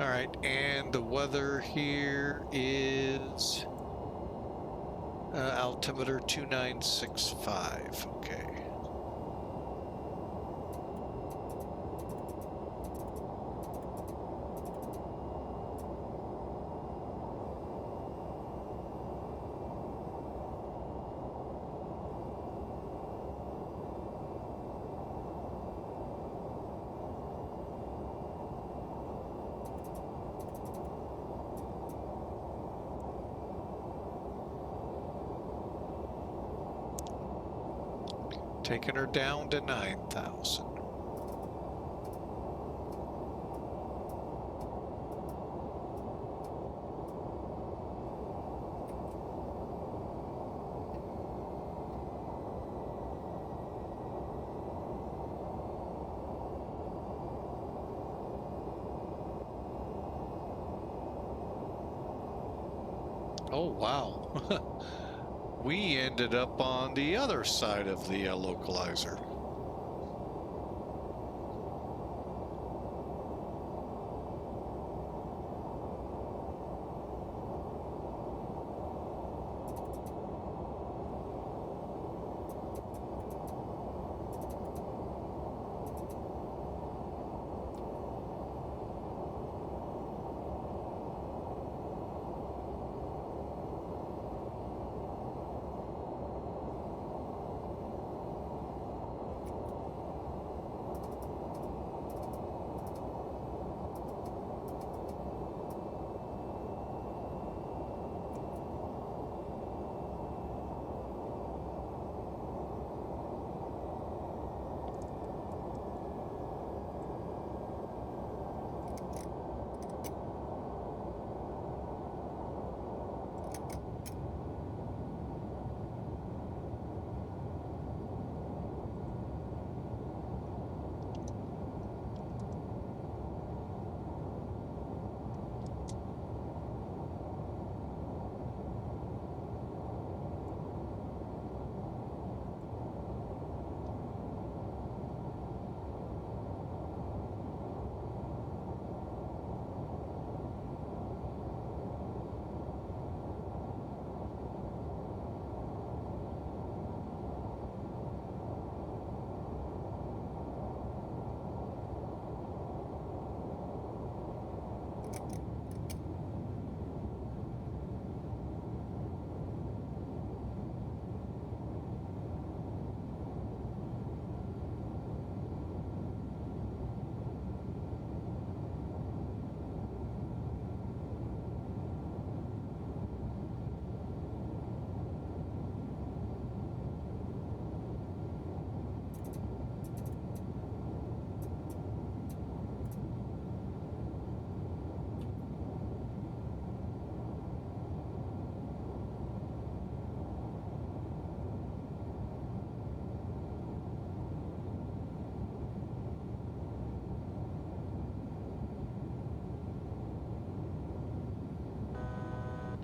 All right, and the weather here is altimeter 2965. Okay. Taking her down to 9,000. Oh, wow. We ended up on the other side of the localizer.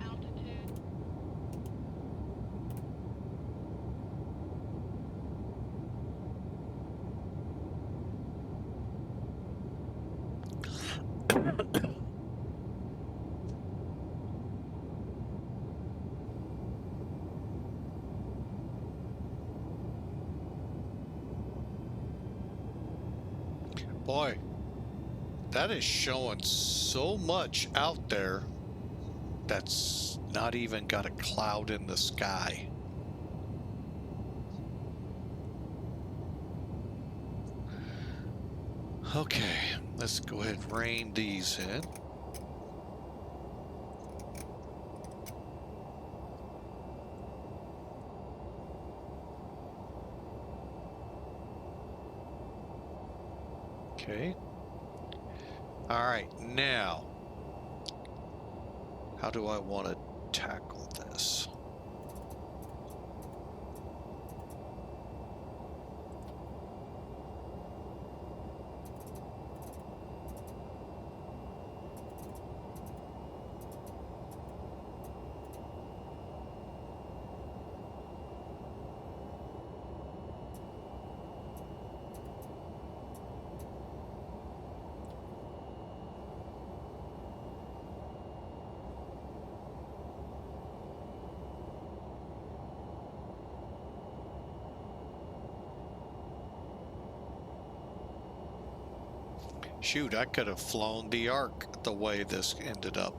Altitude. Boy, that is showing so much out there that's not even got a cloud in the sky. Okay, let's go ahead and rein these in. Okay. All right, now, how do I want to tackle this? Shoot, I could have flown the Ark the way this ended up.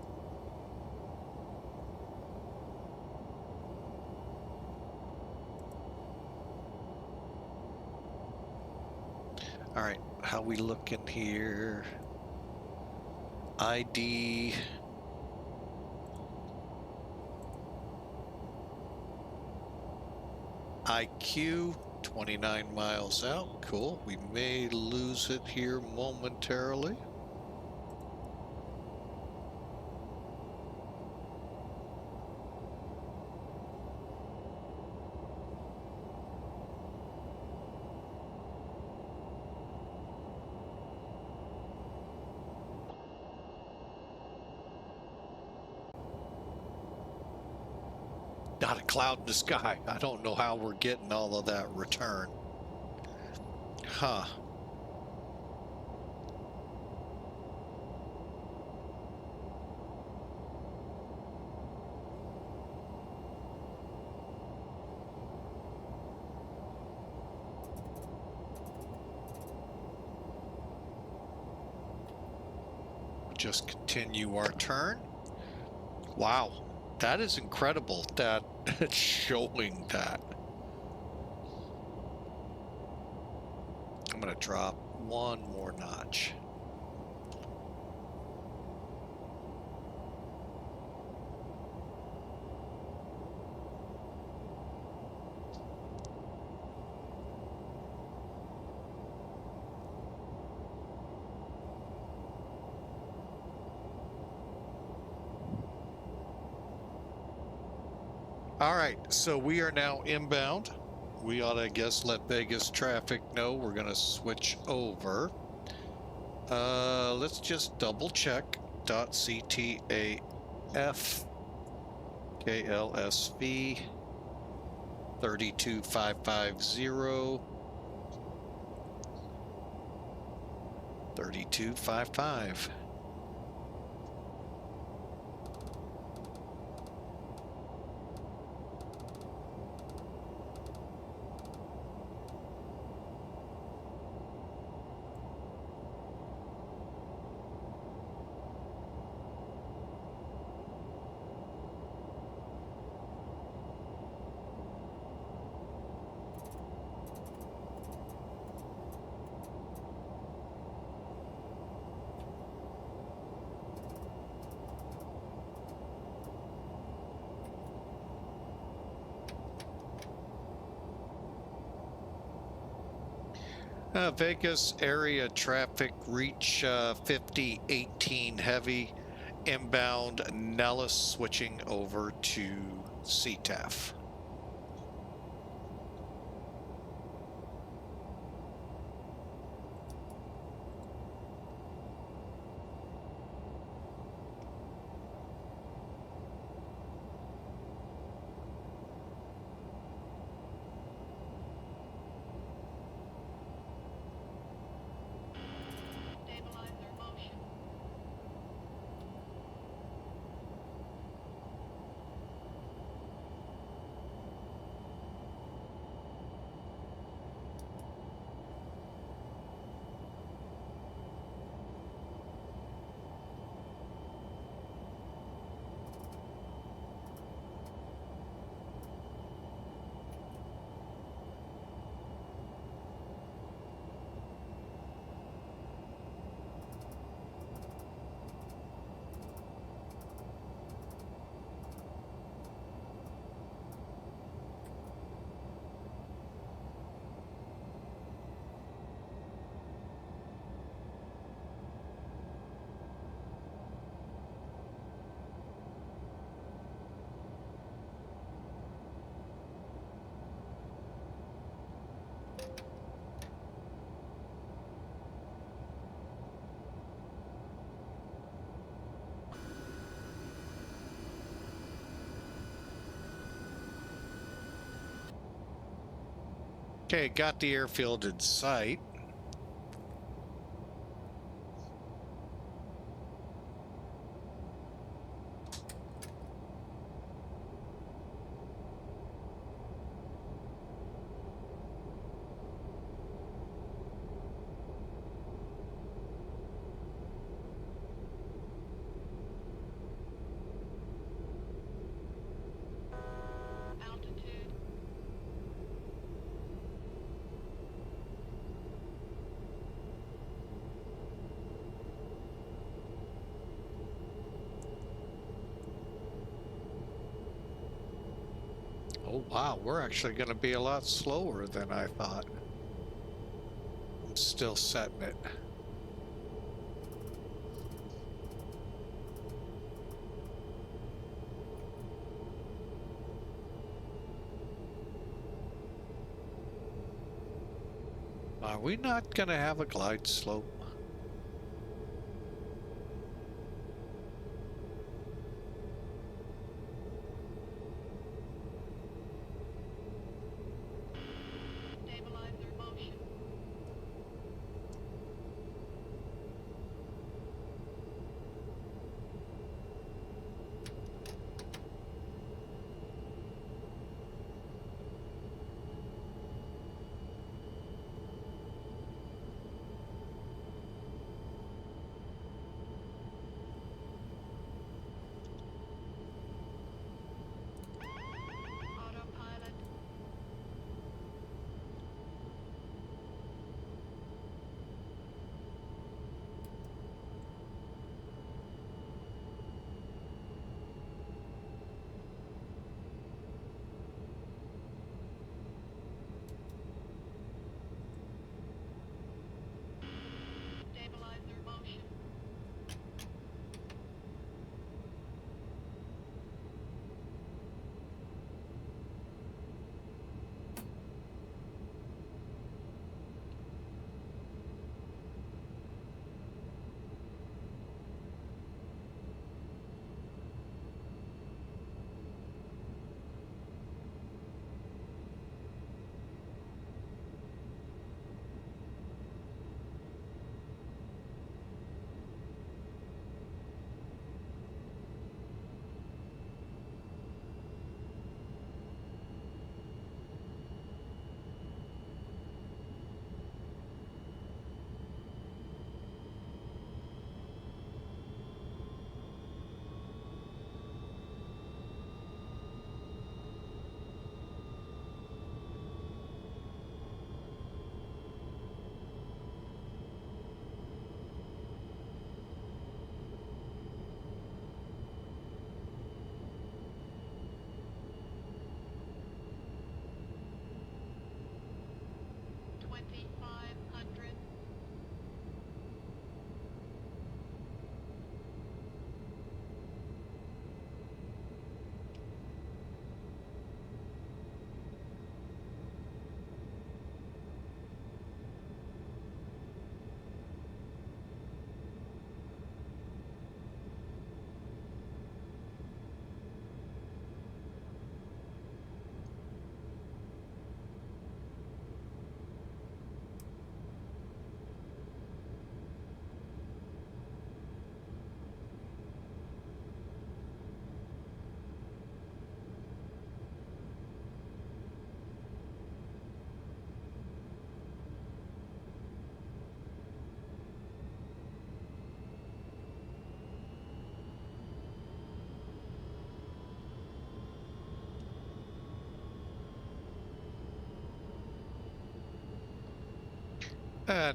All right, how we looking here? ID. IQ, 29 miles out. Cool. We may lose it here momentarily. Not a cloud in the sky. I don't know how we're getting all of that return. Huh. Just continue our turn. Wow. That is incredible that it's showing that. I'm going to drop one more notch. All right, so we are now inbound. We ought to, I guess, let Vegas traffic know we're going to switch over. Let's just double check. .ctaf KLSV 32550 3255. Vegas area traffic reach 5018 heavy inbound Nellis switching over to CTAF. Stabilizer motion. Okay, got the airfield in sight. Oh wow, we're actually going to be a lot slower than I thought. I'm still setting it. Are we not going to have a glide slope? Stabilizer motion. Autopilot. Stabilizer motion. $2,500.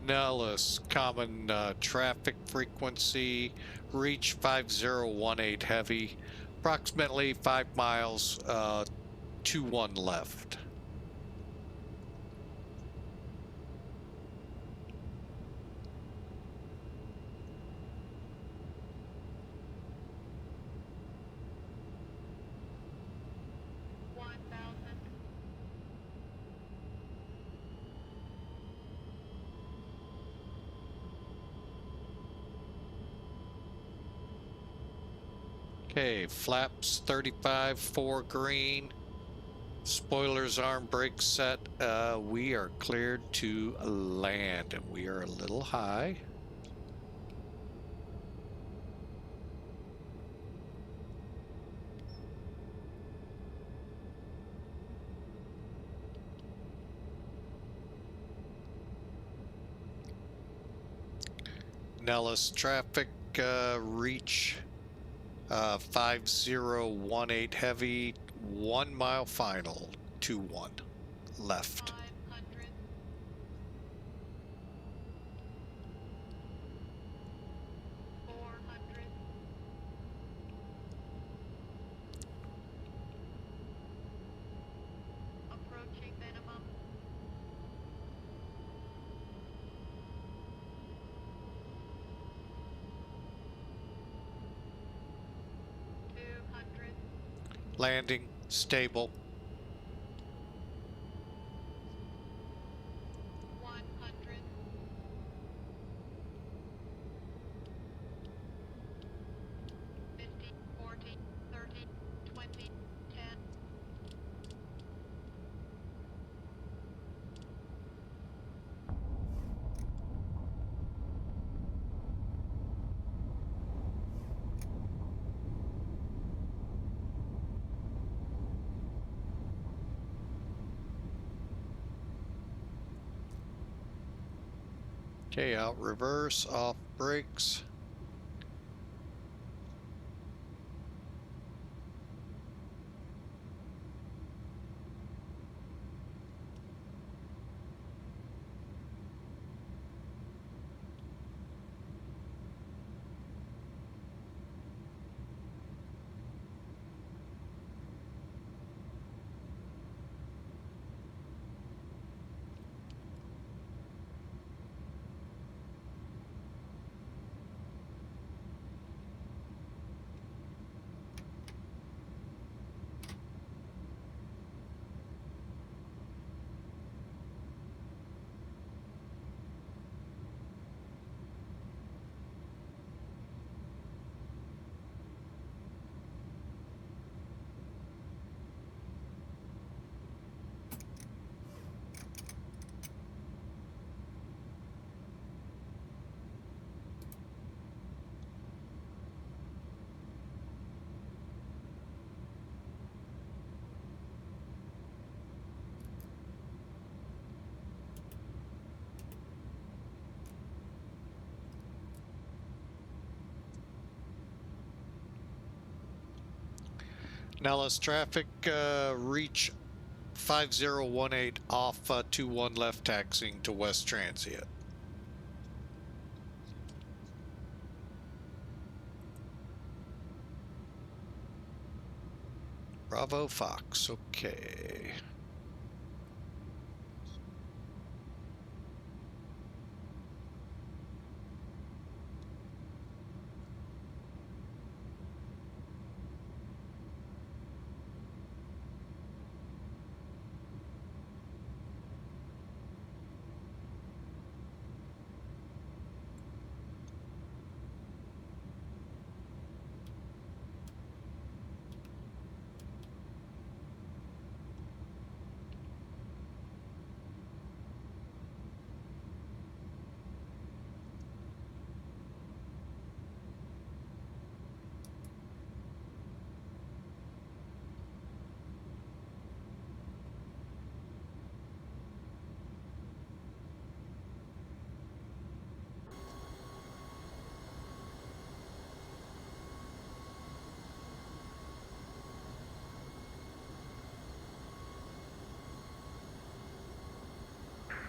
Nellis, common traffic frequency, reach 5018 heavy, approximately 5 miles, 21 left. Okay, flaps 35, 4 green. Spoilers, arm, brakes set. We are cleared to land, and we are a little high. Nellis traffic, reach 5018 heavy, 1 mile final, 21 left. 500. 400. Landing stable. 100. 50, 40, 30, 20, 10. Okay, out reverse, off brakes. Nellis traffic, reach 5018 off 21 left taxiing to West Transient. Bravo Fox, okay.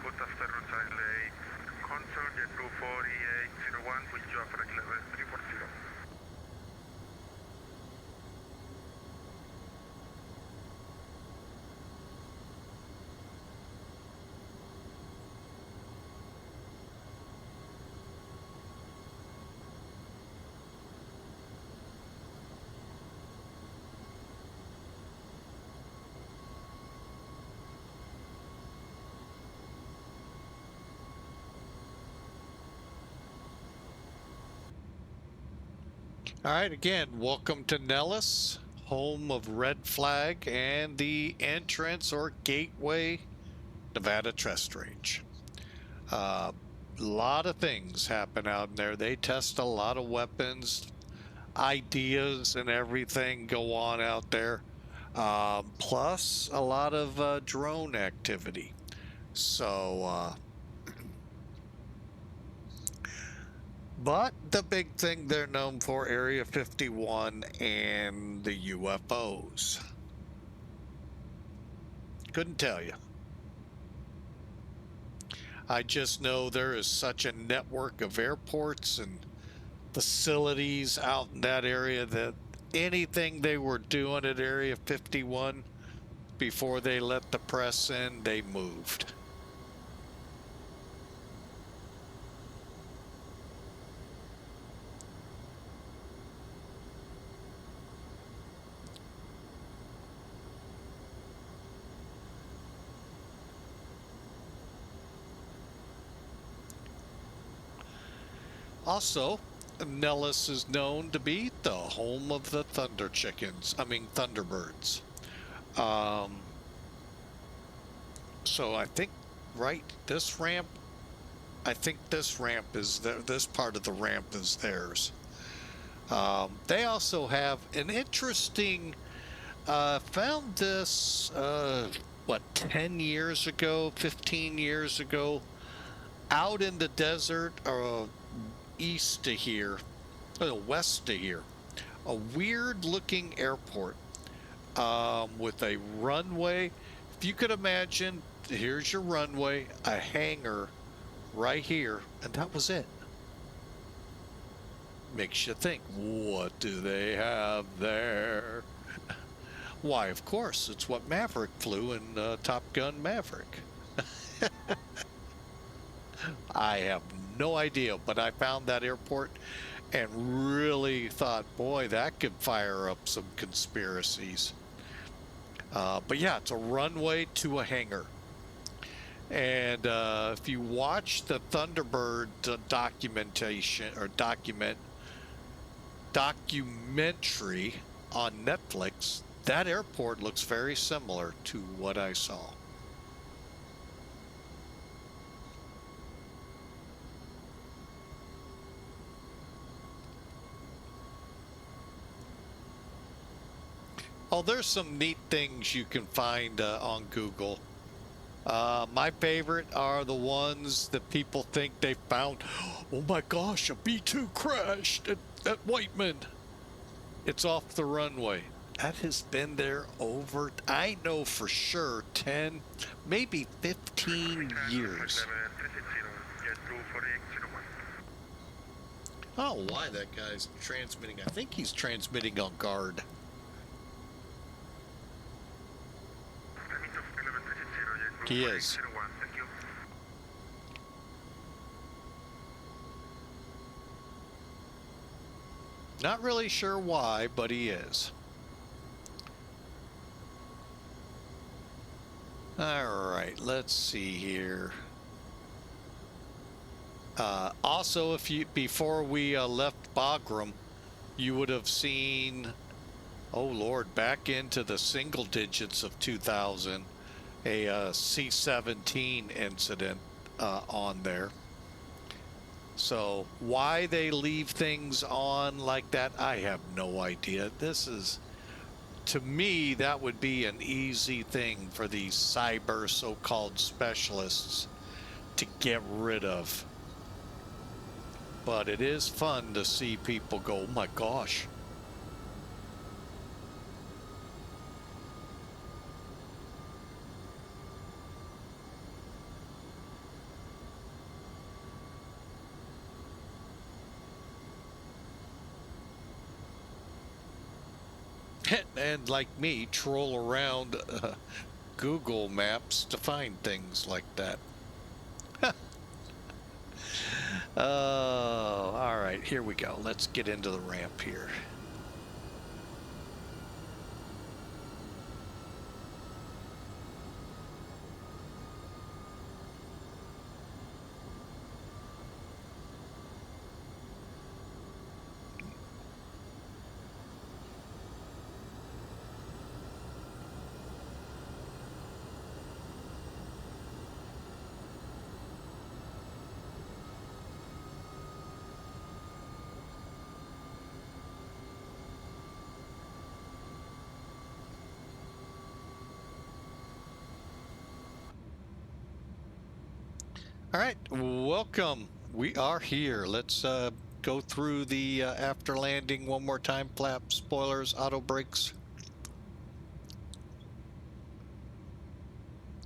Good afternoon, Saitek. Concern jet 24801, with you for level 340. All right, again, welcome to Nellis, home of Red Flag and the entrance or gateway Nevada Trust Range. A lot of things happen out in there. They test a lot of weapons, ideas, and everything go on out there. Plus a lot of drone activity. So, but the big thing they're known for, Area 51 and the UFOs. Couldn't tell you. I just know there is such a network of airports and facilities out in that area that anything they were doing at Area 51 before they let the press in, they moved. Also, Nellis is known to be the home of the Thunder Chickens. I mean, Thunderbirds. So I think, right, this ramp, I think this ramp is there. This part of the ramp is theirs. They also have an interesting, found this, what, 10 years ago, 15 years ago, out in the desert, east to here, west to here, a weird looking airport, with a runway. If you could imagine, here's your runway, a hangar right here, and that was it. Makes you think, what do they have there? Why, of course, it's what Maverick flew in Top Gun Maverick. I have no idea, but I found that airport and really thought, boy, that could fire up some conspiracies. But yeah, it's a runway to a hangar. And if you watch the Thunderbird documentation or documentary on Netflix, that airport looks very similar to what I saw. Oh, there's some neat things you can find on Google. My favorite are the ones that people think they found. Oh my gosh, a B-2 crashed at Whiteman. It's off the runway. That has been there over, I know for sure, 10, maybe 15 years. I don't know why that guy's transmitting. I think he's transmitting on guard. He is. Not really sure why, but he is. All right, let's see here. Also, if you before we left Bagram, you would have seen, oh Lord, back into the single digits of 2000, a C-17 incident on there. So why they leave things on like that, I have no idea. This is, to me, that would be an easy thing for these cyber so-called specialists to get rid of. But it is fun to see people go, oh my gosh. And like me, troll around Google Maps to find things like that. All right, here we go. Let's get into the ramp here. All right, welcome. We are here. Let's go through the after landing one more time. Flap, spoilers, auto brakes.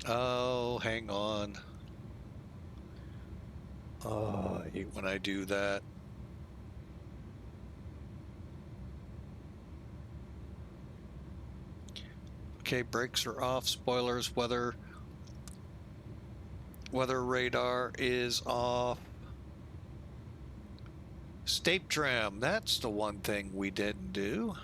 Oh, hang on. Oh, I hate when I do that. Okay, brakes are off. Spoilers, weather radar is off. State tram, that's the one thing we didn't do.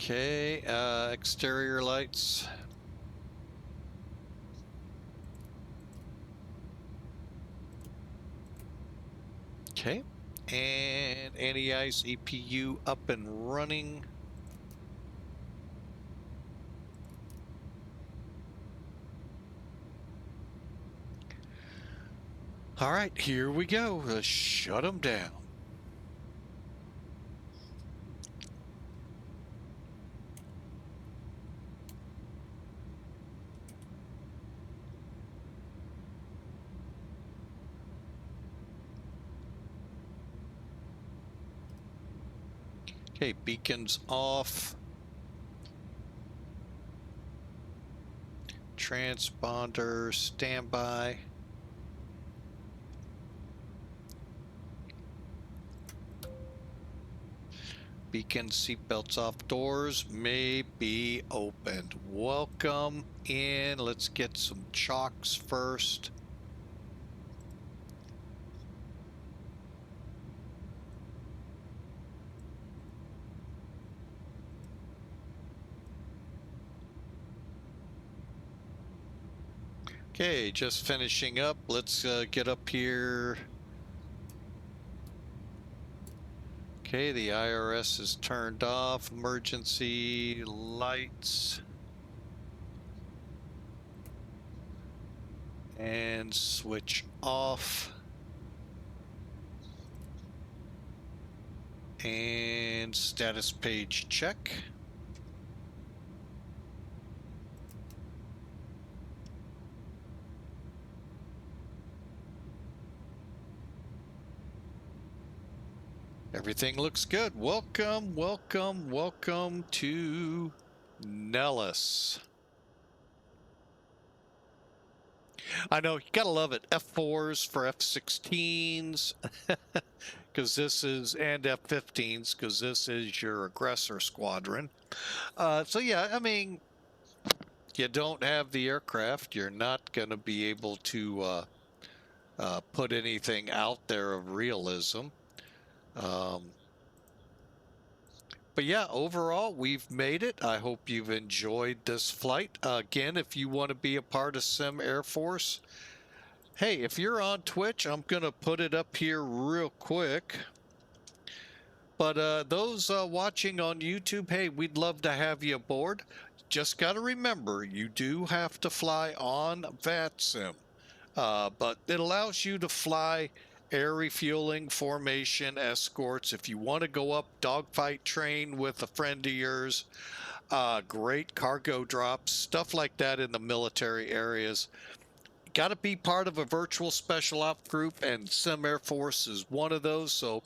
Okay, exterior lights. Okay, and anti-ice EPU up and running. All right, here we go. Let's shut them down. Okay, beacons off. Transponder standby. Beacon seatbelts off, doors may be opened. Welcome in. Let's get some chocks first. Okay, just finishing up. Let's get up here. Okay, the IRS is turned off. Emergency lights. And switch off. And status page check. Everything looks good. Welcome, welcome, welcome to Nellis. I know, you gotta love it. F4s for F-16s, because this is, and F-15s, because this is your aggressor squadron. So yeah, I mean, you don't have the aircraft, you're not gonna be able to put anything out there of realism. But yeah, overall, we've made it. I hope you've enjoyed this flight. Again, if you want to be a part of Sim Air Force, hey, if you're on Twitch, I'm going to put it up here real quick. But those watching on YouTube, hey, we'd love to have you aboard. Just got to remember, you do have to fly on VATSIM. But it allows you to fly air refueling, formation, escorts. If you want to go up dogfight train with a friend of yours, great cargo drops, stuff like that in the military areas. Got to be part of a virtual special op group, and Sim Air Force is one of those. So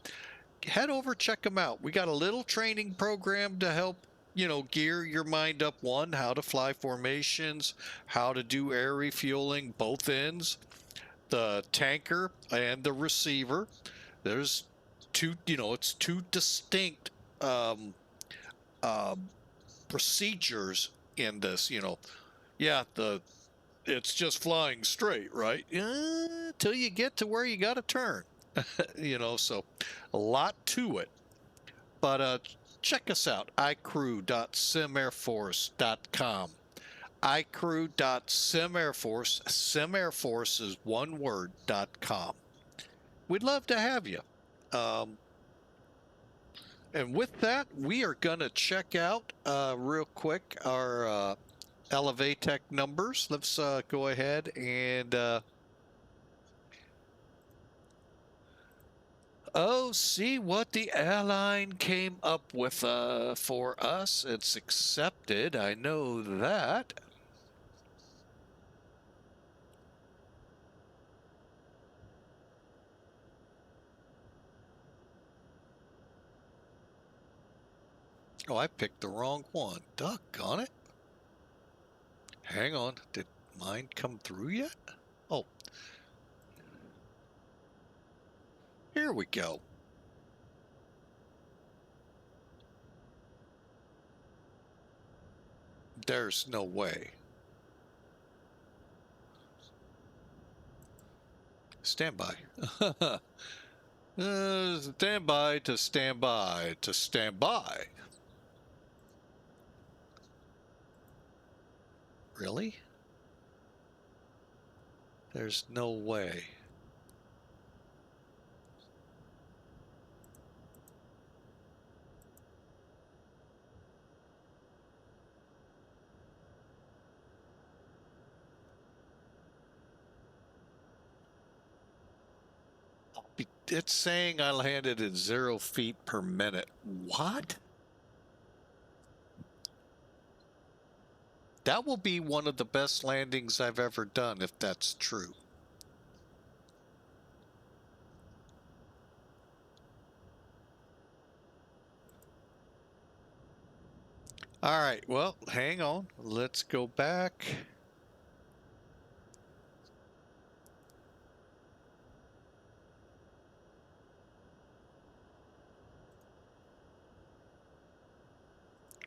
head over, check them out. We got a little training program to help, you know, gear your mind up. One, how to fly formations, how to do air refueling, both ends. The tanker and the receiver. There's two, you know, it's two distinct procedures in this, you know. Yeah, it's just flying straight, right? Till you get to where you got to turn, you know, so a lot to it. But check us out, icrew.simairforce.com. icrew.simairforce, simairforce is one word.com. We'd love to have you. And with that, we are going to check out real quick our Elevatech numbers. Let's go ahead and see what the airline came up with for us. It's accepted, I know that. Oh, I picked the wrong one. Doggone it. Hang on. Did mine come through yet? Oh. Here we go. There's no way. Stand by. Stand by to stand by to stand by. Really? There's no way. It's saying I landed at 0 feet per minute. What? That will be one of the best landings I've ever done if that's true. All right, well, hang on. Let's go back.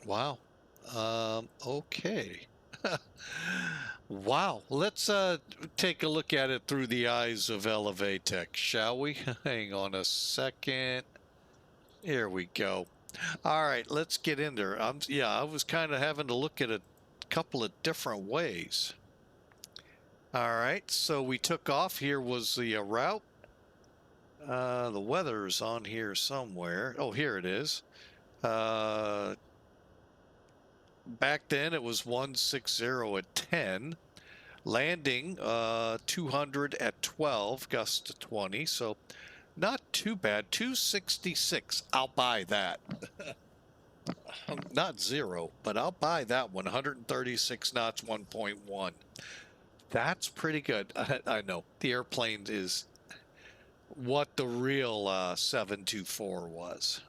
Wow. Okay. Wow. Let's take a look at it through the eyes of Elevatech, shall we? Hang on a second. Here we go. All right, let's get in there. Yeah, I was kind of having to look at a couple of different ways. All right, so we took off. Here was the route. The weather's on here somewhere. Oh, here it is. Back then it was 160 at 10. Landing 200 at 12, gust to 20. So not too bad. 266. I'll buy that. Not 0, but I'll buy that one. 136 knots, 1.1. That's pretty good. I know the airplane is what the real 724 was.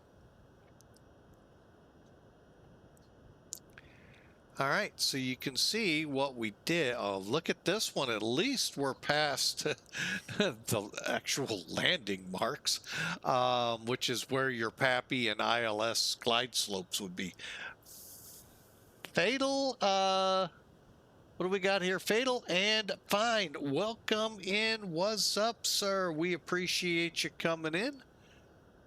All right, so you can see what we did. Oh, look at this one. At least we're past the actual landing marks, which is where your PAPI and ILS glide slopes would be. Fatal, what do we got here? Fatal and fine. Welcome in. What's up, sir? We appreciate you coming in.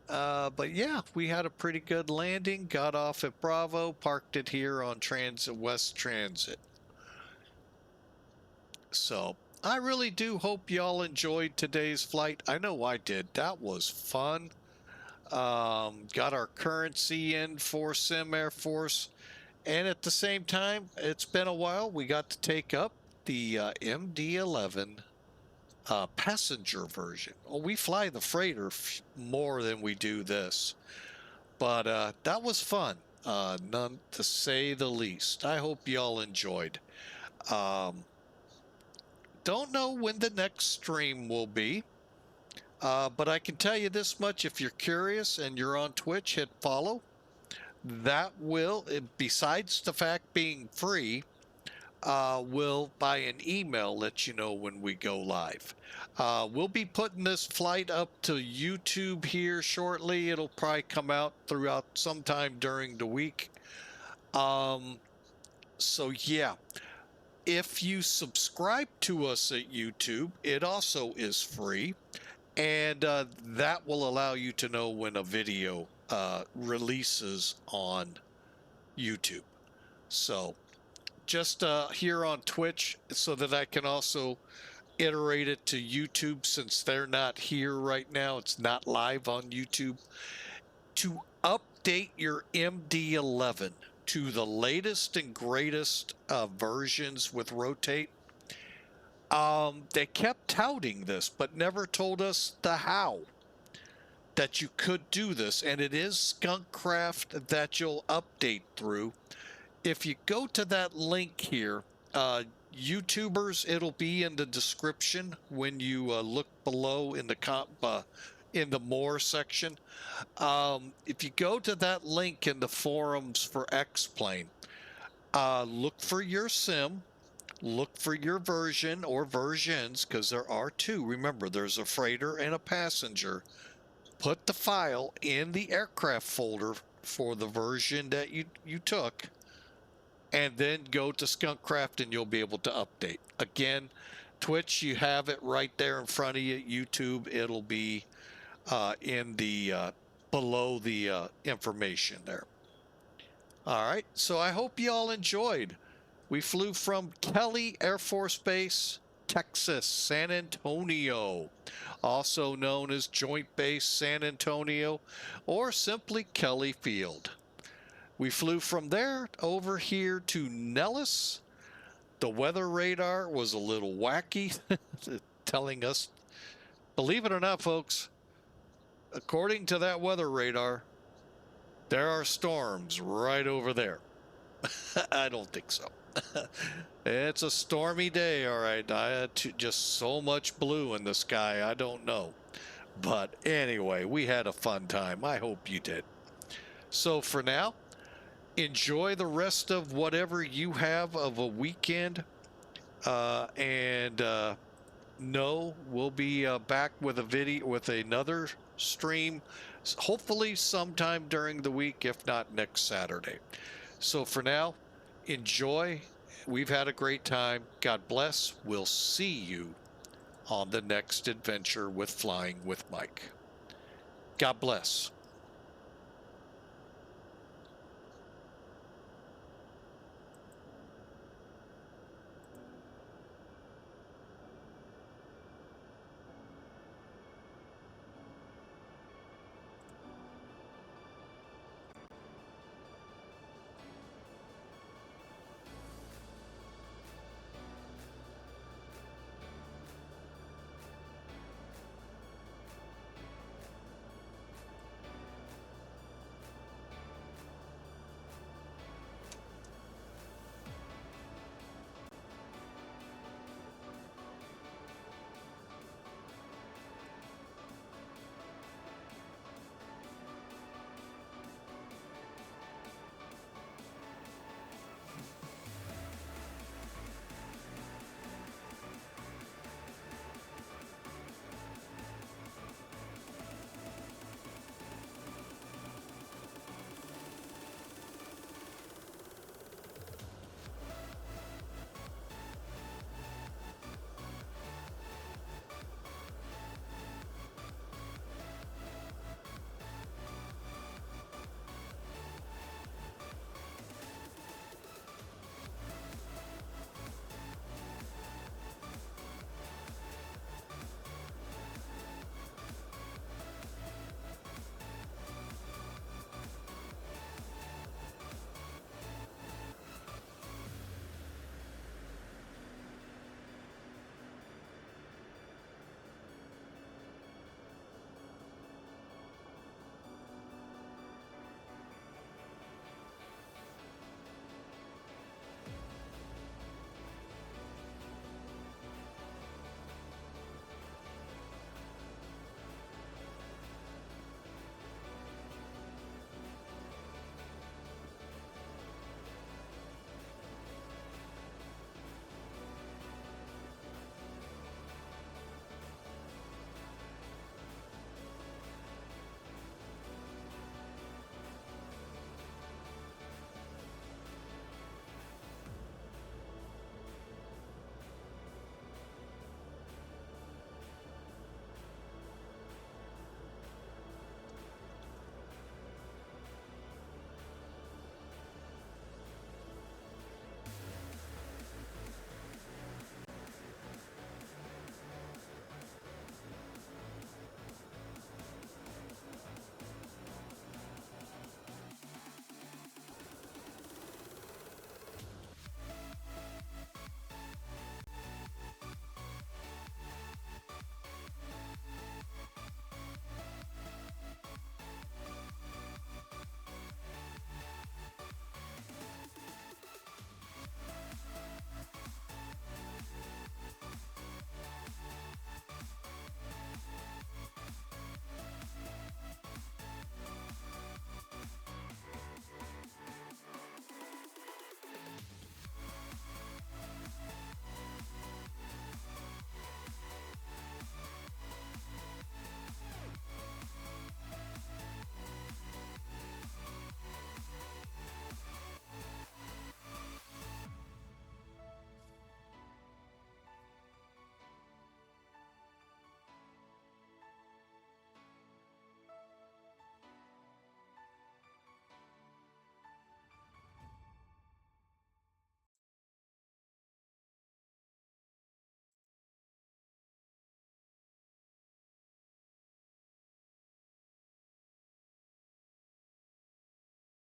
But yeah, we had a pretty good landing. Got off at Bravo, parked it here on West Transit. So I really do hope y'all enjoyed today's flight. I know I did. That was fun. Got our currency in for Sim Air Force. And at the same time, it's been a while. We got to take up the MD-11 passenger version. Well, we fly the freighter more than we do this, but that was fun, none to say the least. I hope y'all enjoyed. Don't know when the next stream will be, but I can tell you this much: if you're curious and you're on Twitch, hit follow. That will, besides the fact being free, will by an email let you know when we go live. We'll be putting this flight up to YouTube here shortly. It'll probably come out throughout sometime during the week. So yeah, if you subscribe to us at YouTube, it also is free, and that will allow you to know when a video releases on YouTube. So just here on Twitch, so that I can also iterate it to YouTube, since they're not here right now. It's not live on YouTube. To update your MD-11 to the latest and greatest versions with Rotate, they kept touting this, but never told us the how that you could do this. And it is Skunkcraft that you'll update through. If you go to that link here, YouTubers, it'll be in the description when you look below in the more section. If you go to that link in the forums for X-Plane, look for your sim, look for your version or versions, because there are two. Remember, there's a freighter and a passenger. Put the file in the aircraft folder for the version that you took, and then go to Skunkcraft and you'll be able to update. Again, Twitch, you have it right there in front of you. YouTube, it'll be in the below the information there. All right, so I hope you all enjoyed. We flew from Kelly Air Force Base, Texas, San Antonio, also known as Joint Base San Antonio or simply Kelly Field. We flew from there over here to Nellis. The weather radar was a little wacky, telling us, believe it or not, folks, according to that weather radar, there are storms right over there. I don't think so. It's a stormy day, all right. I had just so much blue in the sky, I don't know. But anyway, we had a fun time. I hope you did. So for now, enjoy the rest of whatever you have of a weekend. No, we'll be back with a video, with another stream, hopefully sometime during the week, if not next Saturday. So for now, enjoy. We've had a great time. God bless. We'll see you on the next adventure with Flying with Mike. God bless.